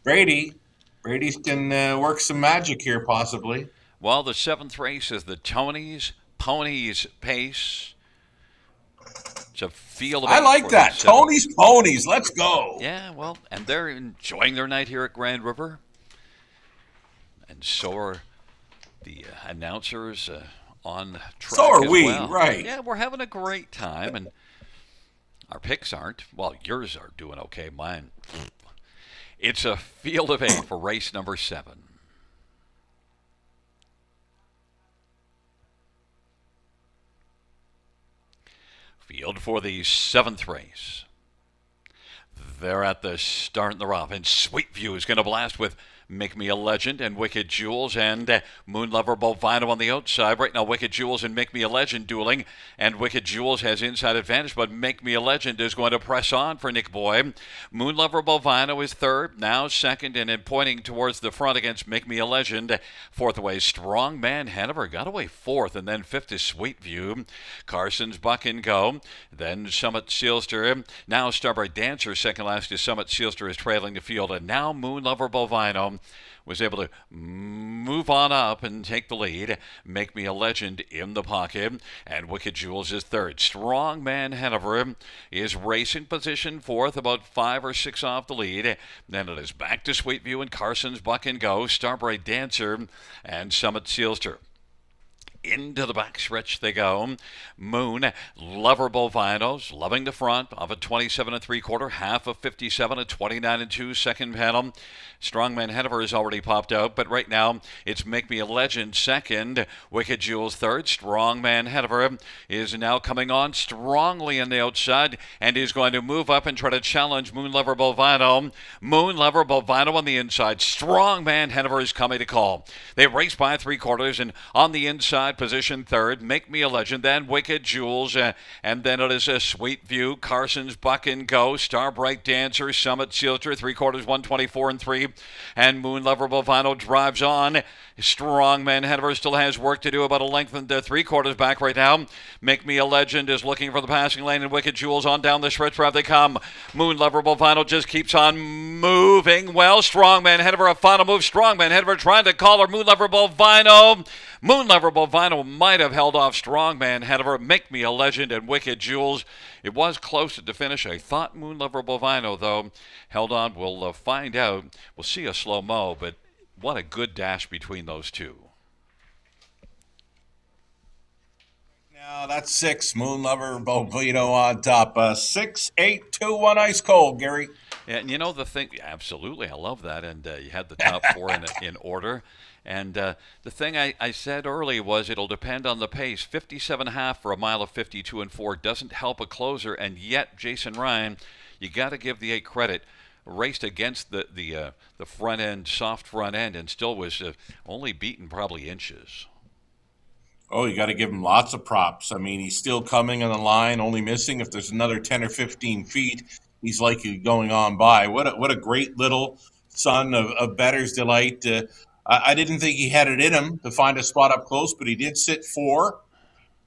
Brady can work some magic here, possibly. Well, the 7th race is the Tony's Ponies Pace. It's a field of I like that. Tony's Ponies. Let's go. Yeah, well, and they're enjoying their night here at Grand River. And so are the announcers on track. So are as we, well. right. Yeah, we're having a great time. And Our picks aren't. Well, yours are doing okay. Mine. It's a field of 8 for race number 7. Field for the 7th race. They're at the start in the rough, and Sweet View is going to blast with Make Me a Legend and Wicked Jewels and Moon Lover Bovino on the outside. Right now, Wicked Jewels and Make Me a Legend dueling, and Wicked Jewels has inside advantage, but Make Me a Legend is going to press on for Nick Boy. Moon Lover Bovino is third, now second, and then pointing towards the front against Make Me a Legend. Fourth away, Strong Man Hanover got away fourth, and then fifth is Sweet View. Carson's Buck and Go. Then Summit Sealster. Now Starbright Dancer, second last is Summit Sealster is trailing the field, and now Moon Lover Bovino was able to move on up and take the lead. Make Me a Legend in the pocket, and Wicked Jewels is third. Strong Man Hanover is racing position fourth, about 5 or 6 off the lead. Then it is back to Sweet View and Carson's Buck and Go, Starbright Dancer, and Summit Sealster. Into the backstretch they go. Moon Lover Bovinos loving the front of a 27 3/4, half of 57, a 29 2 second panel. Strongman Hanover has already popped out, but right now it's Make Me a Legend second, Wicked Jewels third. Strongman Hanover is now coming on strongly on the outside and is going to move up and try to challenge Moon Lover Bovino. Moon Lover Bovino on the inside. Strongman Hanover is coming to call. They race by 3/4 and on the inside position third, Make Me a Legend, then Wicked Jewels, and then it is a Sweet View, Carson's Buck and Go, Starbright Dancer, Summit Sealter, 3/4 124 and 3, and Moon Lover Bovino drives on. Strongman Hanover still has work to do, about a length and 3/4 back right now. Make Me a Legend is looking for the passing lane, and Wicked Jewels on down the stretch where they come. Moon Lover Bovino just keeps on moving well. Strongman Hanover, a final move. Strongman Hanover trying to collar Moon Lover Bovino. Moon Lover Bovino might have held off Strongman Hanover. Make Me a Legend and Wicked Jewels. It was close at the finish. I thought Moon Lover Bovino, though, held on. We'll find out. We'll see a slow-mo, but what a good dash between those two. Now that's 6. Moon Lover Bovino on top. 6, 8, 2, 1 ice cold, Gary. And you know the thing, absolutely, I love that. And you had the top 4 in order. And the thing I said early was it'll depend on the pace. 57.5 for a mile of 52 and 4 doesn't help a closer. And yet, Jason Ryan, you got to give the 8 credit. Raced against the front end, soft front end, and still was only beaten probably inches. Oh, you got to give him lots of props. I mean, he's still coming on the line, only missing if there's another 10 or 15 feet. He's likely going on by. What a great little son of Bettor's Delight. I didn't think he had it in him to find a spot up close, but he did sit 4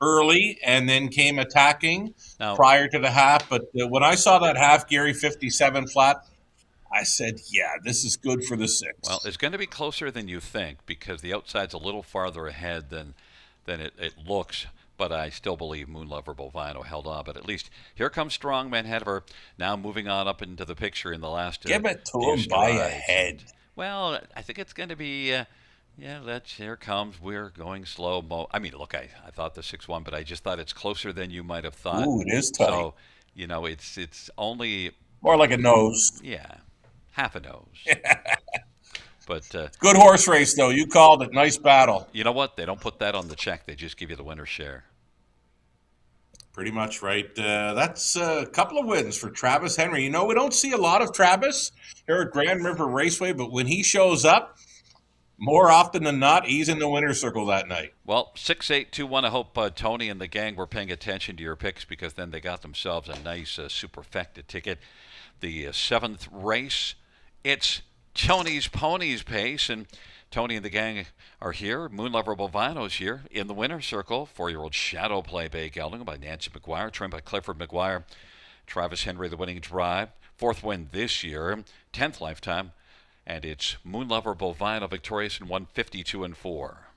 early and then came attacking prior to the half. But when I saw that half, Gary, 57 flat, I said, yeah, this is good for the 6. Well, it's going to be closer than you think because the outside's a little farther ahead than it looks. But I still believe Moon Lover Bovino held on. But at least here comes Strongman Hanover now moving on up into the picture in the last Give it to him by a head. Well, I think it's going to be, here comes. We're going slow-mo. I mean, look, I thought the 6-1, but I just thought it's closer than you might have thought. Ooh, it is tight. So, it's only... More like a nose. Yeah, half a nose. But good horse race, though. You called it. Nice battle. You know what? They don't put that on the check. They just give you the winner's share. Pretty much right. That's a couple of wins for Travis Henry. We don't see a lot of Travis here at Grand River Raceway, but when he shows up, more often than not, he's in the winner's circle that night. Well, 6-8-2-1. I hope Tony and the gang were paying attention to your picks because then they got themselves a nice superfecta ticket. The 7th race, it's Tony's Ponies pace, and Tony and the gang are here. Moon Lover Bovino's here in the winner's circle. 4-year-old Shadow Play Bay Gelding by Nancy McGuire, trained by Clifford McGuire. Travis Henry, the winning drive. 4th win this year, 10th lifetime. And it's Moon Lover Bovino victorious in 152 and 4.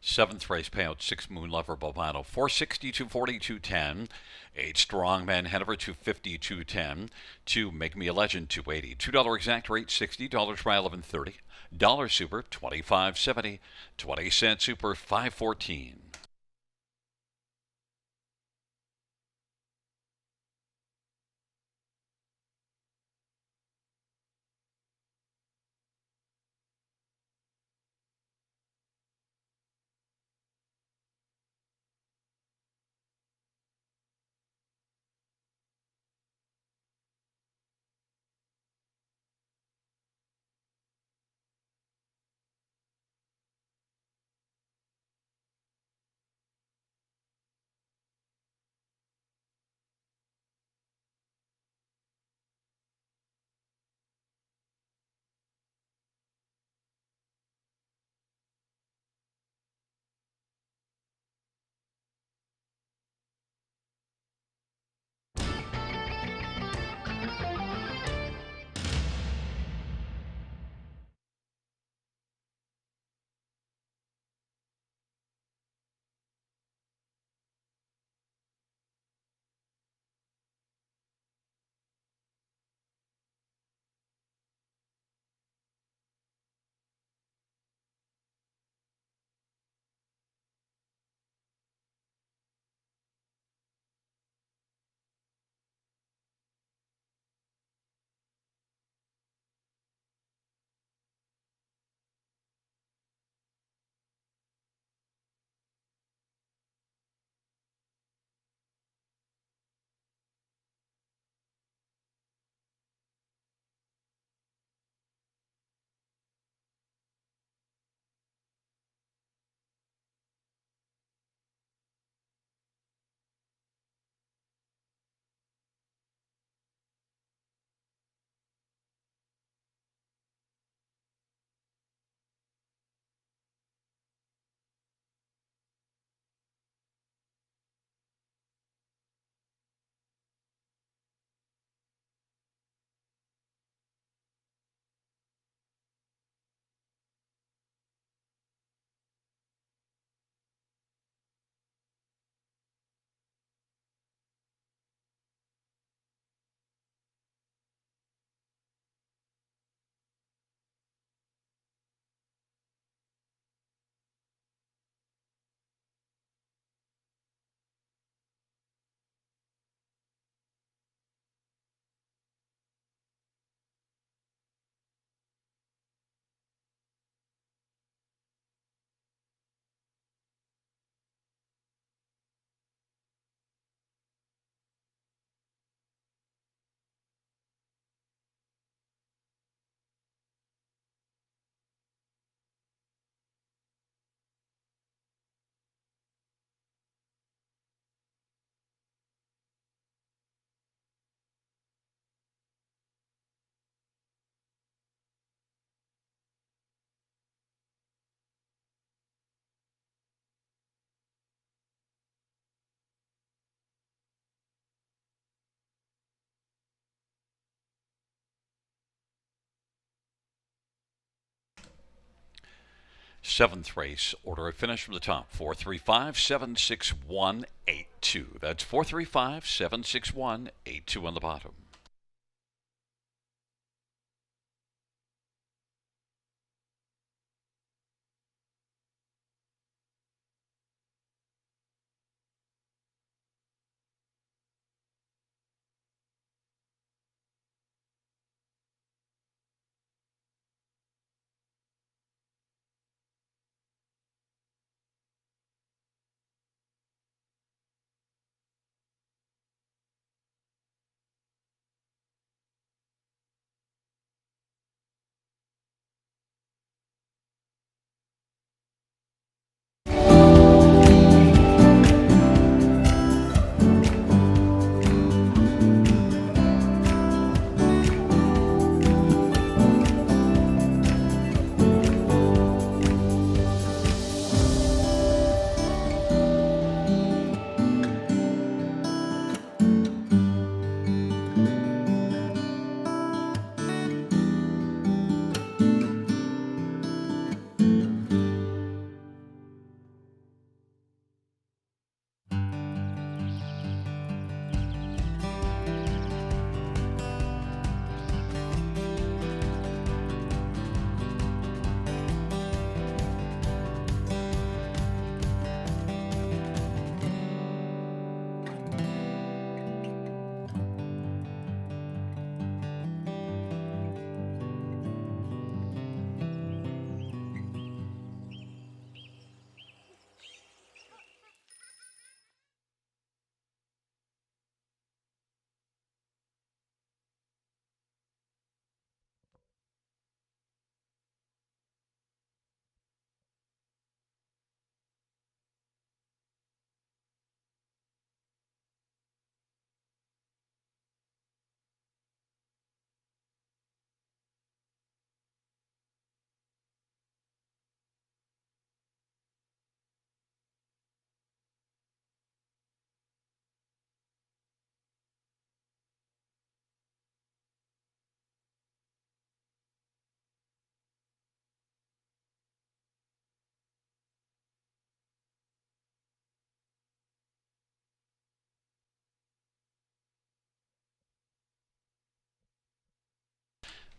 Seventh race payout, 6 Moon Lover Bovano, 460, 240, 210. 8 Strongman Hanover, 250, 210. 2 Make Me a Legend, 280. $2 exact rate, $60. By 1130. Dollar Super, 25.70. 20-cent Super, 514. Seventh race, order of finish from the top, 435-761-82. That's 435-761-82 on the bottom.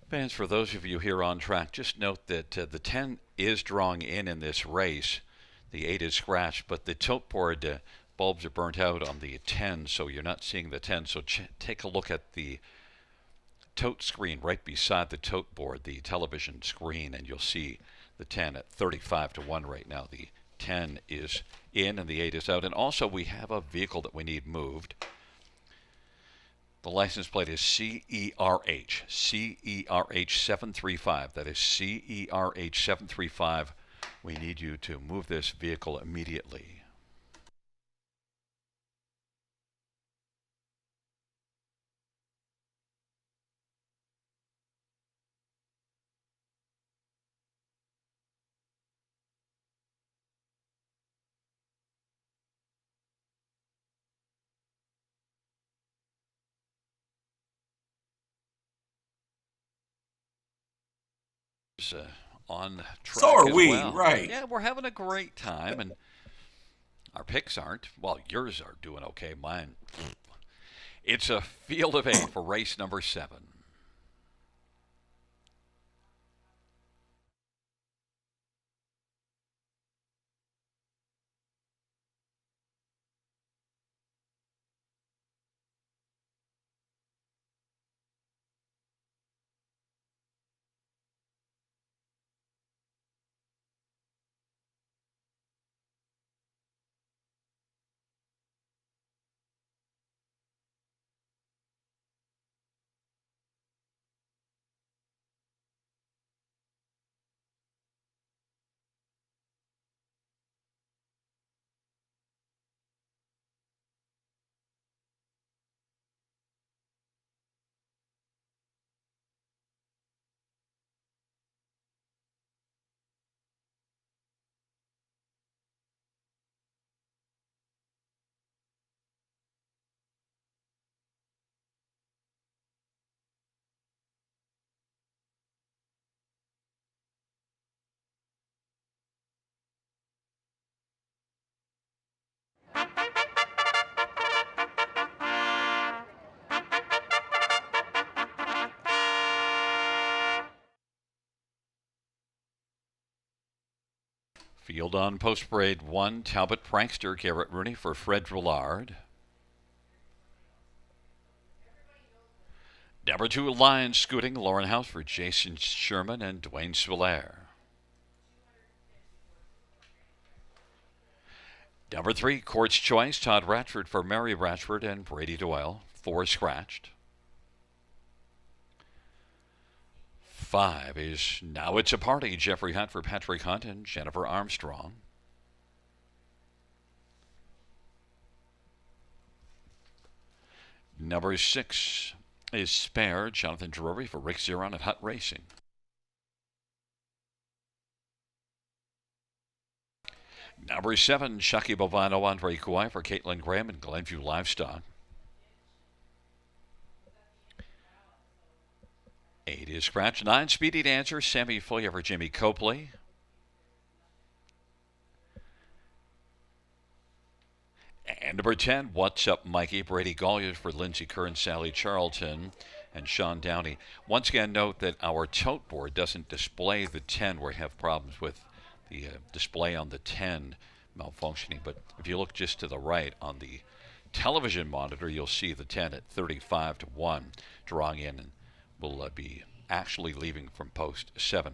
Fans, for those of you here on track, just note that the 10 is drawing in this race. The 8 is scratched, but the tilt board bulbs are burnt out on the 10, so you're not seeing the 10. So take a look at the tote screen right beside the tote board, the television screen, and you'll see the 10 at 35 to 1 right now. The 10 is in and the 8 is out. And also we have a vehicle that we need moved. The license plate is CERH 735. That is CERH 735. We need you to move this vehicle immediately. On track So are as we, well. right? Yeah, we're having a great time, and our picks aren't. Well, yours are doing okay. Mine. It's a field of 8 for race number 7. Field on post parade 1, Talbot Prankster, Garrett Rooney for Fred Roulard. Number 2, Lion Scooting, Lauren House for Jason Sherman and Dwayne Swiller. Number 3, Court's Choice, Todd Ratford for Mary Ratford and Brady Doyle. 4 scratched. 5 is Now It's a Party, Jeffrey Hunt for Patrick Hunt and Jennifer Armstrong. Number 6 is Spare, Jonathan Drury for Rick Zeron at Hutt Racing. Number 7, Chucky Bovino, Andre Kawhi for Caitlin Graham and Glenview Livestock. 8 is Scratch. 9, Speedy Dancer, Sammy Foyer for Jimmy Copley. And number 10, What's Up Mikey, Brady Gollier for Lindsey Kern, Sally Charlton, and Sean Downey. Once again, note that our tote board doesn't display the 10. We have problems with the display on the 10 malfunctioning. But if you look just to the right on the television monitor, you'll see the 10 at 35 to 1 drawing in, and will be actually leaving from post 7,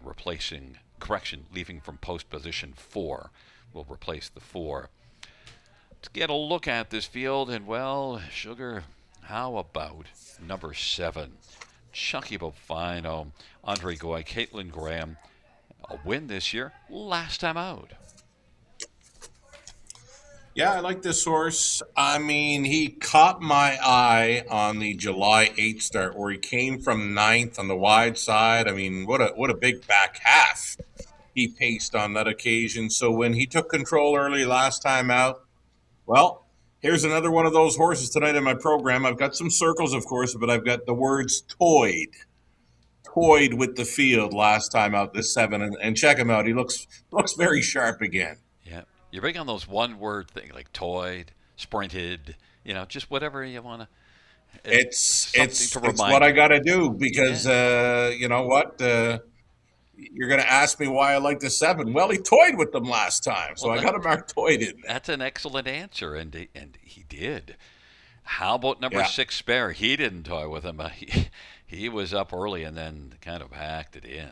leaving from post position 4. Will replace the 4. To get a look at this field, and well, Sugar, how about number 7, Chucky Bovino, Andre Goy, Caitlin Graham, a win this year, last time out. Yeah, I like this horse. I mean, he caught my eye on the July 8th start where he came from 9th on the wide side. I mean, what a big back half he paced on that occasion. So when he took control early last time out, well, here's another one of those horses tonight in my program. I've got some circles, of course, but I've got the words toyed with the field last time out this 7, and check him out. He looks very sharp again. Yeah, you're big on those one-word things like toyed, sprinted, just whatever you want to Something It's to it's remind what I you. got to do because Yeah. you know what? You're going to ask me why I like the 7. Well, he toyed with them last time, Well, so I got to mark toyed in there. that's an excellent answer, and he did. How about number Yeah. 6, Spare? He didn't toy with him. He was up early and then kind of hacked it in.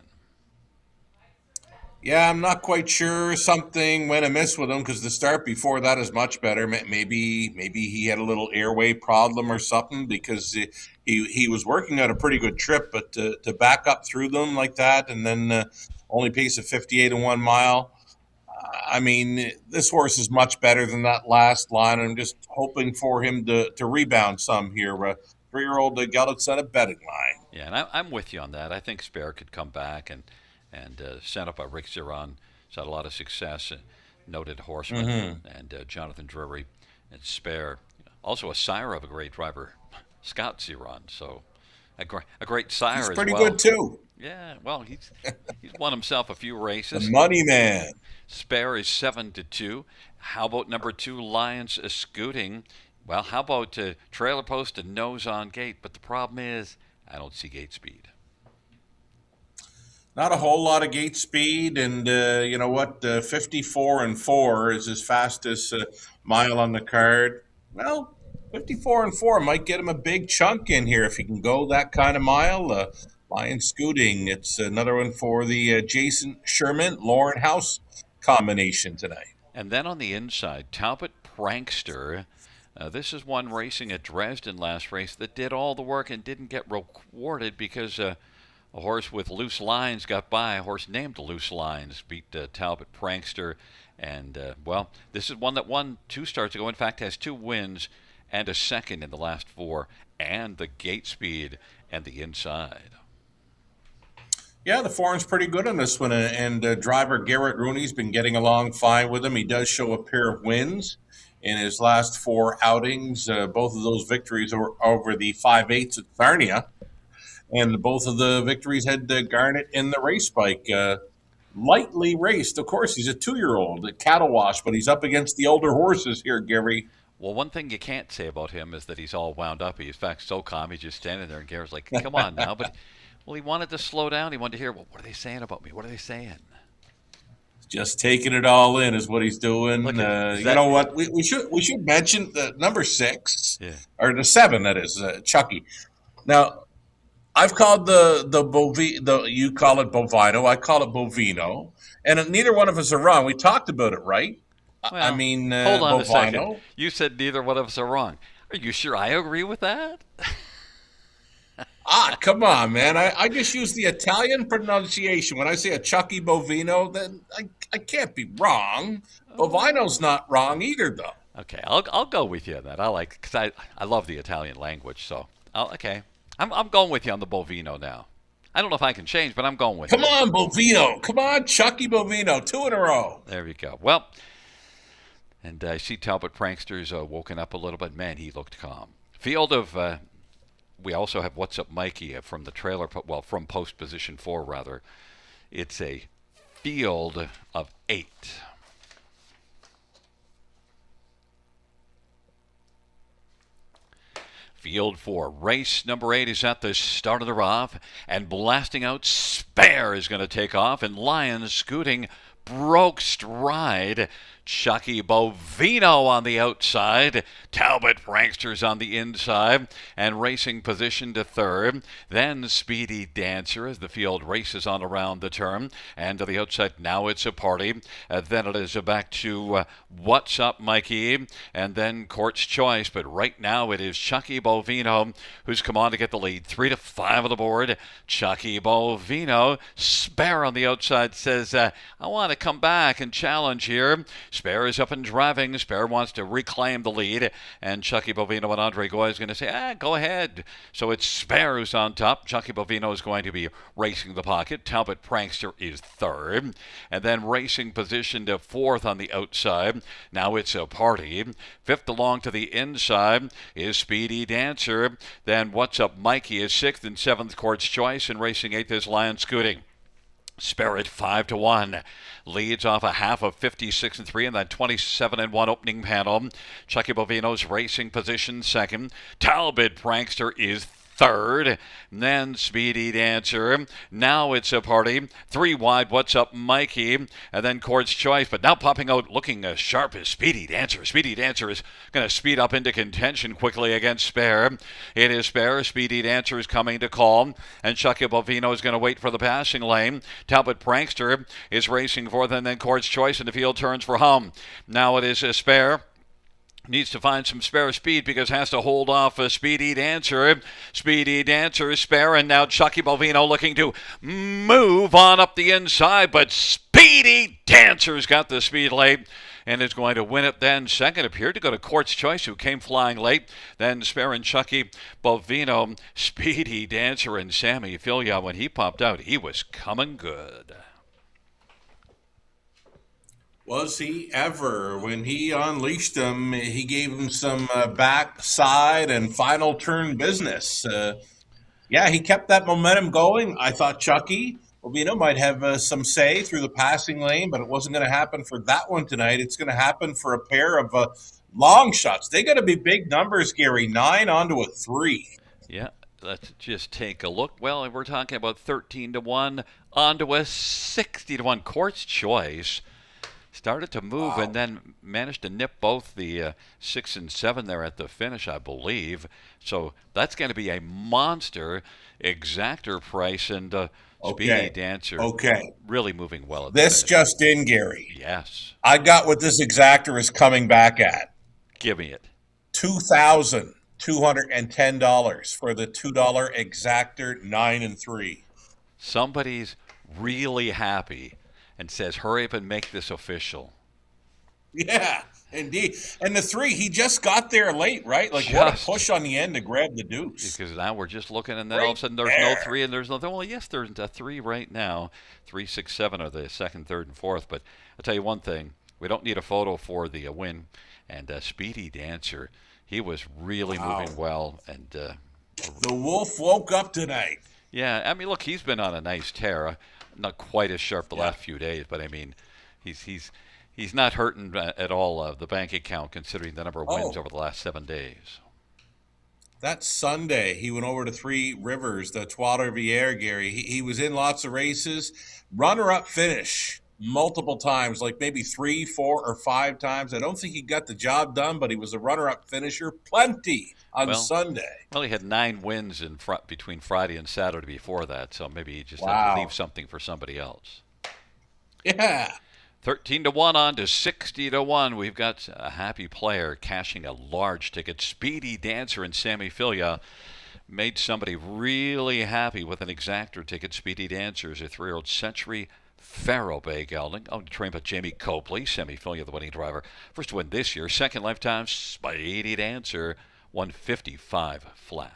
Yeah, I'm not quite sure. Something went amiss with him because the start before that is much better. Maybe he had a little airway problem or something because he was working out a pretty good trip, but to back up through them like that and then only pace of 58 and 1 mile. I mean, this horse is much better than that last line. I'm just hoping for him to rebound some here. 3-year-old Gellert set a betting line. Yeah, and I'm with you on that. I think Spare could come back and sent up by Rick Ziron. He's had a lot of success. Noted horseman and Jonathan Drury and Spare. Also a sire of a great driver, Scott Ziron. So a great He's sire as pretty well. good too. Yeah, well, he's won himself a few The races. money man. Spare is 7-2. How about number 2, Lions Scooting? Well, how about trailer post and nose on gate? But the problem is, I don't see gate speed. Not a whole lot of gate speed, and you know what? 54 and 4 is his fastest mile on the card. Well, 54 and 4 might get him a big chunk in here if he can go that kind of mile. Lion Scooting, it's another one for the Jason Sherman, Lauren House combination tonight. And then on the inside, Talbot Prankster. This is one racing at Dresden last race that did all the work and didn't get rewarded because a horse with loose lines got by. A horse named Loose Lines beat Talbot Prankster. And, well, this is one that won 2 starts ago. In fact, has 2 wins and a second in the last 4. And the gate speed and the inside. Yeah, the form's pretty good on this one, and driver Garrett Rooney's been getting along fine with him. He does show a pair of wins in his last 4 outings. Both of those victories are over the 5/8 at Sarnia, and both of the victories had Garnett in the race bike. Lightly raced, of course. He's a 2-year-old at Cattle Wash, but he's up against the older horses here, Gary. Well, one thing you can't say about him is that he's all wound up. He's, in fact, so calm. He's just standing there, and Garrett's like, come on now. But, well, he wanted to slow down. He wanted to hear, well, what are they saying about me? What are they saying? Just taking it all in is what he's doing. Look, You know what? We should mention the number 6, Yeah. or the 7, that is, Chucky. Now, I've called you call it bovino, I call it bovino, and neither one of us are wrong. We talked about it, right? Well, I mean, hold on bovino. a second. You said neither one of us are wrong. Are you sure I agree with that? Come on, man. I just use the Italian pronunciation. When I say a Chucky bovino, then I can't be wrong. Bovino's not wrong either, though. Okay, I'll go with you on that. I like because I love the Italian language. So okay, I'm going with you on the bovino now. I don't know if I can change, but I'm going with Come you. on, bovino. Come on, Chucky bovino. 2 in a row. There we go. Well, and I see Talbot Prankster's woken up a little bit. Man, he looked calm. Field of. We also have What's Up Mikey from the trailer. Well, from post position 4 rather. It's a field of 8. Field 4. Race number 8 is at the start of the off, and blasting out, Spare is going to take off, and Lions Scooting broke stride. Chucky Bovino on the outside, Talbot Pranksters on the inside, and racing position to 3rd. Then Speedy Dancer as the field races on around the turn, and to the outside now it's a party. Then it is back to What's Up Mikey, and then Court's Choice. But right now it is Chucky Bovino who's come on to get the lead. 3-5 on the board. Chucky Bovino. Spare on the outside says, I want to come back and challenge here. Spare is up and driving. Spare wants to reclaim the lead. And Chucky Bovino and Andre Goy is going to say, go ahead. So it's Spare who's on top. Chucky Bovino is going to be racing the pocket. Talbot Prankster is 3rd. And then racing position to 4th on the outside. Now it's a party. 5th along to the inside is Speedy Dancer. Then What's Up Mikey is 6th, and 7th Court's Choice. And racing 8th is Lion Scooting. Spirit 5-1 leads off a half of 56-3 and that 27-1 opening panel. Chucky Bovino's racing position second. Talbot Prankster is third. Then Speedy Dancer. Now it's a party. Three wide. What's Up, Mikey? And then Court's Choice. But now popping out looking as sharp as Speedy Dancer. Speedy Dancer is going to speed up into contention quickly against Spare. It is Spare. Speedy Dancer is coming to call. And Chucky Bovino is going to wait for the passing lane. Talbot Prankster is racing fourth. And then Court's Choice. And the field turns for Hum. Now it is a Spare. Needs to find some spare speed because has to hold off a Speedy Dancer. Speedy Dancer is spare, and now Chucky Bovino looking to move on up the inside, but Speedy Dancer's got the speed late and is going to win it then. Second appeared to go to Court's Choice, who came flying late. Then Spare and Chucky Bovino. Speedy Dancer and Sammy Filia, when he popped out, he was coming good. Was he ever? When he unleashed them, he gave him some backside and final turn business. Yeah, he kept that momentum going. I thought Chucky Bovino might have some say through the passing lane, but it wasn't going to happen for that one tonight. It's going to happen for a pair of long shots. They got to be big numbers, Gary. 9 onto a 3. Yeah. Let's just take a look. Well, we're talking about 13-1 onto a 60-1. Court's Choice started to move and then managed to nip both the 6 and 7 there at the finish, I believe. So that's going to be a monster exactor price, and Speedy Dancer really moving well at the This finish. just in, Gary. Yes. I got what this exactor is coming back at. Give me it. $2,210 for the $2 exactor 9 and 3. Somebody's really happy and says, hurry up and make this official. Yeah, indeed. And the 3, he just got there late, right? Like, what a push on the end to grab the deuce. Because now we're just looking, and then all of a sudden there's no 3, and there's no... Well, yes, there's a 3 right now. 3, 6, 7 are the second, third, and fourth. But I'll tell you one thing. We don't need a photo for the win. And Speedy Dancer, he was really moving well. And the wolf woke up tonight. Yeah, I mean, look, he's been on a nice tear. Not quite as sharp the last few days, but I mean, he's not hurting at all the bank account considering the number of wins over the last 7 days. That Sunday, he went over to Three Rivers, the Trois Rivières, Gary. He was in lots of races, runner-up finish multiple times, like maybe 3, 4, or 5 times. I don't think he got the job done, but he was a runner-up finisher plenty on Sunday. Well, he had 9 wins in between Friday and Saturday before that, so maybe he just had to leave something for somebody else. Yeah. 13-1 on to 60-1. We've got a happy player cashing a large ticket. Speedy Dancer and Sammy Filia made somebody really happy with an exactor ticket. Speedy Dancer is a 3-year-old Century Faro Bay gelding, trained by Jamie Copley. Sammy Filia, the winning driver. First win this year. Second lifetime, Speedy Dancer, 155 flat.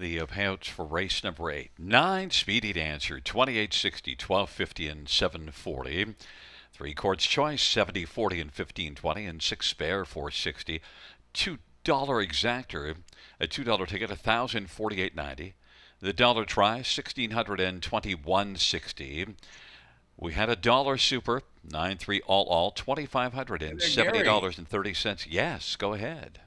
The payouts for race number 8. 9 Speedy Dancer, 2860, 1250, and 740. 3 Courts Choice, 70, 40, and 1520, and 6 Spare, 460. $2 Exactor, a $2 ticket, 1048.90. The Dollar Try, 1621.60. We had a $1 Super, 9-3 all, $2,570.30. Yes, go ahead.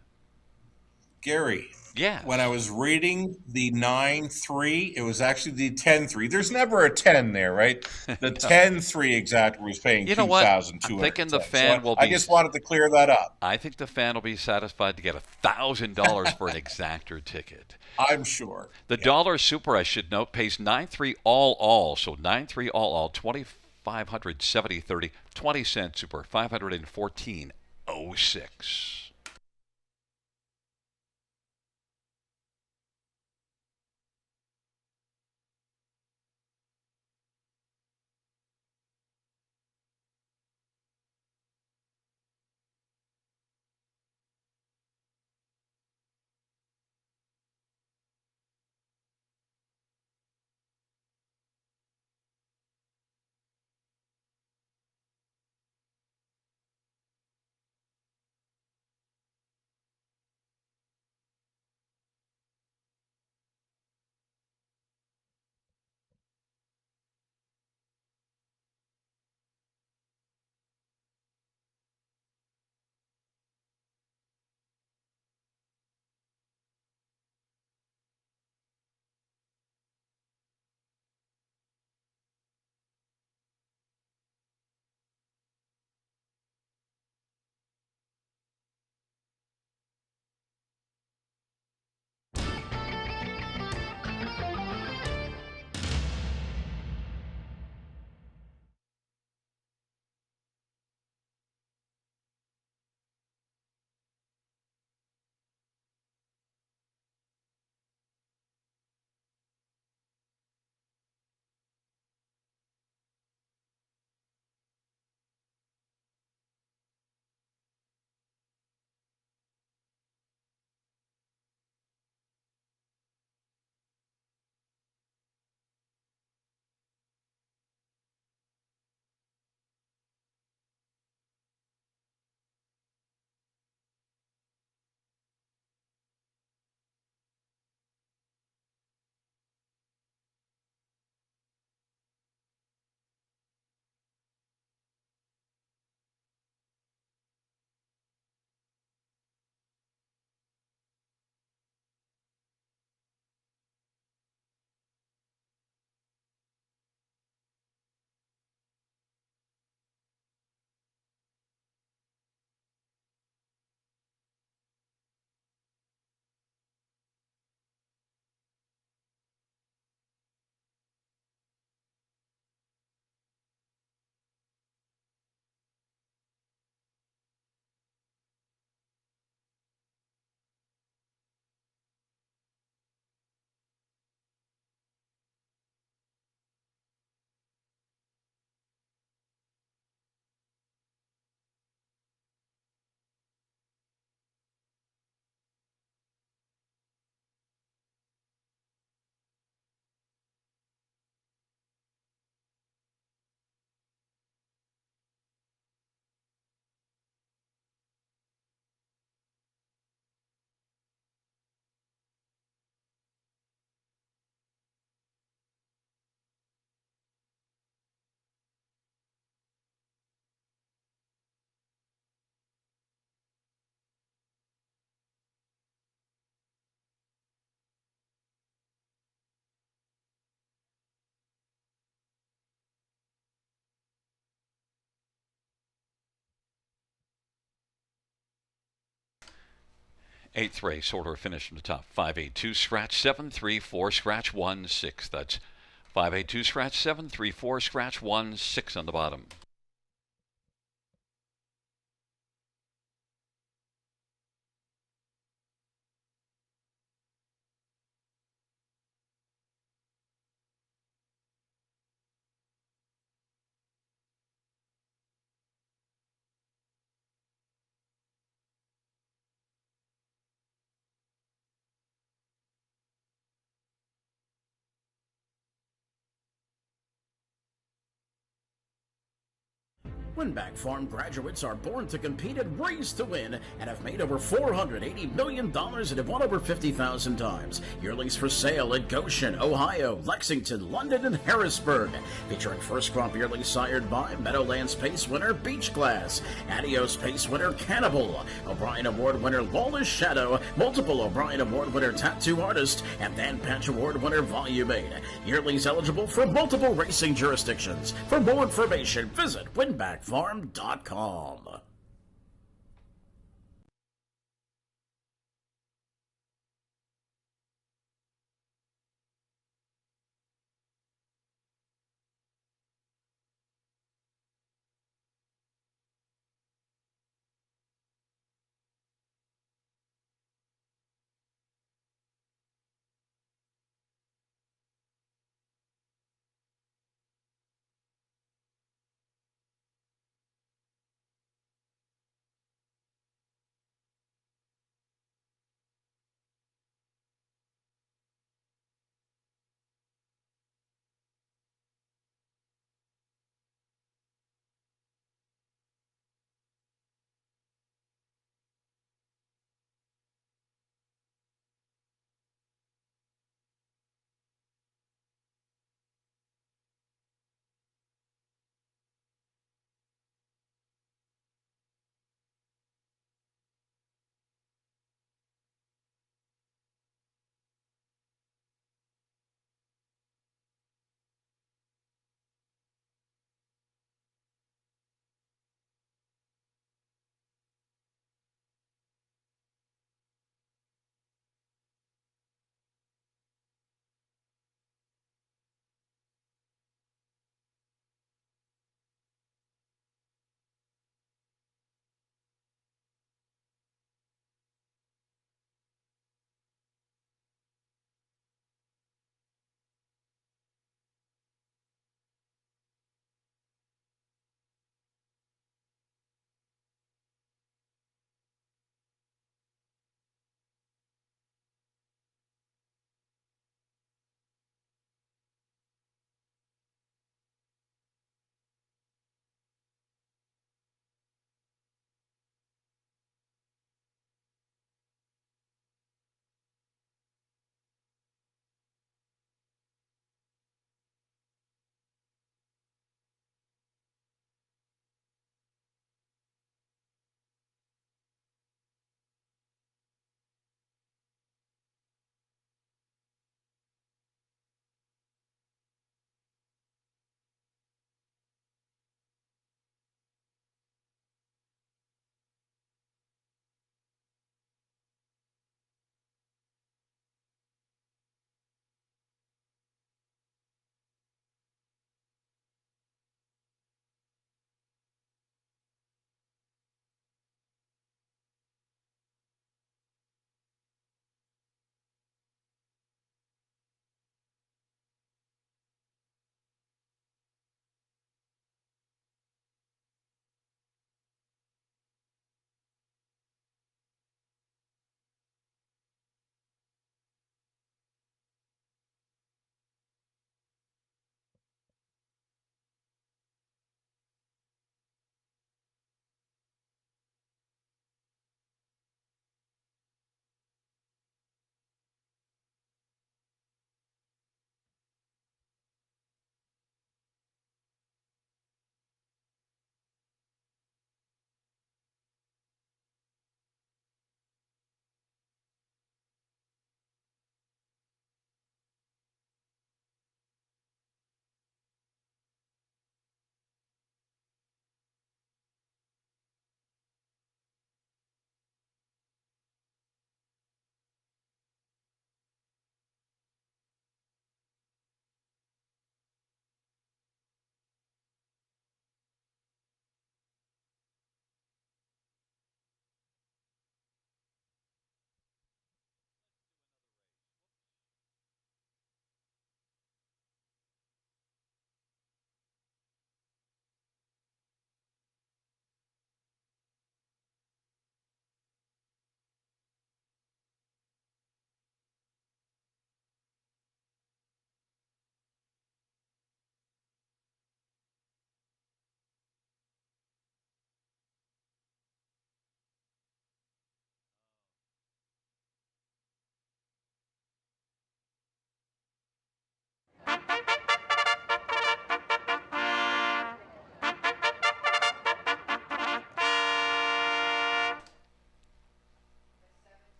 Gary. Yeah. When I was reading the 9-3, it was actually the 10-3. There's never a 10 there, right? The 10-3 exactor was paying You know what? $2,210. I'm thinking the fan will be. I just wanted to clear that up. I think the fan will be satisfied to get $1,000 for an exactor ticket. I'm sure. The Dollar Super, I should note, pays 9-3 all, so 9-3 all, 2,570.30, 20-cent Super, 514.06. Eighth race, order finish from the top. 582, scratch 734, scratch 16. That's 582, scratch 734, scratch 16 on the bottom. Winback Farm graduates are born to compete and raised to win and have made over $480 million and have won over 50,000 times. Yearlings for sale at Goshen, Ohio, Lexington, London, and Harrisburg. Featuring first crop yearlings sired by Meadowlands Pace winner Beach Glass, Adios Pace winner Cannibal, O'Brien Award winner Lawless Shadow, multiple O'Brien Award winner Tattoo Artist, and Dan Patch Award winner Volume 8. Yearlings eligible for multiple racing jurisdictions. For more information, visit winbackfarm.com.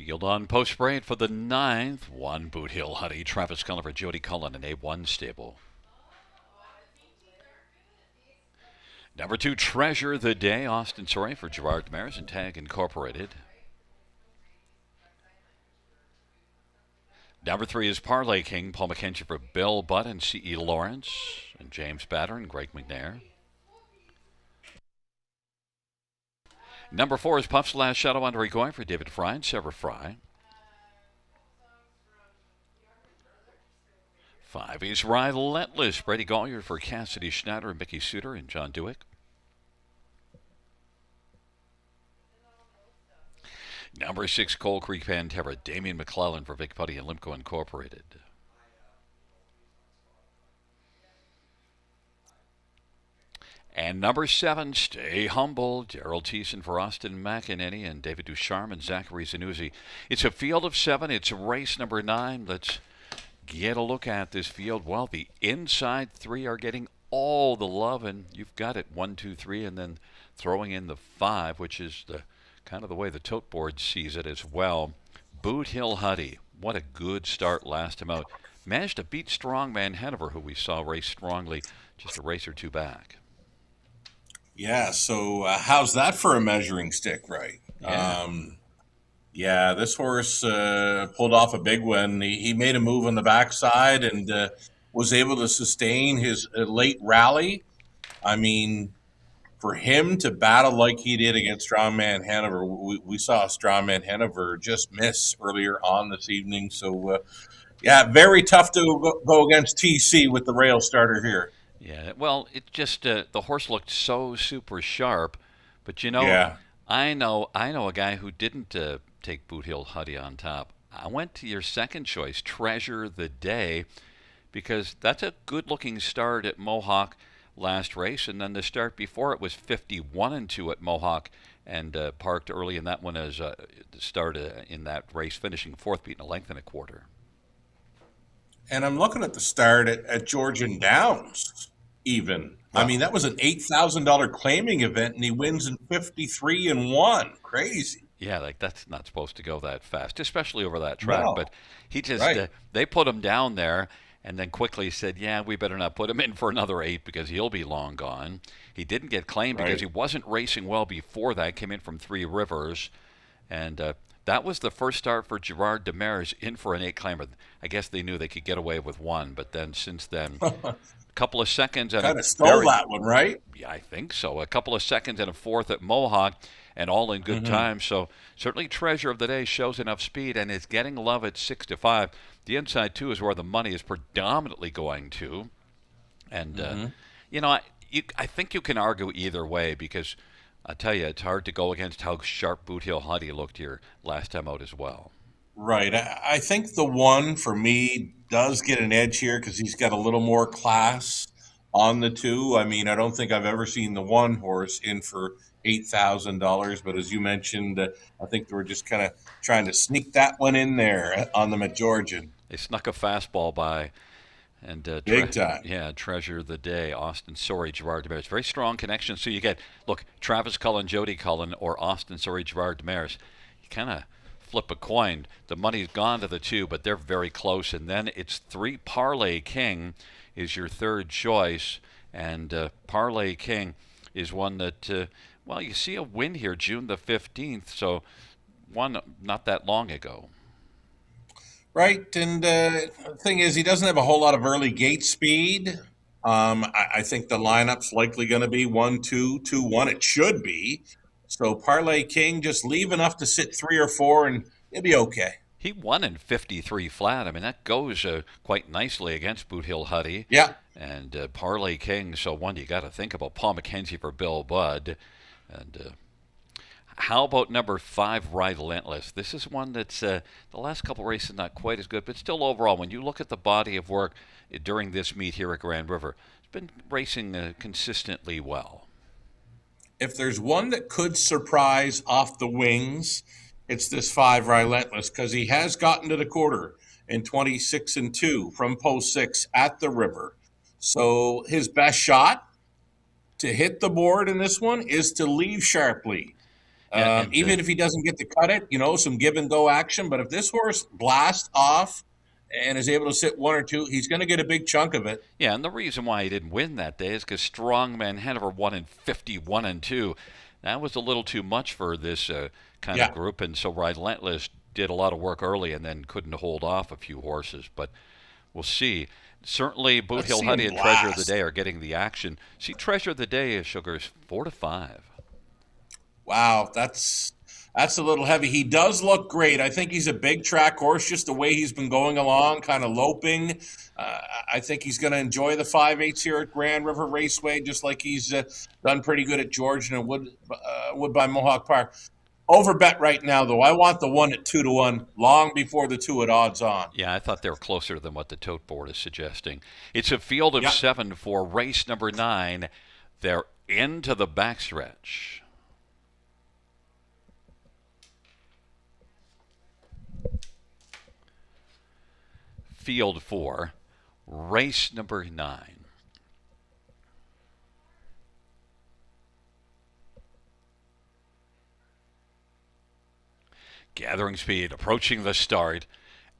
Field on post parade for the 9th. 1 Boot Hill Huddy, Travis Cullen for Jody Cullen in A1 stable. Number 2, Treasure the Day, Austin Sorey for Gerard Demers and Tag Incorporated. Number 3 is Parlay King, Paul McKenzie for Bill Budd and C.E. Lawrence and James Batter and Greg McNair. Number 4 is Puff's Last Shadow, Andre Goy for David Fry and Sarah Fry. 5 is Relentless, Brady Gollier for Cassidy Schneider and Mickey Suter and John Dewick. Number 6, Coal Creek Pantera, Damian McClellan for Vic Putty and Limco Incorporated. And number 7, Stay Humble, Daryl Thiessen for Austin McEnany and David Ducharme and Zachary Zanuzzi. It's a field of 7. It's race number 9. Let's get a look at this field. Well, the inside 3 are getting all the love, and you've got it 1, 2, 3, and then throwing in the 5, which is the kind of the way the tote board sees it as well. Boot Hill Huddy, what a good start last time out. Managed to beat Strongman Hanover, who we saw race strongly just a race or 2 back. Yeah, so how's that for a measuring stick, right? Yeah. This horse pulled off a big one. He made a move on the backside and was able to sustain his late rally. I mean, for him to battle like he did against Strongman Hanover, we saw Strongman Hanover just miss earlier on this evening. So, very tough to go against TC with the rail starter here. Yeah, well, it just the horse looked so super sharp, but you know, Yeah. I know a guy who didn't take Boot Hill Huddy on top. I went to your second choice, Treasure the Day, because that's a good-looking start at Mohawk last race, and then the start before it was 51-2 at Mohawk, and parked early in that one as the start in that race, finishing 4th, beating a length and a quarter. And I'm looking at the start at Georgian Downs, even. I mean, that was an $8,000 claiming event, and he wins in 53-1. Crazy. Yeah, like that's not supposed to go that fast, especially over that track. No. But he just, Right. they put him down there and then quickly said, yeah, we better not put him in for another 8 because he'll be long gone. He didn't get claimed because he wasn't racing well before that, came in from 3 Rivers. And that was the first start for Gerard Demers in for an 8 claimer. I guess they knew they could get away with 1, but then since then, a couple of seconds. Kind of stole that one, right? Yeah, I think so. A couple of seconds and a 4th at Mohawk, and all in good time. So certainly Treasure of the Day shows enough speed and is getting love at 6-5. The inside 2 is where the money is predominantly going to. And, I think you can argue either way because I tell you, it's hard to go against how sharp Boot Hill Huddy looked here last time out as well. Right. I think the 1 for me does get an edge here because he's got a little more class on the 2. I mean, I don't think I've ever seen the 1 horse in for $8,000, but as you mentioned, I think they were just kind of trying to sneak that one in there on them at Georgian. They snuck a fastball by. And big time. Yeah, Treasure the Day, Austin Sorey, Gerard Demers. Very strong connection. So you get, Travis Cullen, Jody Cullen, or Austin Sorey, Gerard Demers. You kind of flip a coin. The money's gone to the 2, but they're very close. And then it's 3 Parlay King is your third choice. And Parlay King is one that, you see a win here June the 15th. So one not that long ago. Right, and the thing is, he doesn't have a whole lot of early gate speed. I think the lineup's likely going to be 1-2, 2-1. It should be. So Parlay King, just leave enough to sit 3 or 4, and it'll be okay. He won in 53 flat. I mean, that goes quite nicely against Boot Hill Huddy. Yeah. And Parlay King, so one you got to think about. Paul McKenzie for Bill Budd. And how about number 5, Relentless? This is one that's the last couple races not quite as good, but still overall, when you look at the body of work during this meet here at Grand River, it's been racing consistently well. If there's one that could surprise off the wings, it's this 5, Relentless, because he has gotten to the quarter in 26-2 from post 6 at the River. So his best shot to hit the board in this one is to leave sharply. And Even if he doesn't get to cut it, some give and go action. But if this horse blasts off and is able to sit one or two, he's going to get a big chunk of it. yeah, and the reason why he didn't win that day is because Strongman Hanover won in 51 and 2. That was a little too much for this kind Yeah. of group, and so Relentless did a lot of work early and then couldn't hold off a few horses. But we'll see. Certainly, Boot Let's Hill see Huddy him and Treasure of the blast. Day are getting the action. See, Treasure of the Day is Sugar's 4-5. Wow, that's a little heavy. He does look great. I think he's a big track horse, just the way he's been going along, kind of loping. I think he's going to enjoy the 5/8 here at Grand River Raceway, just like he's done pretty good at Georgian and Woodbine Mohawk Park. Over bet right now, though. I want the one at 2-1 long before the two at odds on. Yeah, I thought they were closer than what the tote board is suggesting. It's a field of Yeah. 7 for race number 9. They're into the backstretch. Field 4, race number 9. Gathering speed, approaching the start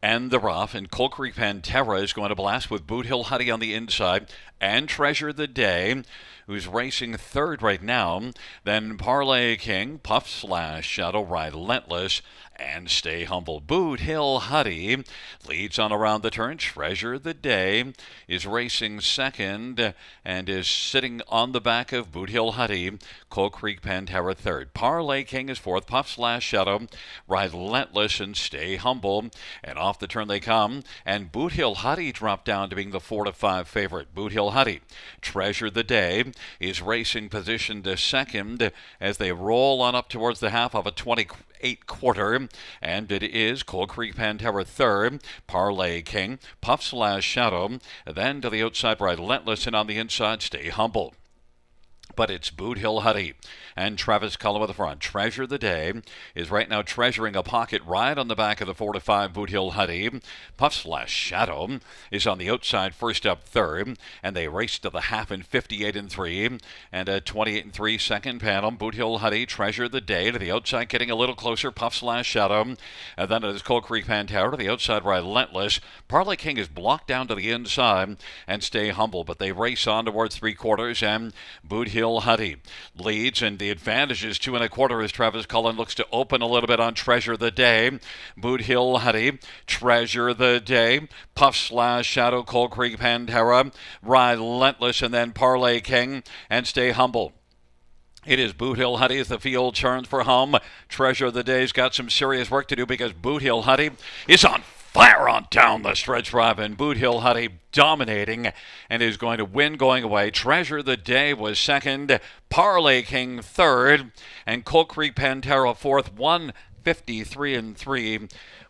and the rough, and Coal Creek Pantera is going to blast with Boot Hill Huddy on the inside and Treasure the Day, who's racing third right now. Then Parlay King, Puff Slash, Shadow Relentless, and Stay Humble. Boot Hill Huddy leads on around the turn. Treasure the Day is racing second and is sitting on the back of Boot Hill Huddy. Coal Creek Pantera third. Parlay King is fourth. Puff Slash Shadow, Relentless, and Stay Humble. And off the turn they come. And Boot Hill Huddy dropped down to being the 4-5 favorite. Boot Hill Huddy. Treasure the Day is racing position to second as they roll on up towards the half of a 28 quarter, and it is Coal Creek Pantera third, Parlay King, Puff Slash Shadow, then to the outside Relentless, and on the inside Stay Humble. But it's Boot Hill Huddy and Travis Cullen with the front. Treasure the Day is right now treasuring a pocket right on the back of the 4-5 Boot Hill Huddy. Puff Slash Shadow is on the outside, first up third, and they race to the half in 58 and 3 and a 28 and 3 second panel. Boot Hill Huddy, Treasure the Day to the outside, getting a little closer. Puff Slash Shadow, and then it is Coal Creek Pantera to the outside, Relentless. Parlay King is blocked down to the inside and Stay Humble, but they race on towards 3/4, and Boot Hill Huddy leads, and the advantage is 2 1/4 as Travis Cullen looks to open a little bit on Treasure the Day. Boot Hill Huddy, Treasure the Day, Puff Slash Shadow, Coal Creek Pantera, Relentless, and then Parlay King and Stay Humble. It is Boot Hill Huddy as the field turns for home. Treasure of the Day's got some serious work to do because Boot Hill Huddy is on fire on down the stretch drive, and Boot Hill Huddy dominating and is going to win going away. Treasure of the Day was second, Parlay King third, and Coal Creek Pantera fourth, 153 and 3.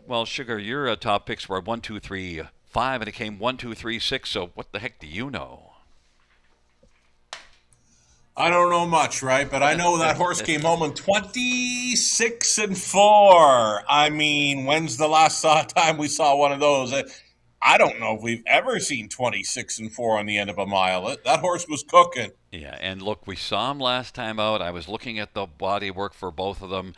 Well, Sugar, your top picks were 1, 2, 3, 5, and it came 1, 2, 3, 6. So what the heck do you know? I don't know much, right? But I know that horse came home in 26 and 4. I mean, when's the last time we saw one of those? I don't know if we've ever seen 26 and 4 on the end of a mile. That horse was cooking. Yeah, and look, we saw him last time out. I was looking at the body work for both of them,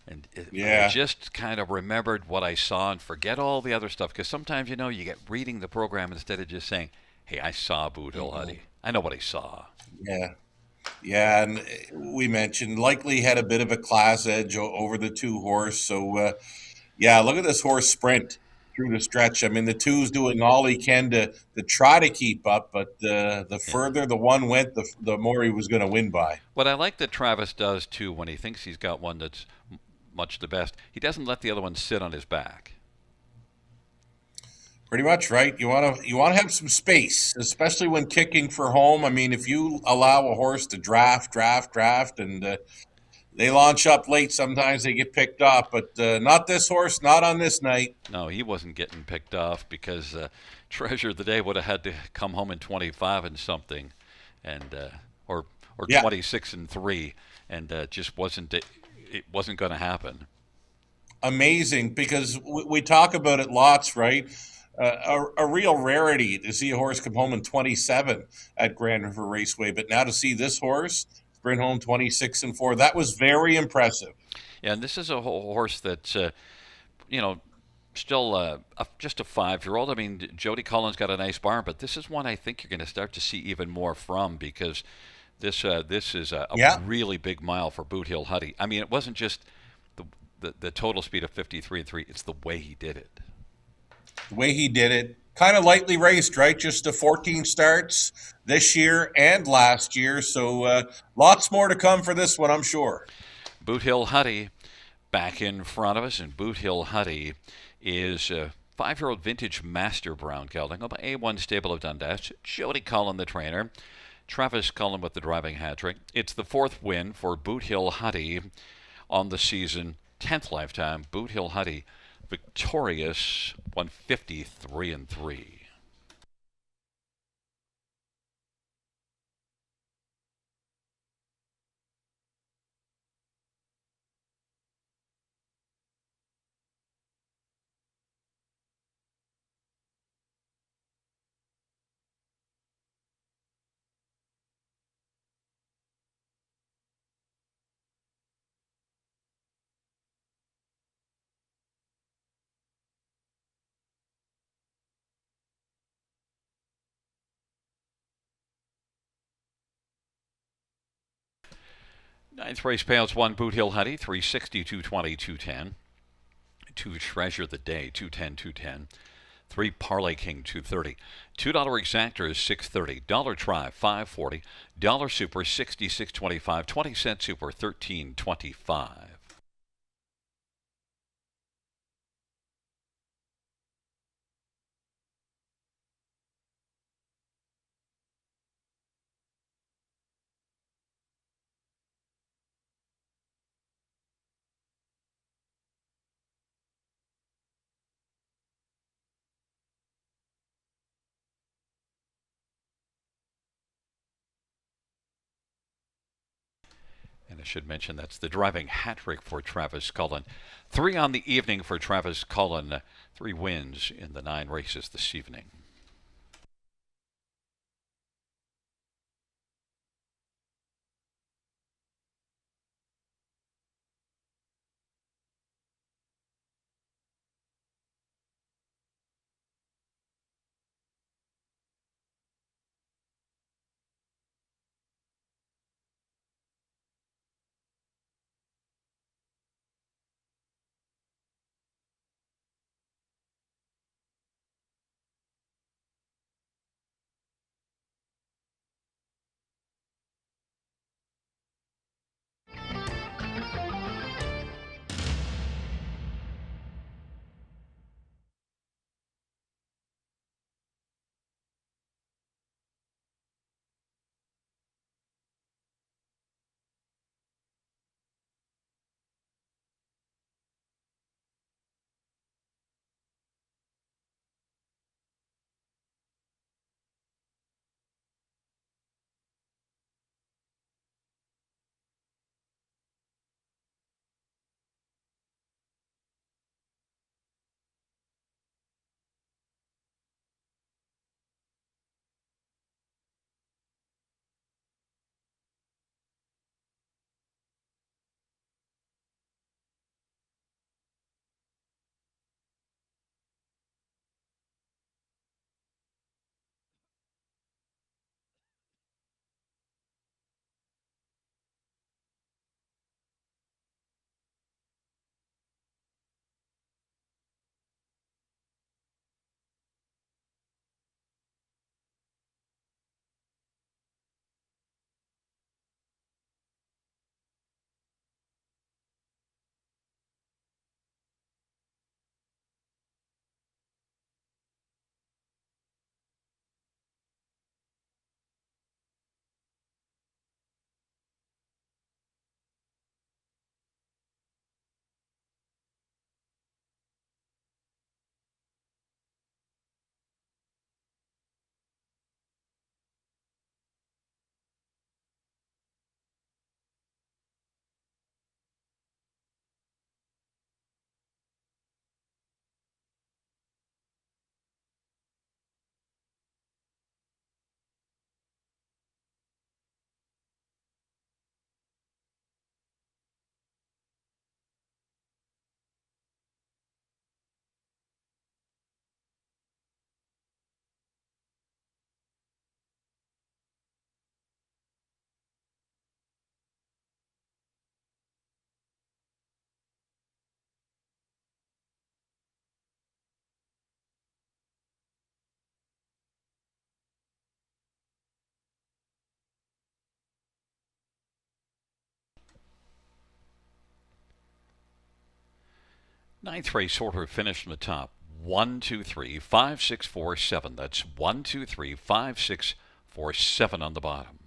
and I just kind of remembered what I saw and forget all the other stuff, because sometimes, you get reading the program instead of just saying, hey, I saw Boot Hill Huddy. I know what I saw. Yeah. Yeah, and we mentioned likely had a bit of a class edge over the 2 horse. So, look at this horse sprint through the stretch. I mean, the 2's doing all he can to try to keep up, but the further the 1 went, the more he was going to win by. What I like that Travis does, too, when he thinks he's got one that's much the best, he doesn't let the other one sit on his back. Pretty much, right? You want to have some space, especially when kicking for home. I mean, if you allow a horse to draft, and they launch up late, sometimes they get picked off. But not this horse, not on this night. No, he wasn't getting picked off because Treasure of the Day would have had to come home in 25 and something, and or 26 and 3, and just wasn't. It wasn't going to happen. Amazing, because we talk about it lots, right? A real rarity to see a horse come home in 27 at Grand River Raceway, but now to see this horse, Brynholm 26-4. That was very impressive. Yeah, and this is a horse that, you know, still just a 5-year-old. I mean, Jody Cullen's got a nice barn, but this is one I think you're going to start to see even more from because this is a Yeah. really big mile for Boot Hill Huddy. I mean, it wasn't just the total speed of 53-3; it's the way he did it. The way he did it, kind of lightly raced, right? Just 14 starts this year and last year. So lots more to come for this one, I'm sure. Boot Hill Huddy back in front of us, and Boot Hill Huddy is 5-year-old vintage Master Brown gelding by A1 Stable of Dundas. Jody Cullen, the trainer. Travis Cullen with the driving hat trick. It's the 4th win for Boot Hill Huddy on the season. 10th lifetime. Boot Hill Huddy victorious, 153-3. Ninth race payouts: 1 Boot Hill Huddy, 360, 220, 210. 2 Treasure the Day, 210, 210. 3 Parlay King, 230. $2 Exactor is 630. Dollar Try, 540. Dollar Super, 66.25. 20-cent Super, 13.25. And I should mention that's the driving hat trick for Travis Cullen. 3 on the evening for Travis Cullen. 3 wins in the 9 races this evening. ninth race order finished from the top. 1, 2, 3, 5, 6, 4, 7. That's 1, 2, 3, 5, 6, 4, 7 on the bottom.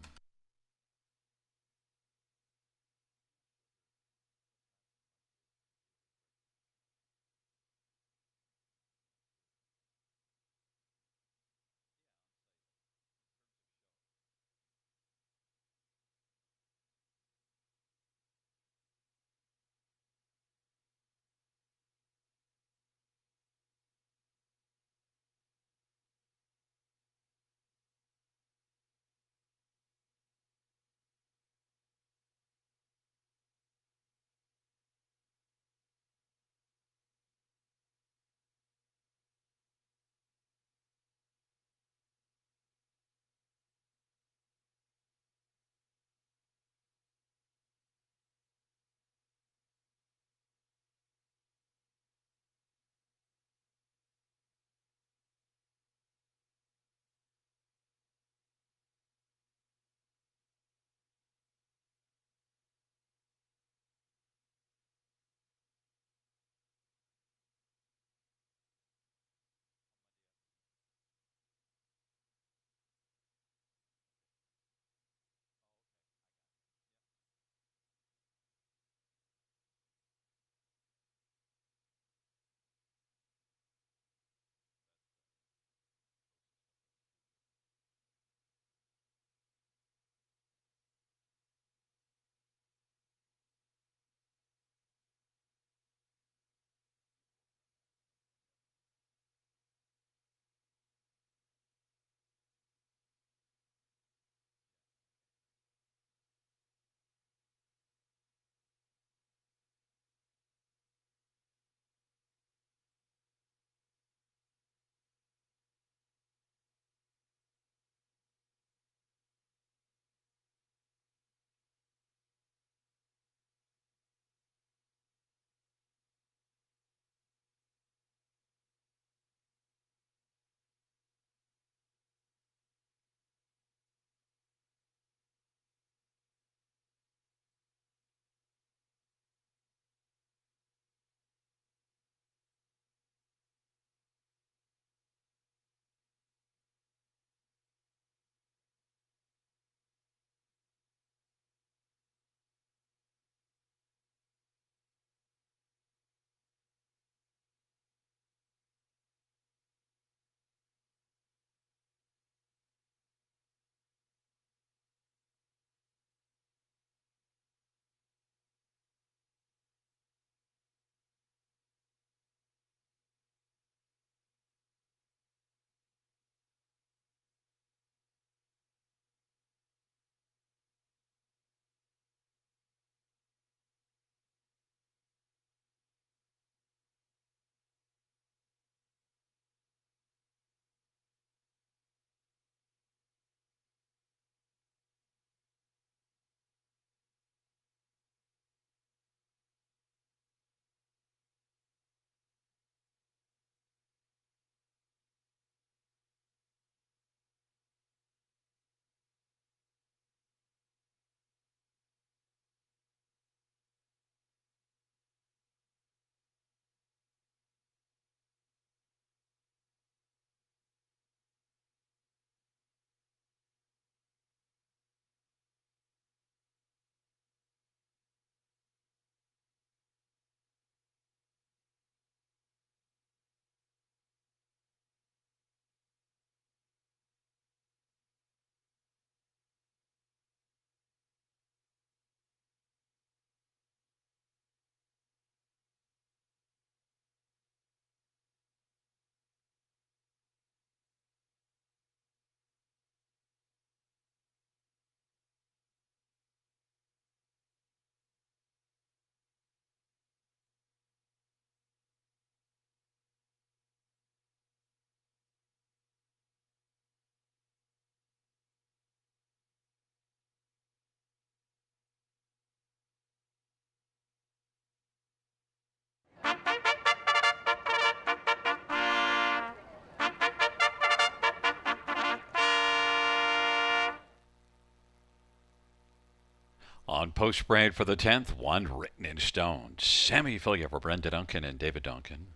On post parade for the 10th, one written in stone. Sammy Filia for Brenda Duncan and David Duncan.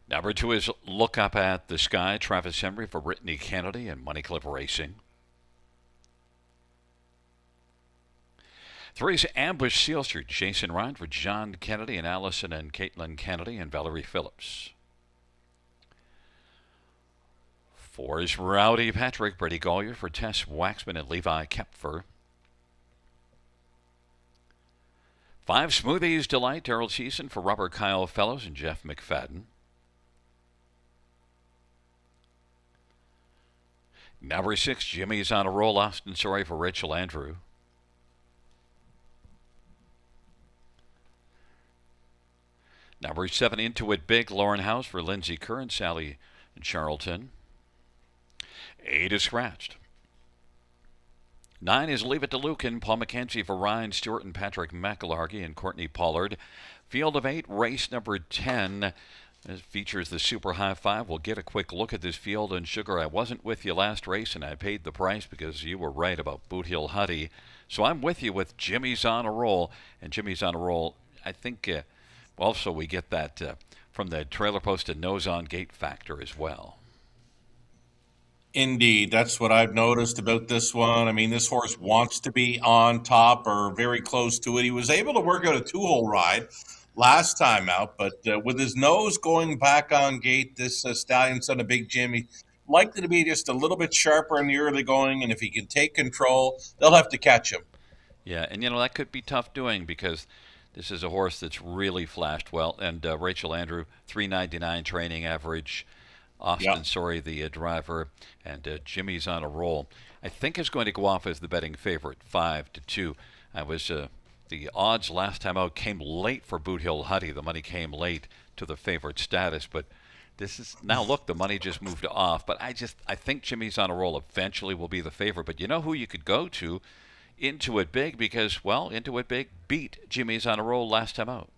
Number 2 is Look Up at the Sky, Travis Henry for Brittany Kennedy and Money Clip Racing. 3 is Ambush Sealster, Jason Ryan for John Kennedy and Allison and Caitlin Kennedy and Valerie Phillips. 4 is Rowdy Patrick, Brady Gollier for Tess Waxman and Levi Kepfer. 5, Smoothies Delight, Daryl Cheeson for Robert Kyle Fellows and Jeff McFadden. Number 6, Jimmy's on a Roll, Austin Sorry for Rachel Andrew. Number 7, Into It Big, Lauren House for Lindsay Kerr and Sally Charlton. 8 is Scratched. 9 is Leave It to Lucan, Paul McKenzie for Ryan Stewart and Patrick McElhargy and Courtney Pollard. Field of 8, race number 10. It features the Super High Five. We'll get a quick look at this field. And Sugar, I wasn't with you last race, and I paid the price because you were right about Boot Hill Huddy. So I'm with you with Jimmy's on a Roll. And Jimmy's on a Roll, I think also we get that from the trailer post and nose on gate factor as well. Indeed, that's what I've noticed about this one. I mean, this horse wants to be on top or very close to it. He was able to work out a 2-hole ride last time out, but with his nose going back on gate, this stallion's done a big gym. He's likely to be just a little bit sharper in the early going, and if he can take control, they'll have to catch him. Yeah, and that could be tough doing because this is a horse that's really flashed well. And Rachel Andrew, 399 training average. Austin Sorry, the driver, and Jimmy's on a Roll. I think is going to go off as the betting favorite, 5-2. I was the odds last time out came late for Boot Hill Huddy. The money came late to the favorite status, but this is now look, the money just moved off. But I think Jimmy's on a Roll eventually will be the favorite. But you know who you could go to? Into It Big, because Into It Big beat Jimmy's on a Roll last time out.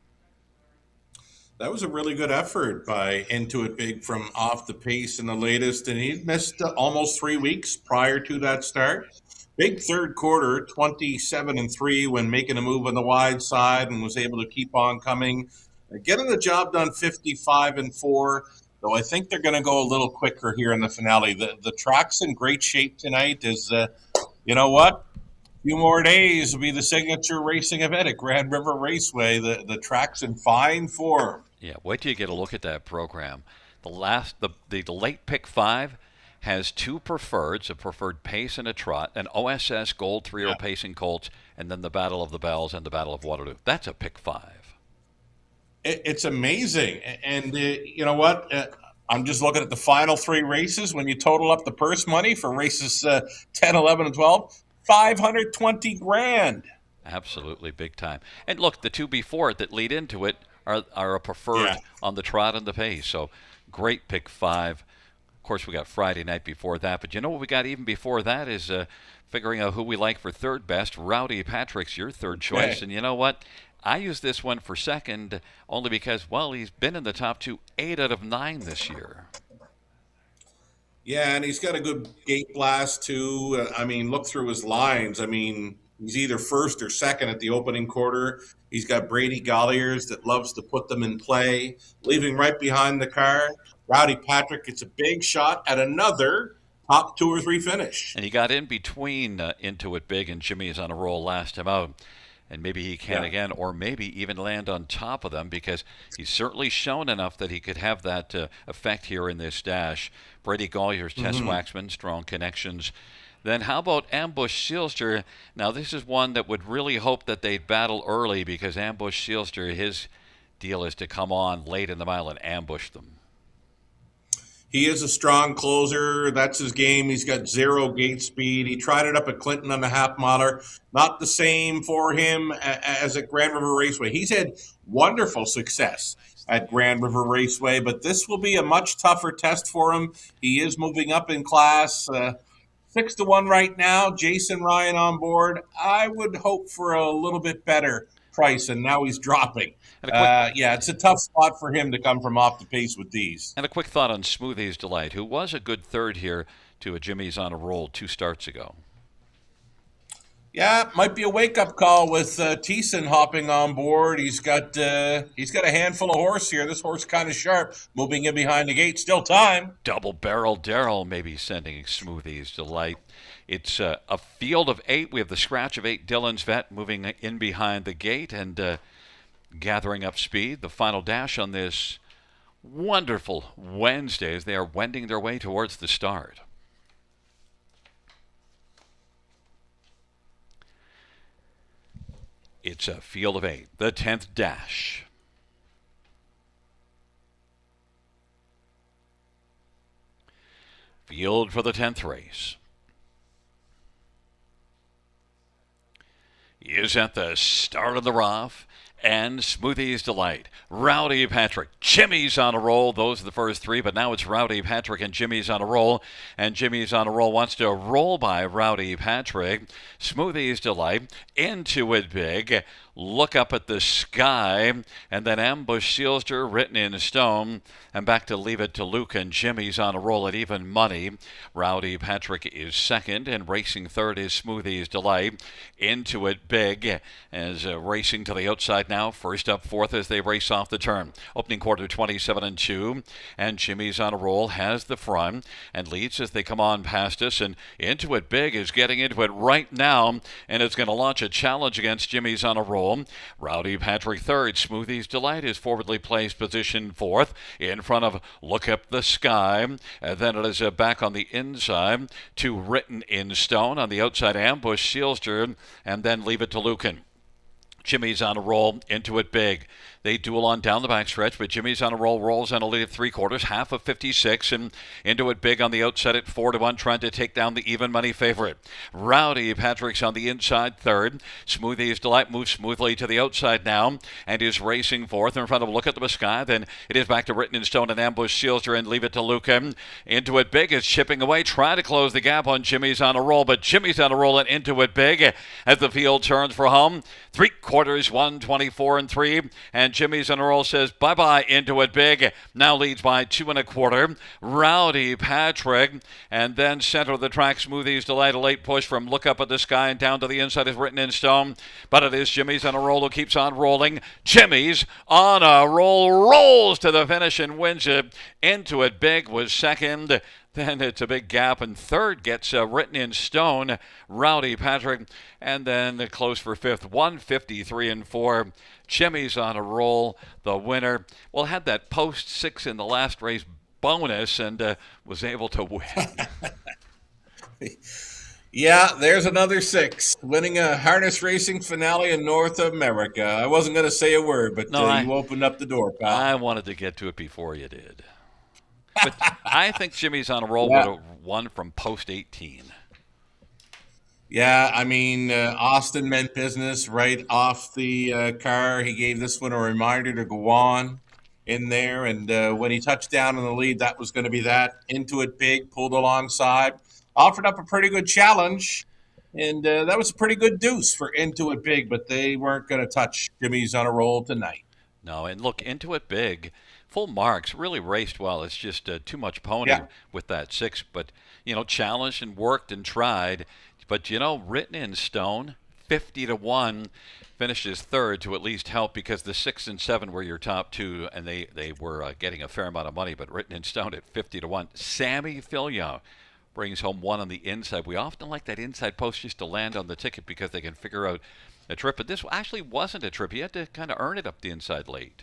That was a really good effort by Into It Big from off the pace in the latest, and he missed almost 3 weeks prior to that start. Big third quarter, 27-3 when making a move on the wide side and was able to keep on coming. Getting the job done 55-4, though I think they're going to go a little quicker here in the finale. The track's in great shape tonight. You know what? A few more days will be the signature racing event at Grand River Raceway. The track's in fine form. Yeah, wait till you get a look at that program. The late pick 5 has 2 preferreds, a preferred pace and a trot, an OSS Gold 3-year pacing colts, and then the Battle of the Bells and the Battle of Waterloo. That's a pick 5. It's amazing. And you know what? I'm just looking at the final 3 races. When you total up the purse money for races 10, 11, and 12, $520,000. Absolutely big time. And look, the 2 before it that lead into it are a preferred on the trot and the pace. So great pick 5. Of course, we got Friday night before that. But you know what we got even before that is figuring out who we like for third best. Rowdy Patrick's your third choice. Okay. And you know what? I use this one for second only because, he's been in the top 2 8 out of 9 this year. Yeah, and he's got a good gate blast, too. Look through his lines. He's either first or second at the opening quarter. He's got Brady Golliers that loves to put them in play, leaving right behind the car. Rowdy Patrick gets a big shot at another top 2 or 3 finish. And he got in between Into It Big and Jimmy's on a Roll last time out. And maybe he can again, or maybe even land on top of them because he's certainly shown enough that he could have that effect here in this dash. Brady Gollier's Tess Waxman, strong connections. Then how about Ambush Sealster? Now this is one that would really hope that they'd battle early because Ambush Sealster, his deal is to come on late in the mile and ambush them. He is a strong closer. That's his game. He's got 0 gate speed. He tried it up at Clinton on the half-miler. Not the same for him as at Grand River Raceway. He's had wonderful success at Grand River Raceway, but this will be a much tougher test for him. He is moving up in class. 6-1 right now. Jason Ryan on board. I would hope for a little bit better price, and now he's dropping. It's a tough spot for him to come from off the pace with these. And a quick thought on Smoothies Delight, who was a good third here to a Jimmy's on a Roll 2 starts ago. Yeah, might be a wake-up call with Thiessen hopping on board. He's got a handful of horse here. This horse kind of sharp, moving in behind the gate. Still time. Double Barrel Daryl maybe sending Smoothies Delight. It's a field of 8. We have the scratch of 8. Dylan's Vet moving in behind the gate and gathering up speed. The final dash on this wonderful Wednesday as they are wending their way towards the start. It's a field of 8. The 10th dash. Field for the 10th race. Is at the start of the rough. And Smoothies Delight. Rowdy Patrick. Jimmy's on a roll. Those are the first 3, but now it's Rowdy Patrick and Jimmy's on a roll. And Jimmy's on a roll wants to roll by Rowdy Patrick. Smoothies Delight. Into it big. Look up at the sky. And then Ambush Sealster written in stone. And back to Leave It to Luke and Jimmy's on a roll at even money. Rowdy Patrick is second. And racing third is Smoothies Delight. Into it big. As racing to the outside now. First up, fourth as they race off the turn. Opening quarter 27-2. And Jimmy's on a roll, has the front, and leads as they come on past us. And Into It Big is getting into it right now. And it's going to launch a challenge against Jimmy's on a roll. Rowdy Patrick third. Smoothies Delight is forwardly placed position fourth. In front of Look Up the Sky. And then it is back on the inside to Written in Stone. On the outside, Ambush Sealster. And then Leave It to Lucan. Jimmy's on a roll, Into It Big. They duel on down the backstretch, but Jimmy's on a roll, rolls on a lead at 3/4, half of 56, and Into It Big on the outside at 4-1, trying to take down the even money favorite. Rowdy Patrick's on the inside third. Smoothies Delight moves smoothly to the outside now and is racing fourth in front of Look at the Sky. Then it is back to Written in Stone and Ambush Sealster and Leave It to Lucan. Into It Big is chipping away, trying to close the gap on Jimmy's on a roll, but Jimmy's on a roll and Into It Big as the field turns for home. 3/4, 124-3, and Jimmy's on a roll says bye-bye Into It Big. Now leads by 2 1/4. Rowdy Patrick, and then center of the track, Smoothies Delight, a late push from Look Up at the Sky and down to the inside is Written in Stone. But it is Jimmy's on a roll who keeps on rolling. Jimmy's on a roll, rolls to the finish and wins it. Into It Big was second. Then it's a big gap, and third gets Written in Stone, Rowdy Patrick, and then close for fifth, 153-4. Jimmy's on a roll, the winner. Well, had that post 6 in the last race bonus and was able to win. Yeah, there's another 6, winning a harness racing finale in North America. I wasn't going to say a word, but you opened up the door, pal. I wanted to get to it before you did. But I think Jimmy's on a roll would have won from post 18. Yeah, I mean, Austin meant business right off the car. He gave this one a reminder to go on in there. And when he touched down in the lead, that was going to be that. Into It Big, pulled alongside, offered up a pretty good challenge. And that was a pretty good deuce for Into It Big, but they weren't going to touch Jimmy's on a roll tonight. No, and look, Into It Big, full marks, really raced well. It's just too much pony with that 6. But, challenged and worked and tried. But, Written in Stone, 50-1, finishes third to at least help because the 6 and 7 were your top 2, and they were getting a fair amount of money. But Written in Stone at 50-1. Sammy Fillion brings home 1 on the inside. We often like that inside post just to land on the ticket because they can figure out a trip. But this actually wasn't a trip. You had to kind of earn it up the inside late.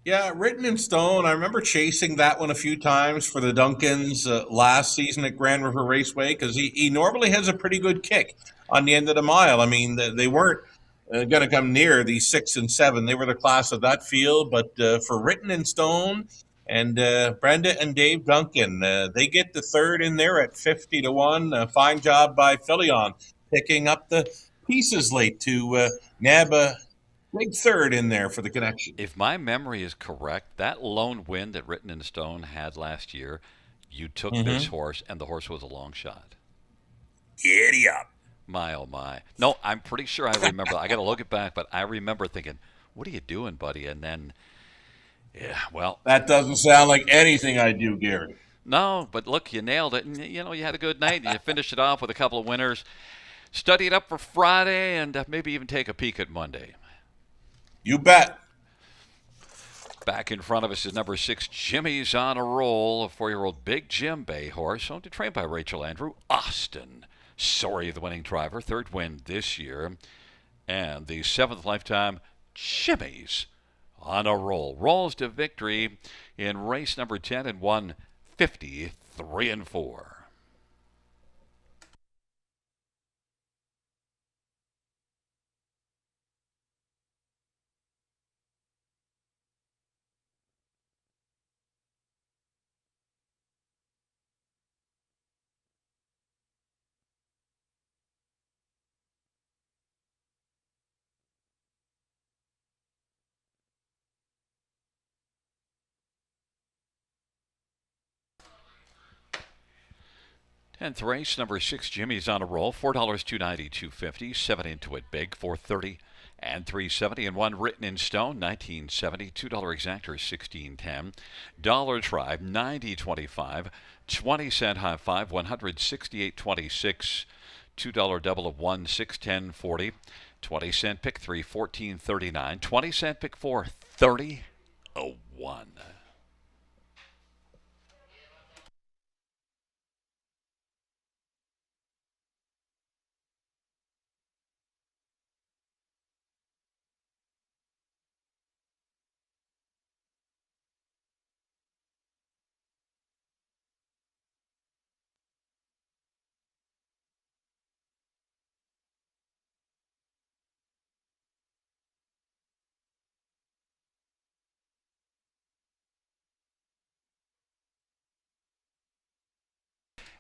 Yeah, Written in Stone. I remember chasing that one a few times for the Duncans last season at Grand River Raceway because he normally has a pretty good kick on the end of the mile. I mean, they weren't going to come near these 6 and 7. They were the class of that field. But for Written in Stone and Brenda and Dave Duncan, they get the third in there at 50-1. Fine job by Fillion picking up the pieces late to nab a big third in there for the connection. If my memory is correct, that lone win that Written in Stone had last year, you took this horse, and the horse was a long shot. Giddy up. My, oh, my. No, I'm pretty sure I remember. I got to look it back, but I remember thinking, what are you doing, buddy? And then, That doesn't sound like anything I do, Gary. No, but look, you nailed it. And, you had a good night. You finished it off with a couple of winners. study it up for Friday and maybe even take a peek at Monday. You bet. Back in front of us is number 6, Jimmy's on a Roll, a 4-year-old Big Jim Bay horse, owned and trained by Rachel Andrew. Austin Sorry, the winning driver, 3rd win this year. And the 7th lifetime, Jimmy's on a Roll. Rolls to victory in race number 10 and won 53-4. Tenth race, number 6, Jimmy's on a Roll. $4, $2.90, $2.50. 7 into it big, $4.30 and $3.70. And 1 written in stone, $19.70. $2 exactor, $16.10. Dollar Tribe, $90.25. 20-cent high five, $168.26. $2 double of 1, $6.10.40. 20-cent pick 3, $14.39. 20-cent pick 4, $30.01.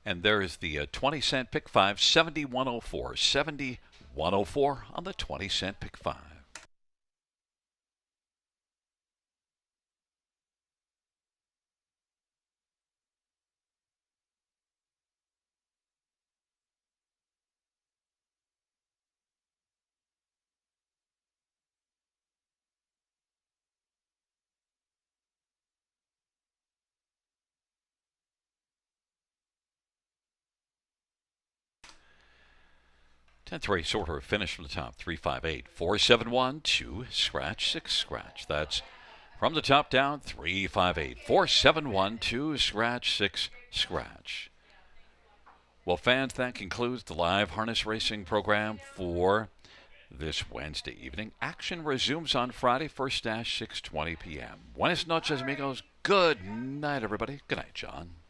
And there is the 20-cent pick 5, 7104. 7104 on the 20-cent pick 5. Tenth race order finish from the top. 358 471 2 scratch 6 scratch. That's from the top down. 358 471 2 scratch 6 scratch. Well, fans, that concludes the live harness racing program for this Wednesday evening. Action resumes on Friday, first dash 6:20 p.m. Buenas noches, amigos. Good night, everybody. Good night, John.